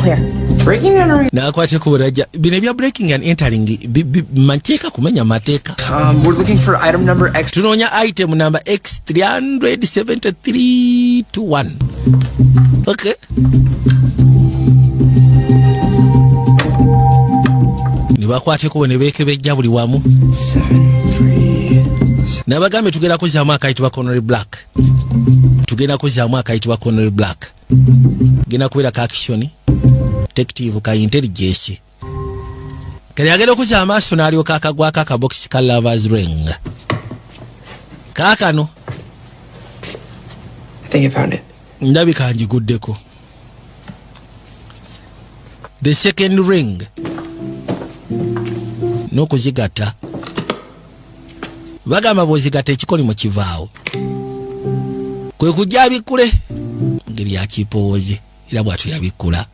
[SPEAKER 4] Breaking and entering.
[SPEAKER 1] Na akwateko baraja. Bino bya breaking and entering mateeka kumenya mateeka.
[SPEAKER 4] We're looking for item number X.
[SPEAKER 1] Tunoonya item number X37321. Okay. Ne bakwateko ne beekebejja buli wamu.
[SPEAKER 4] 7-3.
[SPEAKER 1] Nabagambe tugenda kuzaamu akayitibwa Connery Black. Tugenda kuzaamu akayitibwa Connery Black. Genda kubeera ka action. Detective ka intelligence. Kale agenda okuzza amaaso n'alyoka akagwako akabox ka Lovers Ring. Kaakano.
[SPEAKER 4] I think I found it.
[SPEAKER 1] Ndabika njiguddeko. The second ring. N'okuzigatta. Bagamba bw'ozigatta ekikolimo kivaawo. Kwe kujja abikkule. Ngeri ya kipoozi. Era bw'atyo yabikkula.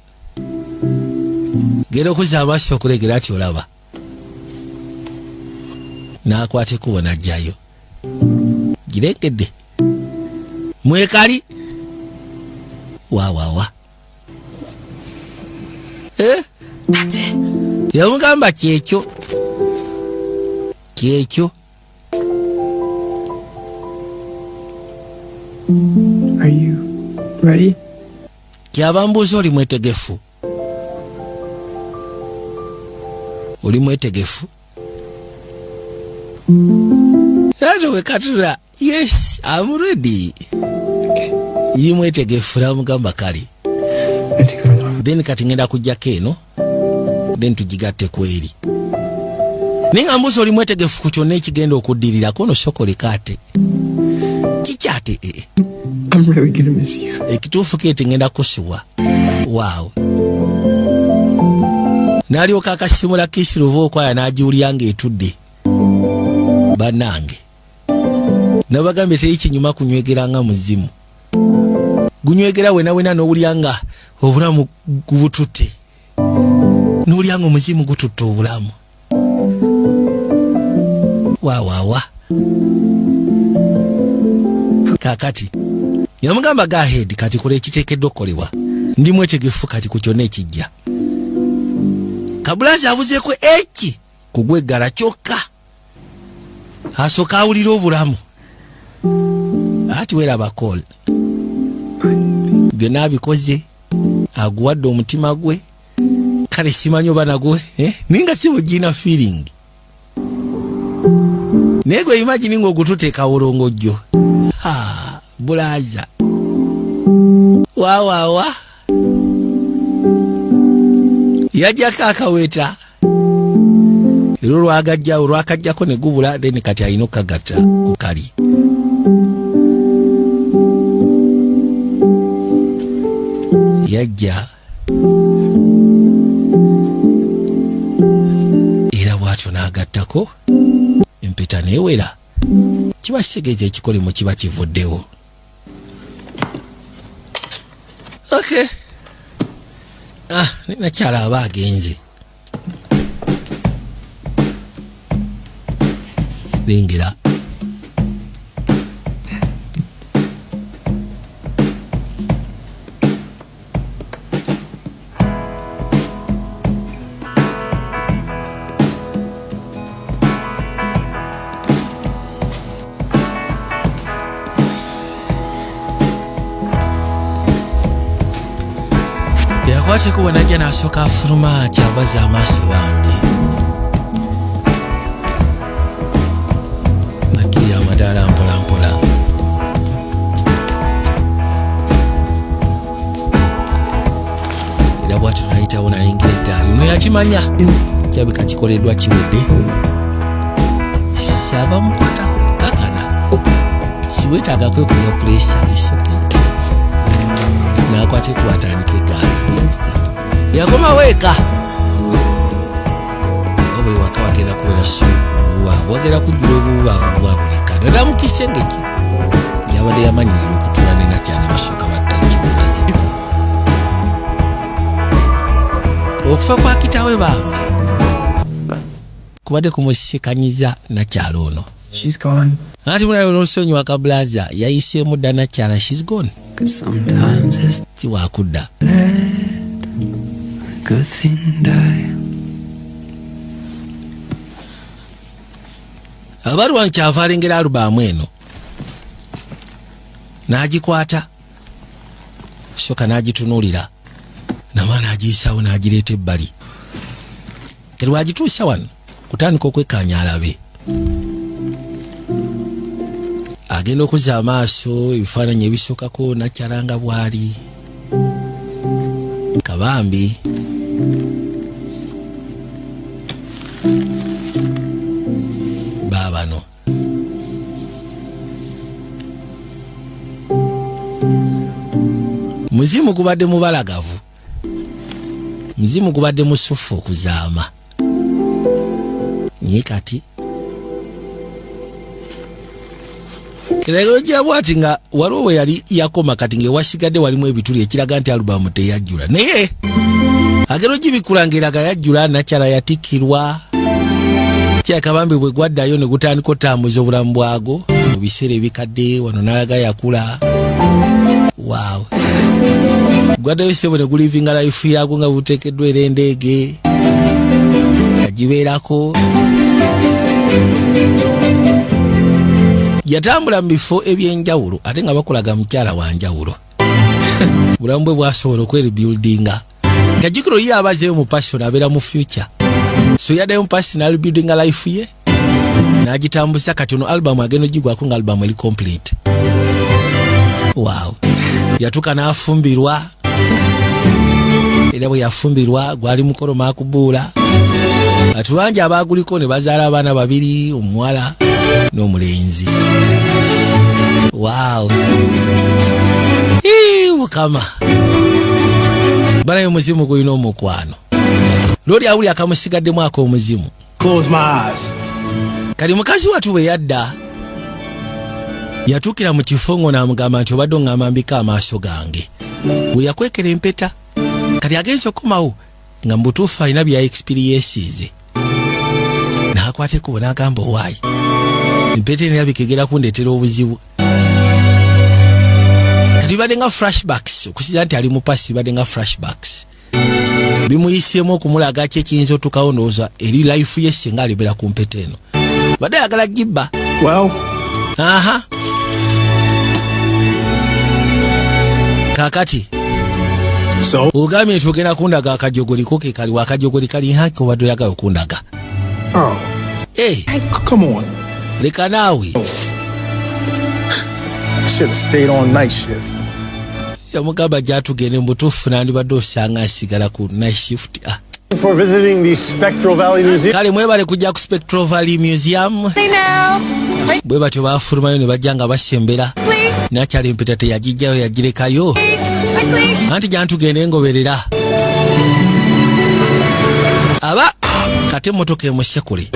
[SPEAKER 1] Genda okuzza amaaso okulegera ati olaba. N'akwateko n'ajjayo. Giregedde. Mwekali. Wa.
[SPEAKER 9] That's it.
[SPEAKER 1] Yamugamba kyekyo.
[SPEAKER 4] Are you ready?
[SPEAKER 1] Kyabambuuza oli mwetegefu. Oli mwetegefu. Ado wekatira. Yes, I'm ready.
[SPEAKER 4] Okay.
[SPEAKER 1] Yi mwetegefu namugamba kali. Then kati ngenda kujjako eno. Then tugigatte kweri. Ninga mbuuza oli mwetegefu ku kyonna ekigenda okuddirirako no sokoleka ate. Kikyate
[SPEAKER 4] I'm really gonna miss you.
[SPEAKER 1] Ekituufu kete ngenda kusuwa. Wow. Nalyoka akasimula kisiruva okwaya n'agiwulya ng'etudde. Bannange. Nabagambye teri kinyuma kunywegera nga muzimu. Gunywegera wena n'owulya nga obulamu gubututte. N'owulya nga omuzimu gututte obulamu. Wa. Kakati. Yamugamba go ahead kati kola ekiteekeddwa okukolebwa. Ndi mwetegefu kati ku kyonna ekijja. Kabulazi abuzeeko eki kugweggala kyokka. Asooka awulira obulamu. Ati weeraba kola. Byonna abikoze. Aguwadde omutima gwe. Kale simanyi oba nagwe. Ninga si bugina feeling. Naye gwe imagine ng'ogututeeka wolongojjo. Bulaza. Wa. Yajjako akaweta. era olwakajjako ne gubula then kati alina okukagatta ku kali. Yajja era bw'atyo n'agattako empeta neewera. Kiba kitegeeza ekikolimo kiba kivuddewo. Okay. Nakyala aba agenze. Lengera. Yakwate kuba najja n'asooka afuluma kyabaza amaaso wange. Nakiri amadaala mpola mpola. Era bw'atyo n'ayitawo n'ayingira eggaali. Ono yakimanya kirabika kikoleddwa kiwedde. Saba mukwata kakana. Siweetaaga kwekulira puleesa esoke. N'akwate kuba atandika eggaali. Yakoma weka. Obwe waka wagenda kubeera suuwa. Wagenda kujjula obuuba obwabulika. Dada mu kisengeki. Yabadde yamanyirira okutuula ne Nakyala basooka batta ekibugazi. Okufa kwa kitaawe baabwe kubadde kumusikanyiza Nakyala ono.
[SPEAKER 4] She's gone.
[SPEAKER 1] Anti munayo n'osonyiwa kabulaza yayiseemu dda Nakyala, she's gone.
[SPEAKER 4] Sometimes it's
[SPEAKER 1] tiwakudda.
[SPEAKER 4] good thing die.
[SPEAKER 1] Abaruwa nkyava alengera alubamu eno n'agikwata soka n'agitunuulira namana agiyisawo n'agireeta ebbali. Kati wagituusa wano kutandika okwekkaanya alabe. Agenda okuzza amaaso ebifaananyi ebisookako Nakyala nga bw'ali kabambi. Baabano muzimu gubadde mubalagavu, muzimu gubadde musufu okuzaama. Nye kati kiragiro gya bwati nga waliwo we yali yakoma kati ng'ewasigadde walimu ebituli ekiraga nti alubamu teyajjula. Naye agero gibikulangiraga yajjula. Nakyala yatikkirwa. Kyakabambi bwe gwaddayo ne gutandika otambuza obulamu bwago mu biseera ebikadde. Wano n'alaga yakula. Wow. Gwaddayo sebo ne gulivinga life yago nga buteekeddwa era endeege yagibeerako. Yatambula mu bifo ebyenjawulo ate nga bakolaga mukyala wa njawulo. Bulamu bwe bwasobola okwerebuildinga. Kajjukiro ye abazeeyo mu passion abeera mu future. So yaddayo mu personal building life ye n'agitambuza. Kati ono album agenda ogigwako nga album eri complete. Wow. Yatuuka n'afumbirwa. Era bwe yafumbirwa gwali mukolo maakubuula. Atubanja abaaguliko ne bazaala abaana babiri, omuwala n'omulenzi. Wow. Mukama. Banayo omuzimu gulina omukwano. Lori awuli akamusigaddemu ak'omuzimu.
[SPEAKER 2] Close my eyes.
[SPEAKER 1] Kali mukazi watu bwe yadda yatuukira mu kifo ngo n'amugamba nti obadde oŋŋamba mbika amaaso gange. Bwe yakwekera empeta kati agenze okukomawo nga mu butuufu alina bya experiences. N'akwata ekkubo n'agamba owaayi empeta eno erabika egenda kundeetera obuzibu. Kati bibadde nga flashbacks okusinza nti ali mu pasi. Bibadde nga flashbacks bimuyiseemu okumulaga ki ekiyinza otukawo ndowooza eri life ye singa alibera ku mpeta eno. Badde ayagala gibba.
[SPEAKER 2] Well.
[SPEAKER 1] Aha. Kakati.
[SPEAKER 2] So.
[SPEAKER 1] Ugambye nti ogenda kundaga akajogoliko ke kali wakajogoli kali haki obadde oyagala okundaga.
[SPEAKER 2] Oh.
[SPEAKER 1] Hey.
[SPEAKER 2] Come on.
[SPEAKER 1] Leka naawe.
[SPEAKER 2] I should have stayed on night shift.
[SPEAKER 1] Yamugamba gyatugende mu butuufu n'andibadde osanga asigala ku night shift.
[SPEAKER 11] For visiting the Spectral Valley Museum.
[SPEAKER 1] Kale mwebale kujja ku Spectral Valley Museum. Bwe batyo bafulumayo ne bajja nga basembera. Nakyali empeta teyagijjayo yagirekayo. Anti jantugende ngoberera. Aba kate motoka emusekule.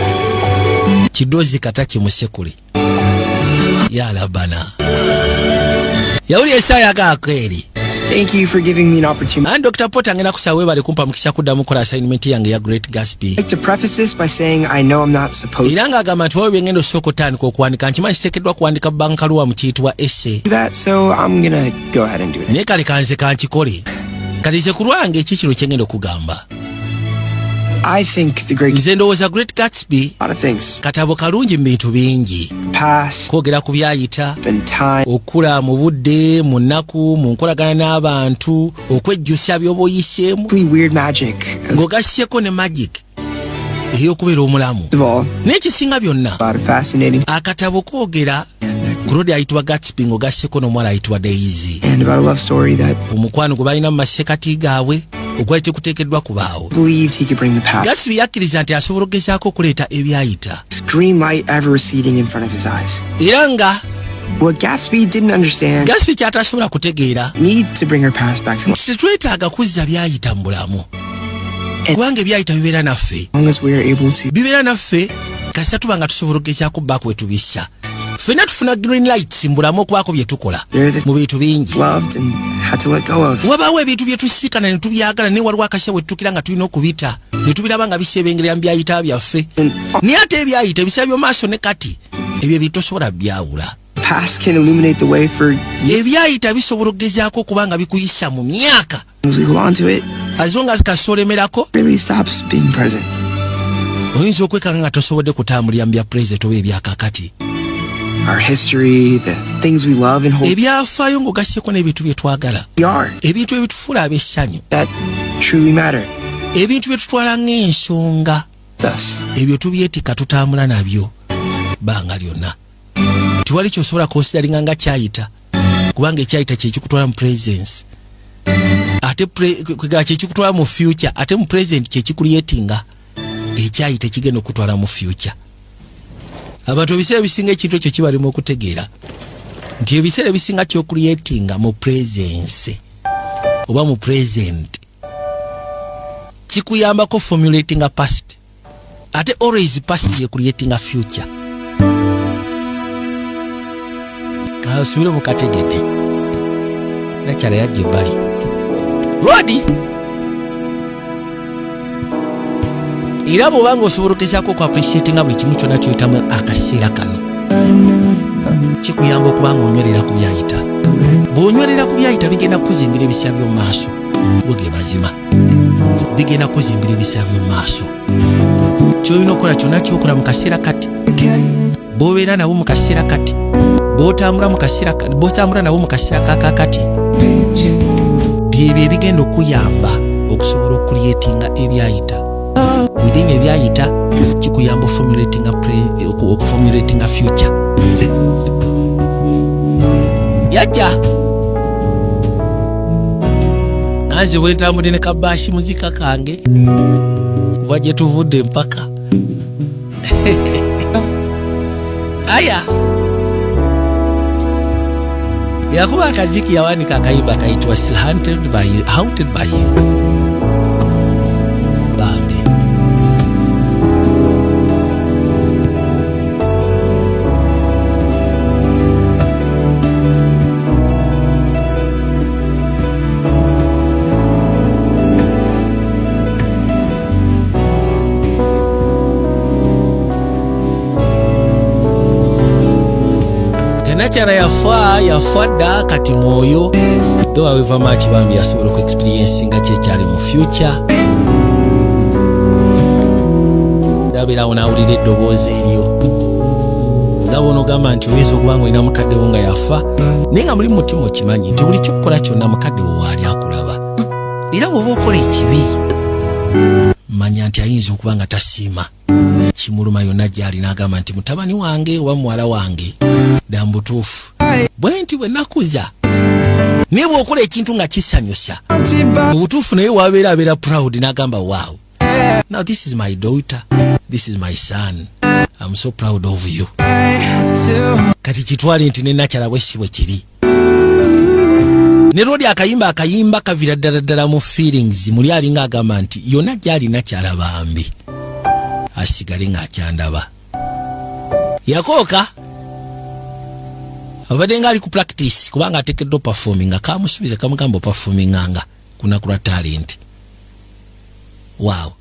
[SPEAKER 1] Kidozi kataki musekule. Ya labana. Yauli esaya kakeri.
[SPEAKER 4] Thank you for giving me an opportunity.
[SPEAKER 1] And Dr. Potter ngena kusawe bali kumpa mkisha kudamu kola assignment yange ya Great Gatsby.
[SPEAKER 4] I'd like to preface this by saying I know I'm not supposed
[SPEAKER 1] Iranga agamba nti wewe ngendo soko tani ko kuandika nchimanyi sekedwa kuandika bankaluwa mchitwa essay.
[SPEAKER 4] do that, so I'm gonna go ahead and do it.
[SPEAKER 1] Nekale kanze kanchikole. Kalize kulwange chichiro chengendo kugamba.
[SPEAKER 4] I think the great
[SPEAKER 1] Nzendo was a Great Gatsby.
[SPEAKER 4] a lot of things.
[SPEAKER 1] Katabo kalungi mbintu bingi.
[SPEAKER 4] Past
[SPEAKER 1] Kwogera ku byayita.
[SPEAKER 4] and time.
[SPEAKER 1] Okula mu budde, mu nnaku, mu nkolagana n'abantu, okwejjusa by'oboyisemu.
[SPEAKER 4] Weird magic.
[SPEAKER 1] Ng'ogasseko ne magic ey'okubeera omulamu.
[SPEAKER 4] Of all,
[SPEAKER 1] N'ekisinga byonna,
[SPEAKER 4] about a fascinating
[SPEAKER 1] akatabo koogera ku Claude ayitibwa Gatsby ng'ogasseko n'omuwala ayitibwa Daisy.
[SPEAKER 4] and about a love story that
[SPEAKER 1] Omukwano gwe balina mu masekati gaabwe ogwali tekuteekeddwa kubaawo.
[SPEAKER 4] believed he could bring the past.
[SPEAKER 1] Gatsby yakkiriza nti asobola okugezaako okuleeta ebyayita.
[SPEAKER 4] Green light ever receding in front of his eyes.
[SPEAKER 1] Era nga
[SPEAKER 4] What Gatsby didn't understand,
[SPEAKER 1] Gatsby ky'atasobola kutegeera
[SPEAKER 4] need to bring her past back to life.
[SPEAKER 1] tetwetaaga kuzza byayita mu bulamu.
[SPEAKER 4] And
[SPEAKER 1] Kubanga ebyayita bibeera naffe.
[SPEAKER 4] as long as we are able to
[SPEAKER 1] Bibeera naffe kasita tuba nga tusobola okugezaako bbaako bwe tubissa. Ffenna tufuna green lights mu bulamu okubaako bye tukola
[SPEAKER 4] They're the
[SPEAKER 1] mu bintu bingi.
[SPEAKER 4] loved and had to let go of.
[SPEAKER 1] Wabaawo ebintu bye tusisikana ne tubyagala naye waliwo akasya bwe tutukira nga tulina okubita ne tubiraba nga bisebengerera mu byayita byaffe. Naye ate ebyayita ebisa by'omu maaso ne kati ebyo bitosobola byawula.
[SPEAKER 4] Past can illuminate the way for
[SPEAKER 1] Ebyayita bisobola okugezaako okuba nga bikuyisa mu myaka.
[SPEAKER 4] as we hold on to it.
[SPEAKER 1] As long as kasolemerako
[SPEAKER 4] Really stops being present.
[SPEAKER 1] oyinza okwekanga nga tosobodde kutambulira mu bya pulezidenti oba ebyakakati.
[SPEAKER 4] Our history, the things we love and hold
[SPEAKER 1] Ebyafaayo ng'ogasseko n'ebintu bye twagala.
[SPEAKER 4] we are
[SPEAKER 1] Ebintu ebitufuula ab'essanyu.
[SPEAKER 4] that truly matter.
[SPEAKER 1] Ebintu bye tutwala ng'ensonga.
[SPEAKER 4] Thus,
[SPEAKER 1] Ebyo tubyetika tutambula nabyo banga lyonna. Tiwali ky'osobola konsidaringa nga kyayita. Kubanga ekyayita kye kikutwala mu presence. Ate kye kikutwala mu future. Ate mu present kye kikuliyetinga. Ekyayita kigenda okutwala mu future. Abantu ebiseera bisinga ekintu ekyo kibalimu okutegeera nti ebiseera bisinga ky'okuliyetinga mu presence oba mu present kikuyambako formulating a past. Ate always past ye creating a future. Asubire mu kategede. Nakyala yajja ebbali. Rwadi! Era bw'obanga osobola okugezaako ku appreciatinga buli kimu kyonna kyoyitamu akaseera kano. Kikuyamba okuba nga onywerera ku byayita. Bw'onywerera ku byayita bigenda kuzimbira ebisya by'omu maaso. Bwege mazima. Bigenda kuzimbira ebisya by'omu maaso. Kyolina okukola kyonna kyokola mu kaseera kati. Bw'obeera nabo mu kaseera kati. Bw'otambula nabo mu kaseera kakakati. Byebyo ebigenda okuyamba okusobola okuliyetinga ebyayita. Within ebyayita kikuyamba formulating a future. Yajja. Anze bwe ntambudde ne kabashi muzika kange. Kuva gye tuvudde mpaka. Aya. Yakuba akaziki yawanika akayimba kayitwa Still Haunted by You. Bambi. Nakyala yafa dda kati mwoyo though however much bambi yasobola ku experience nga kyekyali mu future. Ndabeerawo n'awulira eddoboozi eryo nga bw'onogamba nti oyinza okuba nga olina mukadde wo nga yafa naye nga muli mu mutima okimanyi nti buli kyokukola kyonna mukadde wo waali akulaba. Era bw'oba okola ekibi manya nti ayinza okuba nga tasiima. Kimuluma yonna gy'ali n'agamba nti mutabani wange oba muwala wange dambutuufu bwe nti bwe nakuza. Naye bw'okola ekintu nga kisanyusa mu butuufu naye wabeera abeera proud n'agamba waawo Now this is my daughter, this is my son. I'm so proud of you. Kati kitwali nti nenakyala bwe kiri. Ne Rodi akayimba kavira ddala mu feelings muli alinga agamba nti yonna gyali nakyala bambi. Asigale ng'akyandaba. Yakooka abadde nga ali ku practice kubanga ateekeddwa performing nga kamusubiza kamugamba performinganga kunakula talent. Wow.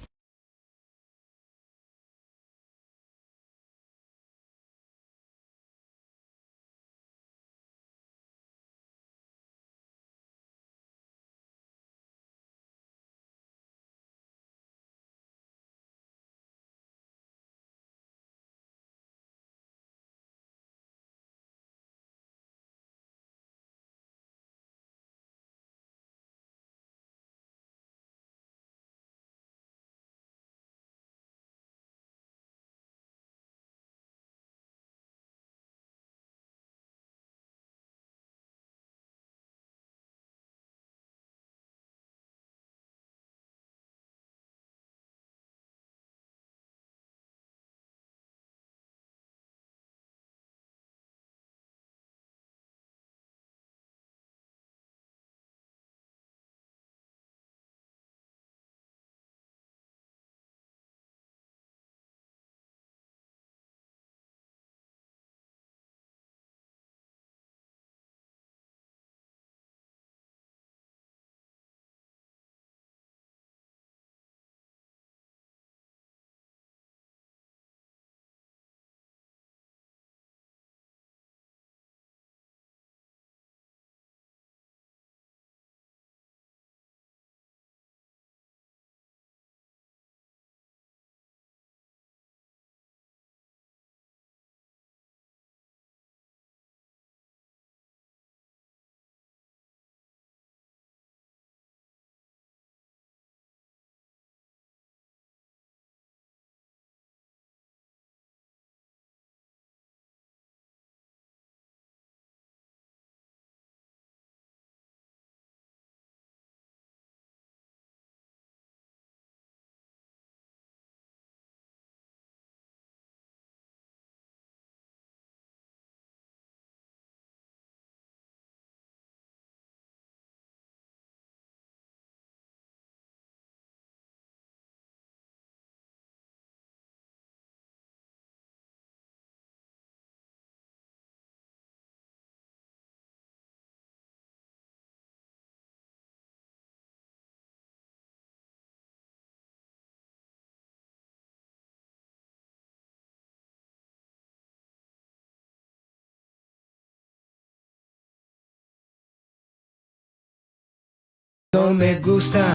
[SPEAKER 12] No me gusta. No me gusta.